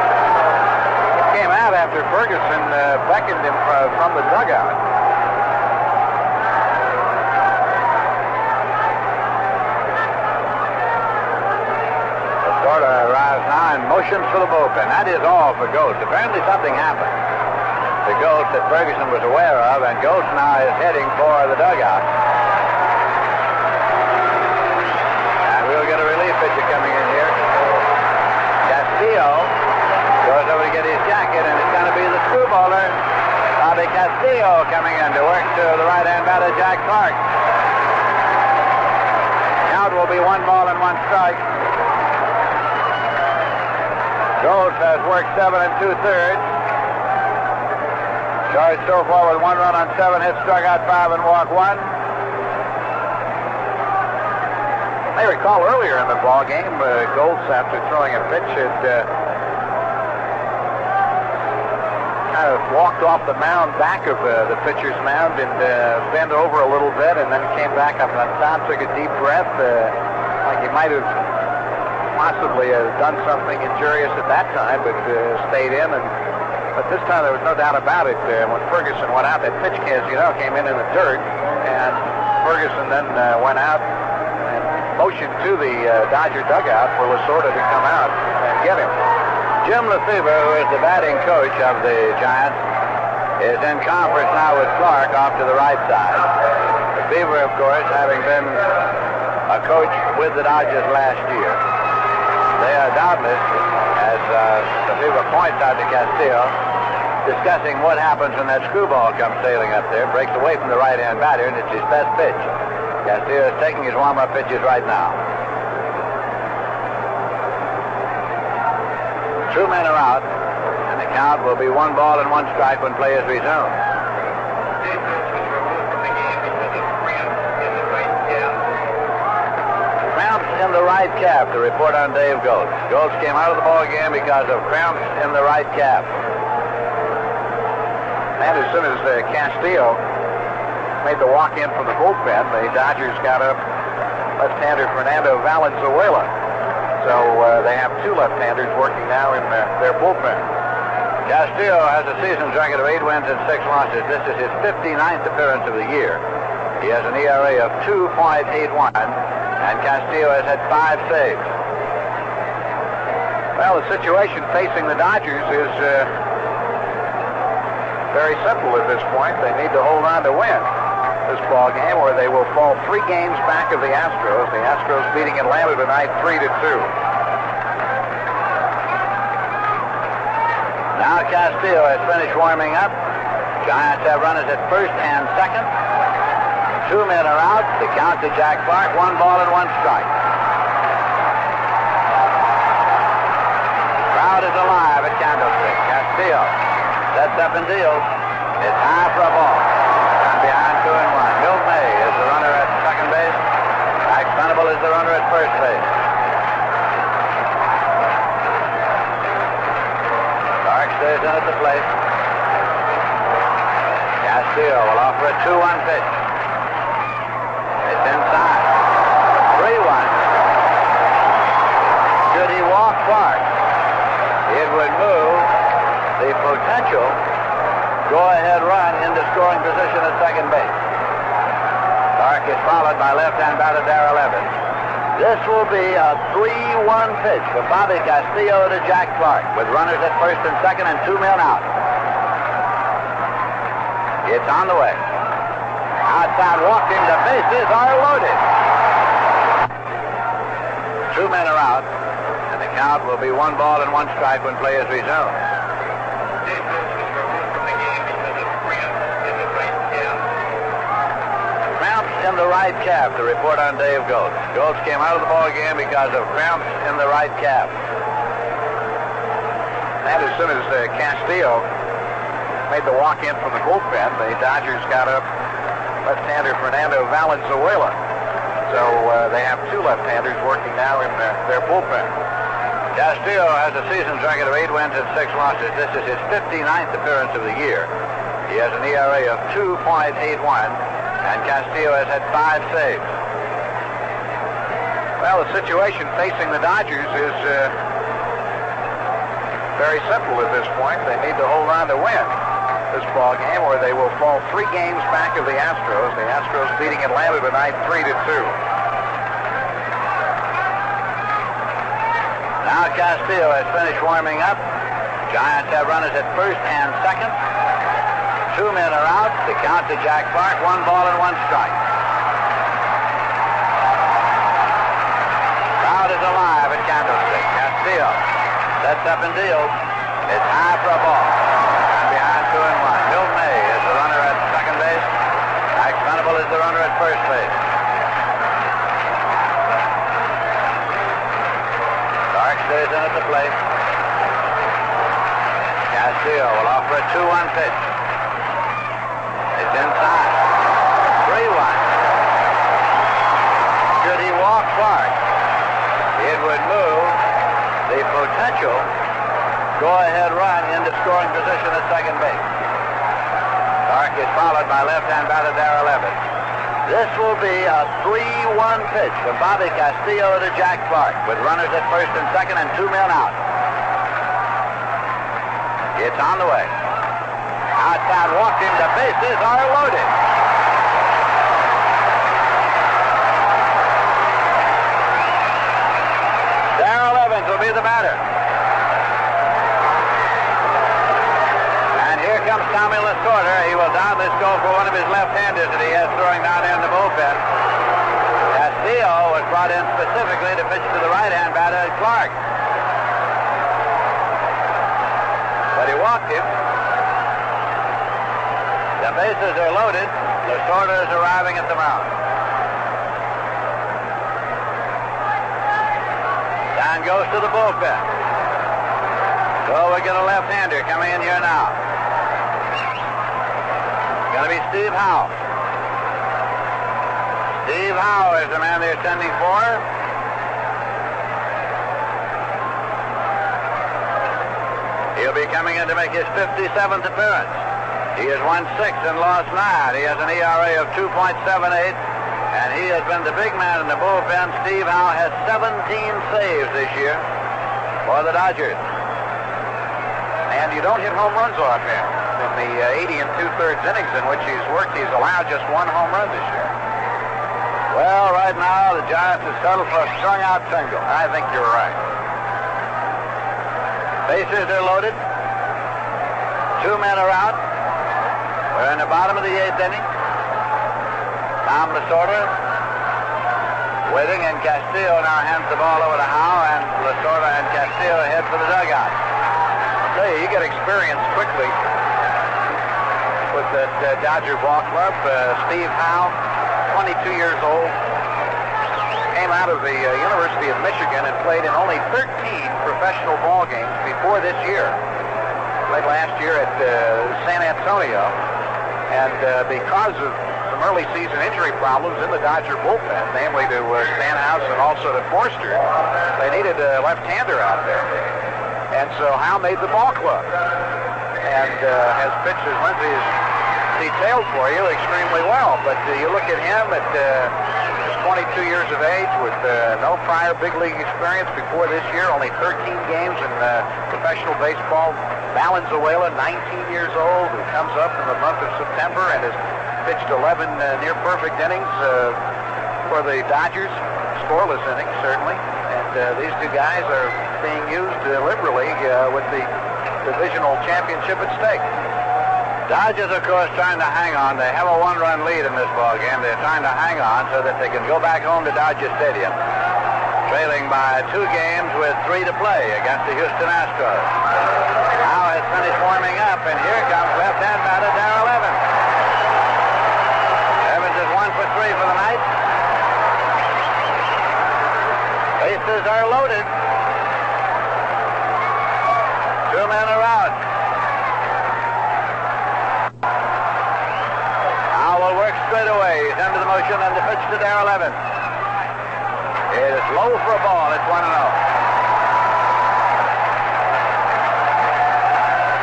Came out after Ferguson beckoned him from the dugout. Lasorda arrives now and motions for the bullpen. That is all for Ghost. Apparently something happened to Ghost that Ferguson was aware of, and Ghost now is heading for the dugout. And we'll get a relief pitcher coming in here. Castillo goes over to get his jacket, and it's going to be the screwballer, Bobby Castillo, coming in to work to the right-hand batter, Jack Clark. Count will be 1 ball and 1 strike. Gold has worked 7 2/3. Charged so far with 1 run on 7 hits, struck out 5 and walked 1. I recall earlier in the ball game, Golds, after throwing a pitch, had kind of walked off the mound back of the pitcher's mound and bent over a little bit, and then came back up on top, took a deep breath, like he might have possibly done something injurious at that time, but stayed in. But this time there was no doubt about it. When Ferguson went out, that pitch, as you know, came in the dirt, and Ferguson then went out and motioned to the Dodger dugout for Lasorda to come out and get him. Jim Lefebvre, who is the batting coach of the Giants, is in conference now with Clark off to the right side. Lefebvre, of course, having been a coach with the Dodgers last year. They are doubtless, as Lefebvre points out to Castillo, discussing what happens when that screwball comes sailing up there, breaks away from the right-hand batter, and it's his best pitch. Castillo is taking his warm-up pitches right now. 2 men are out, and the count will be 1 ball and 1 strike when play is resumed. right calf to report on Dave Goetz. Goetz came out of the ball game because of cramps in the right calf. And as soon as Castillo made the walk-in from the bullpen, the Dodgers got up left-hander Fernando Valenzuela. So they have two left-handers working now in their bullpen. Castillo has a season's record of 8 wins and 6 losses. This is his 59th appearance of the year. He has an ERA of 2.81, and Castillo has had 5 saves. Well, the situation facing the Dodgers is very simple at this point. They need to hold on to win this ball game, or they will fall 3 games back of the Astros. The Astros beating Atlanta tonight 3-2. Now Castillo has finished warming up. Giants have runners at first and second. 2 men are out. The count to Jack Clark, 1 ball and 1 strike. Crowd is alive at Candlestick. Castillo sets up and deals. It's high for a ball. And behind 2-1. Milt May is the runner at second base. Max Venable is the runner at first base. Clark stays in at the plate. Castillo will offer a 2-1 pitch. It's inside. 3-1. Should he walk Clark, it would move the potential go-ahead run into scoring position at second base. Clark is followed by left-hand batter Darrell Evans. This will be a 3-1 pitch from Bobby Castillo to Jack Clark, with runners at first and second and 2 men out. It's on the way. Outside walking, the bases are loaded. 2 men are out, and the count will be 1 ball and 1 strike when play is resumed. Cramps in the right calf to report on Dave Goetz. Goetz came out of the ball game because of cramps in the right calf. And as soon as Castillo made the walk-in from the bullpen, the Dodgers got up left-hander Fernando Valenzuela. So they have 2 left-handers working now in their bullpen. Castillo has a season's record of 8 wins and 6 losses. This is his 59th appearance of the year. He has an ERA of 2.81, and Castillo has had 5 saves. Well, the situation facing the Dodgers is very simple at this point. They need to hold on to win this ball game, or they will fall 3 games back of the Astros. The Astros beating Atlanta tonight 3-2. Now Castillo has finished warming up. Giants have runners at first and second. 2 men are out. The count to Jack Clark, 1 ball and 1 strike. Crowd is alive at Candlestick. Castillo sets up and deals. It's high for a ball. And behind 2-1. Milt May is the runner at second base. Max Venable is the runner at first base. Clark stays in at the plate. Castillo will offer a 2-1 pitch. It's inside. 3-1. Should he walk Clark, it would move the potential go-ahead run into scoring position at second base. Clark is followed by left-hand batter Darrell Evans. This will be a 3-1 pitch from Bobby Castillo to Jack Clark, with runners at first and second and 2 men out. It's on the way. Outside walking, the bases are loaded. Darrell Evans will be the batter. And here comes Tommy Lasorda. He will doubtless go for one of his left-handers that he has throwing down there in the bullpen. Castillo was brought in specifically to pitch to the right-hand batter, Clark. But he walked him. The bases are loaded. Lasorda is arriving at the mound. Down goes to the bullpen. So we get a left-hander coming in here now. It's going to be Steve Howe. Steve Howe is the man they're sending for. be coming in to make his 57th appearance. He has won 6 and lost 9. He has an ERA of 2.78, and he has been the big man in the bullpen. Steve Howe has 17 saves this year for the Dodgers. And you don't hit home runs off him. In the 80 and 2/3 innings in which he's worked, he's allowed just 1 home run this year. Well, right now, the Giants have settled for a strung-out single. I think you're right. Bases are loaded. 2 men are out. We're in the bottom of the 8th inning. Tom Lasorda waiting, and Castillo now hands the ball over to Howe, and Lasorda and Castillo head for the dugout. I'll tell you get experience quickly with that Dodger ball club. Steve Howe, 22 years old, came out of the University of Michigan and played in only 13 professional ball games before this year. Played last year at San Antonio, and because of some early season injury problems in the Dodger bullpen, namely to Stanhouse and also to Forster, they needed a left-hander out there. And so Howe made the ball club and has pitched, as Lindsay has detailed for you, extremely well. But you look at him at just 22 years of age with no prior big league experience before this year, only 13 games in professional baseball. Valenzuela, 19 years old, who comes up in the month of September and has pitched 11 near-perfect innings for the Dodgers. Scoreless innings, certainly. And these two guys are being used liberally with the divisional championship at stake. Dodgers, of course, trying to hang on. They have a 1-run lead in this ballgame. They're trying to hang on so that they can go back home to Dodger Stadium, trailing by 2 games with 3 to play against the Houston Astros. Howe has finished warming up, and here comes left-hand batter Darrell Evans. Evans is 1 for 3 for the night. Bases are loaded. 2 men are out. Howe will work straight away. He's into the motion, and the pitch to Darrell Evans. It is low for a ball. It's 1-0.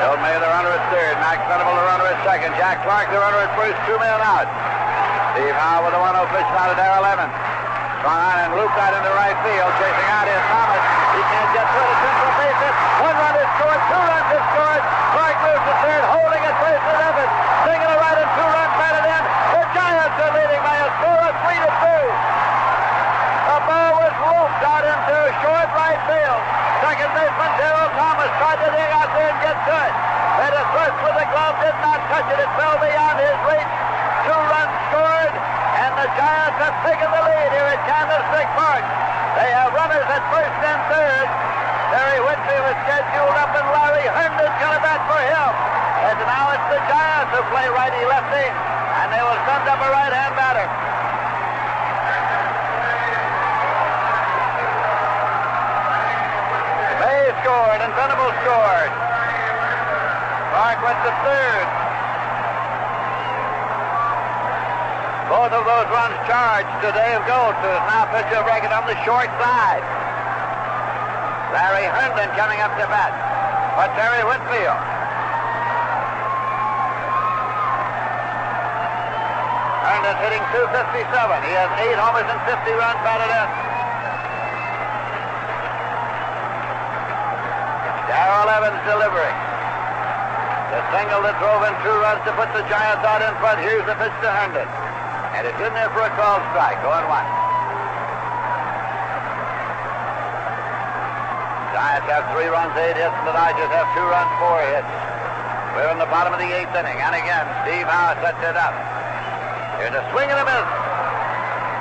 Bill May, the runner at third. Max Venable, the runner at second. Jack Clark, the runner at first. 2 men out. Steve Howe with a 1-0 pitch now to Darrell Evans. Swung on and looped out into right field. Chasing out is Thomas. He can't get through the central bases. 1 run is scored. 2 runs is scored. Clark moves to third, holding at first with Evans. Single to right and 2 runs batted in. The Giants are leading by a score of 3-2. The ball was looped out into short right field. Second baseman Darrell Thomas tried to dig out there and get to it. Made a thrust with the glove, did not touch it. It fell beyond his reach. 2 runs scored, and the Giants have taken the lead here at Candlestick Park. They have runners at first and third. Terry Whitfield is scheduled up, and Larry Herndon's going to bat for him. And now it's the Giants who play righty-lefty, and they will send up a right-hand batter. May scored, and Venable scored. Clark went to third. Both of those runs charged to Dave Gold, who is now pitcher of record on the short side. Larry Herndon coming up to bat for Terry Whitfield. Herndon's hitting .257. He has 8 homers and 50 runs batted in. Darrell Evans delivering. The single that drove in 2 runs to put the Giants out in front. Here's the pitch to Herndon. And it's in there for a called strike, 0-1. Giants have 3 runs, 8 hits, and the Dodgers have 2 runs, 4 hits. We're in the bottom of the 8th inning, and again, Steve Howe sets it up. Here's a swing and a miss.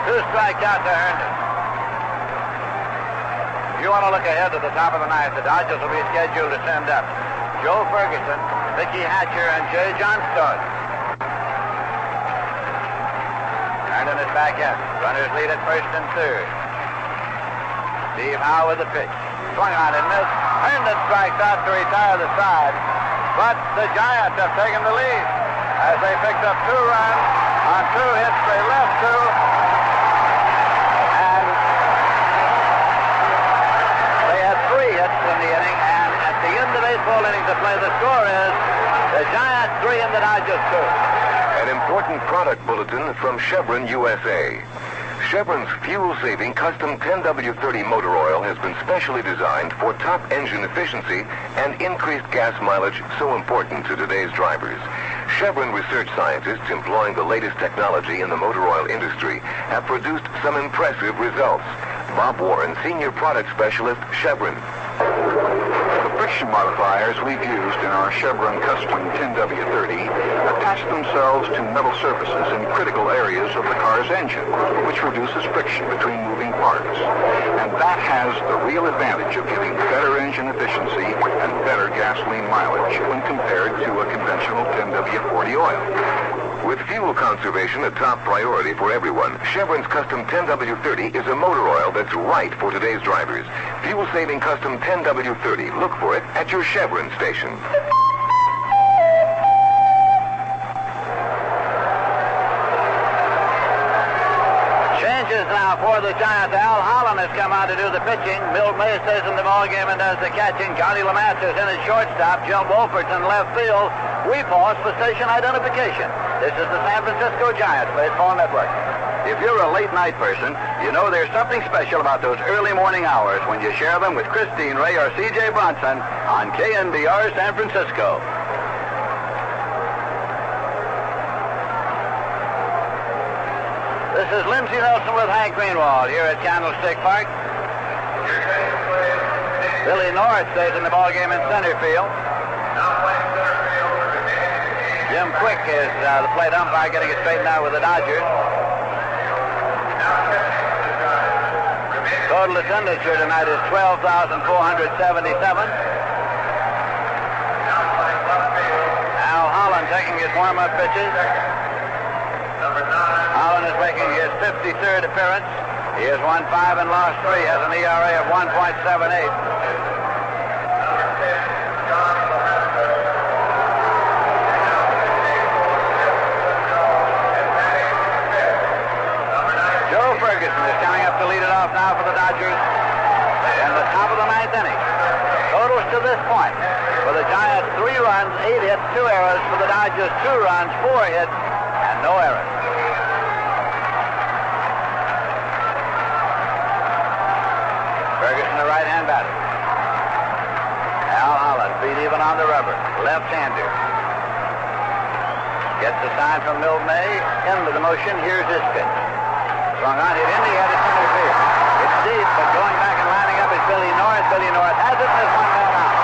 2 strikeouts to Herndon. If you want to look ahead to the top of the 9th, the Dodgers will be scheduled to send up Joe Ferguson, Mickey Hatcher, and Jay Johnstone. Herndon is back in. Runners lead at first and third. Steve Howe with the pitch. Swung on and missed. Herndon strikes out to retire the side. But the Giants have taken the lead as they picked up 2 runs on 2 hits. They left 2. And they had 3 hits in the inning. And at the end of 8 ball innings of play, score is the Giants 3 and the Dodgers 2. An important product bulletin from Chevron USA. Chevron's fuel-saving custom 10W30 motor oil has been specially designed for top engine efficiency and increased gas mileage so important to today's drivers. Chevron research scientists employing the latest technology in the motor oil industry have produced some impressive results. Bob Warren, Senior Product Specialist, Chevron. The friction modifiers we've used in our Chevron Custom 10W30 attach themselves to metal surfaces in critical areas of the car's engine, which reduces friction between moving parts. And that has the real advantage of giving better engine efficiency and better gasoline mileage when compared to a conventional 10W40 oil. With fuel conservation a top priority for everyone, Chevron's Custom 10W30 is a motor oil that's right for today's drivers. Fuel-saving Custom 10W30. Look for it at your Chevron station. Changes now for the Giants. Al Holland has come out to do the pitching. Milt May stays in the ballgame and does the catching. Johnny Lamatz is in at shortstop. Jim Wolfert's in left field. We pause for station identification. This is the San Francisco Giants Baseball Network. If you're a late-night person, you know there's something special about those early morning hours when you share them with Christine Ray or C.J. Bronson on KNBR San Francisco. This is Lindsey Nelson with Hank Greenwald here at Candlestick Park. Billy North stays in the ballgame in center field. Jim Quick is the plate umpire getting it straightened out with the Dodgers. Total expenditure tonight is $12,477. Al Holland taking his warm-up pitches. Holland is making his 53rd appearance. He has won 5 and lost 3, has an ERA of 1.78. Joe Ferguson is coming up to lead it off now for the Dodgers in the top of the 9th inning. Totals to this point for the Giants: 3 runs, 8 hits, 2 errors. For the Dodgers, 2 runs, 4 hits, and no errors. Ferguson, the right-hand batter. Al Holland, feet even on the rubber. Left-hander. Gets the sign from Milt May. Into the motion. Here's his pitch. Swung on, hit in the head at center field. It's deep, but going back and lining up is Billy North. Billy North has it, and there's 1 man out.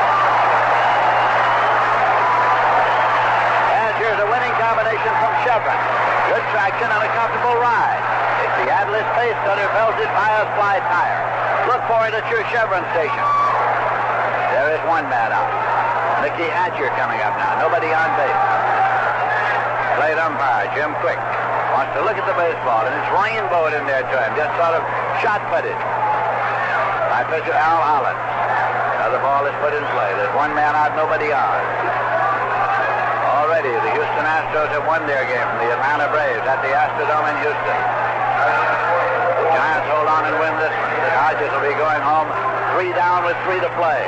And here's a winning combination from Chevron. Good traction and a comfortable ride. It's the Atlas Pace Cutter belted by a slide tire. Look for it at your Chevron station. There is 1 man out. Mickey Hatcher coming up now. Nobody on base. Plate umpire Jim Quick wants to look at the baseball, and it's rainbowed in there to him. Just sort of shot-putted by pitcher Al Holland. Another ball is put in play. There's 1 man out, nobody on. Already, the Houston Astros have won their game from the Atlanta Braves at the Astrodome in Houston. The Giants hold on and win this one. The Dodgers will be going home 3 down with 3 to play.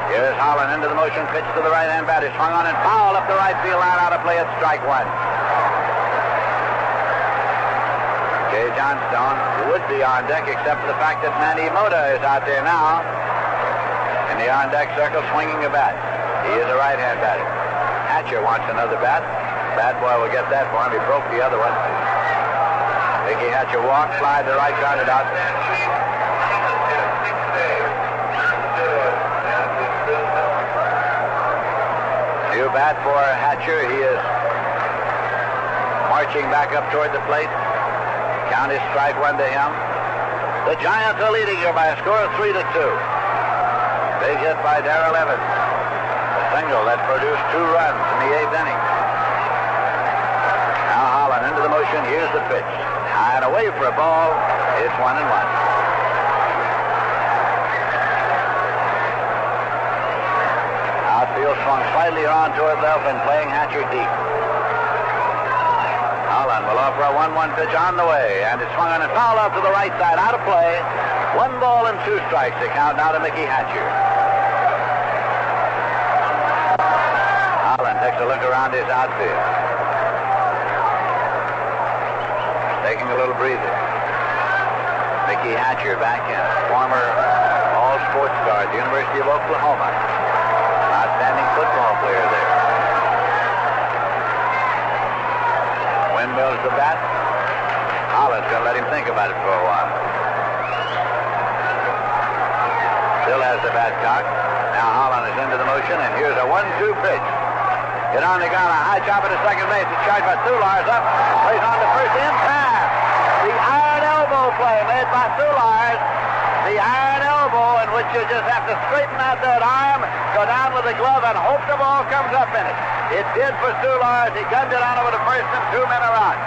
Here's Holland into the motion, pitch to the right-hand batter. Swung on and foul up the right field line, out of play at strike 1. Jay Johnstone would be on deck except for the fact that Manny Mota is out there now in the on-deck circle swinging a bat. He is a right-hand batter. Hatcher wants another bat. Bad boy will get that for him. He broke the other one. Mickey Hatcher walked, fly to right, grounded out. New bat for Hatcher. He is marching back up toward the plate. Count is strike 1 to him. The Giants are leading here by a score of 3-2. Big hit by Darrell Evans. A single that produced 2 runs in the 8th inning. Now Holland into the motion. Here's the pitch. High and away for a ball. It's 1-1. Outfield swung slightly around toward left and playing Hatcher deep. Holland will offer a 1-1 pitch on the way, and it's swung on and fouled out to the right side, out of play. 1 ball and 2 strikes to count now to Mickey Hatcher. look around his outfield. Taking a little breather. Mickey Hatcher back in. Former all-sports star at the University of Oklahoma. Outstanding football player there. Windmills the bat. Holland's going to let him think about it for a while. Still has the bat cocked. Now Holland is into the motion, and here's a 1-2 pitch. Hit on the ground, a high chop at the second base. It's charged by Soulars up. Plays on to first in time. The iron elbow play made by Soulars. The iron elbow in which you just have to straighten out that arm, go down with the glove, and hope the ball comes up in it. It did for Soulars. He gunned it on over to first, and 2 men are out.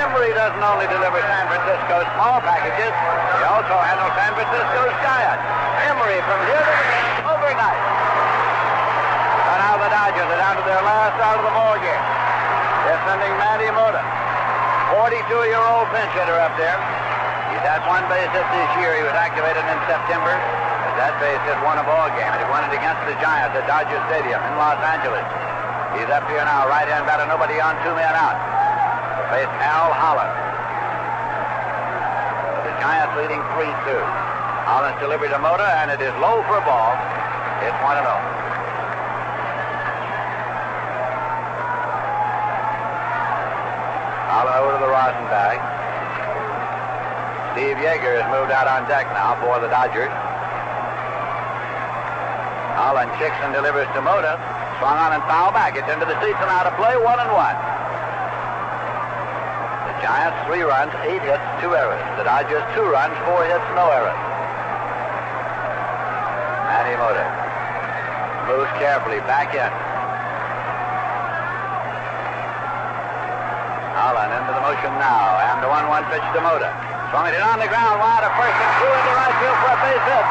Emery doesn't only deliver San Francisco small packages, he also handles San Francisco's giants. Emery from here to the overnight. So now the Dodgers are down to their last out of the ball game. They're sending Manny Mota, 42-year-old pinch hitter up there. He's had 1 base hit this year. He was activated in September. That base hit won a ball game, and he won it against the Giants at Dodger Stadium in Los Angeles. He's up here now, right-hand batter, nobody on, 2 men out. Face Al Holland. The Giants leading 3-2. Holland delivered to Mota, and it is low for a ball. It's 1-0. Holland over to the rosin bag. Steve Yeager has moved out on deck now for the Dodgers. Holland checks and delivers to Mota. Swung on and foul back. It's into the seats and out of play, 1-1. The Giants, 3 runs, 8 hits, 2 errors. The Dodgers, 2 runs, 4 hits, no errors. Manny Mota moves carefully back in. Holland into the motion now, and the 1-1 pitch to Mota. Swung it in on the ground, wide of first and through into right field for a base hit.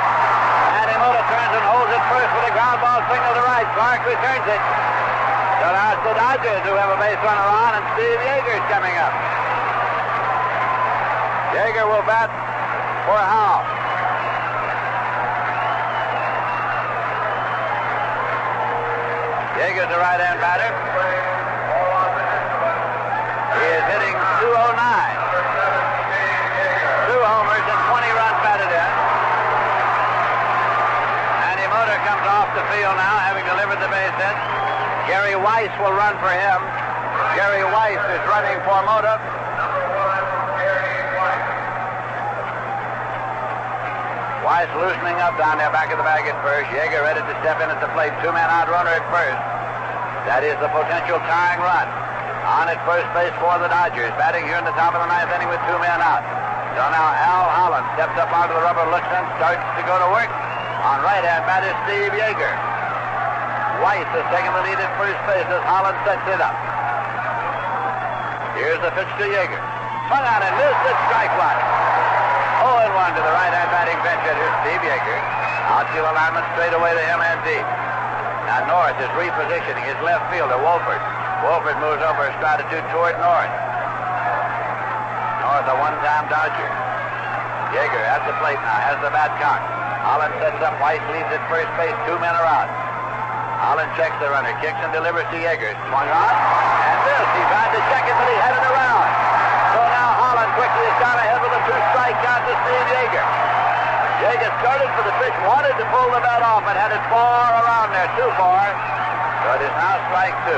Manny Mota turns and holds it first with a ground ball swing to the right. Clark returns it. So now it's the Dodgers who have a base runner on, and Steve Yeager's coming up. Yeager will bat for Howell. Yeager's the right-hand batter. He is hitting .209. 2 homers and 20 runs batted in. Manny Mota comes off the field now, having delivered the base hit. Gary Weiss will run for him. Gary Weiss is running for Mota. Weiss loosening up down there back of the bag at first. Yeager ready to step in at the plate. 2 men out runner at first. That is the potential tying run. On at first base for the Dodgers. Batting here in the top of the 9th inning with 2 men out. So now Al Holland steps up onto the rubber, looks and starts to go to work. On right-hand bat is Steve Yeager. Weiss is taking the lead at first base as Holland sets it up. Here's the pitch to Yeager. Swung on and missed it, strike 1. 0-1 to the right-hand batting bench hitter, Steve Yeager. Outfield alignment straight away to him and deep. Now North is repositioning his left fielder, Wolford. Wolford moves over his attitude toward North. North, a 1-time Dodger. Yeager at the plate now, has the bat cocked. Holland sets up, Weiss leads at first base, 2 men are out. Holland checks the runner, kicks and delivers to Yeager. Swung on, and missed. He tried to check it, but he had it around. So now Holland quickly has gone ahead with a 2-strike count to Steve Yeager. Yeager started for the pitch, wanted to pull the bat off, and had it far around there, too far. So it is now strike 2.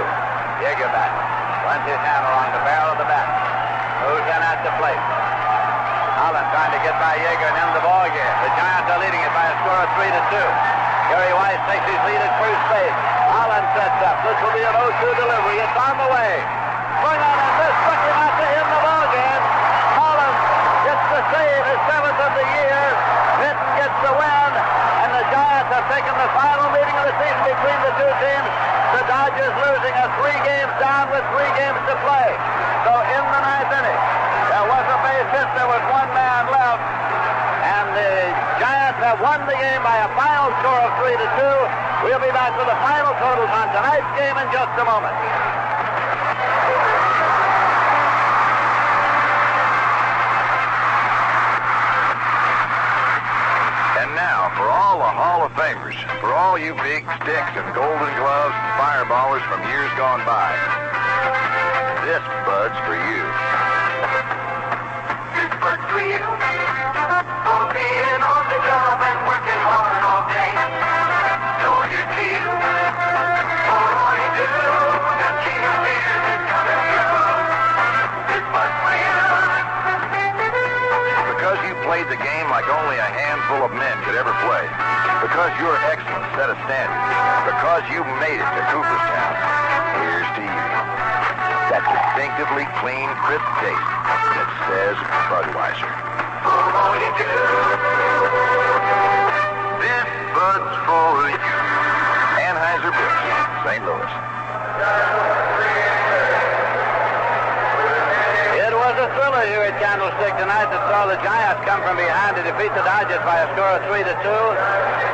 Yeager bat. Runs his hand along the barrel of the bat. Moves in at the plate. Holland trying to get by Yeager and end the ball game. The Giants are leading it by a score of 3-2. Gary Weiss takes his lead at first base. Holland sets up. This will be an 0-2 delivery. It's on the way. Swung on and missed. Struck him out to end the ball game. Holland gets the save, his 7th of the year. Vinton gets the win. And the Giants have taken the final meeting of the season between the 2 teams. The Dodgers losing a 3 games down with 3 games to play. So in the 9th inning, there was a base hit. There was 1 man left. And the Giants have won the game by a final score of 3-2. We'll be back with the final totals on tonight's game in just a moment. And now, for all the Hall of Famers, for all all you big sticks and golden gloves and fireballers from years gone by. This Bud's for you. This Bud's for you. For being on the job and working hard all day. Know your deal. For all you do, the king of beers is coming through. This Bud's for you. Because you played the game like only a handful of men could ever play. Because your excellence set a standard. Because you made it to Cooperstown. Here's to you. That distinctively clean, crisp taste that says Budweiser. For all you do. This Bud's for you. Anheuser-Busch, St. Louis. It was a thriller here at Candlestick tonight that saw the Giants come from behind to defeat the Dodgers by a score of 3-2.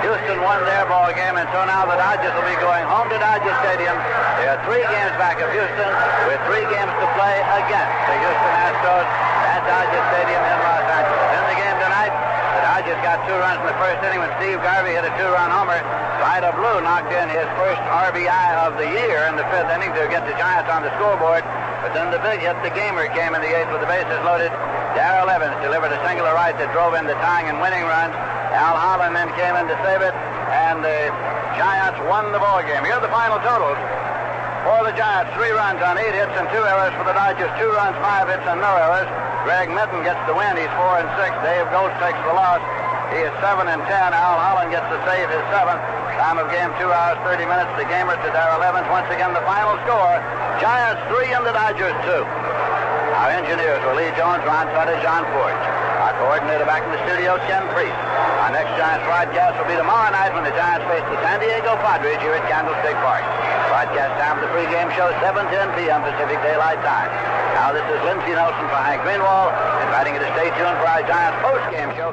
Houston won their ball game, and so now the Dodgers will be going home to Dodger Stadium. They are 3 games back of Houston with 3 games to play against the Houston Astros at Dodger Stadium in Los Angeles. In the game tonight, the Dodgers got 2 runs in the first inning when Steve Garvey hit a 2-run homer. Vida Blue knocked in his first RBI of the year in the 5th inning to get the Giants on the scoreboard. But then the big hit, the gamer, came in the 8th with the bases loaded. Darrell Evans delivered a single to right that drove in the tying and winning runs. Al Holland then came in to save it, and the Giants won the ball game. Here are the final totals. For the Giants, 3 runs on 8 hits and 2 errors. For the Dodgers, 2 runs, 5 hits, and no errors. Greg Minton gets the win. He's 4-6. Dave Ghost takes the loss. He is 7-10. Al Holland gets to save his 7th. Time of game, 2 hours, 30 minutes. The gamer to Darrell Evans. Once again, the final score, Giants 3 and the Dodgers 2. Our engineers were Lee Jones, Ron Sutter, John Forge. Our coordinator back in the studio, Ken Priest. Our next Giants broadcast will be tomorrow night when the Giants face the San Diego Padres here at Candlestick Park. Broadcast time for the pregame show, 7:10 p.m. Pacific Daylight Time. Now this is Lindsey Nelson for Hank Greenwald, inviting you to stay tuned for our Giants postgame show.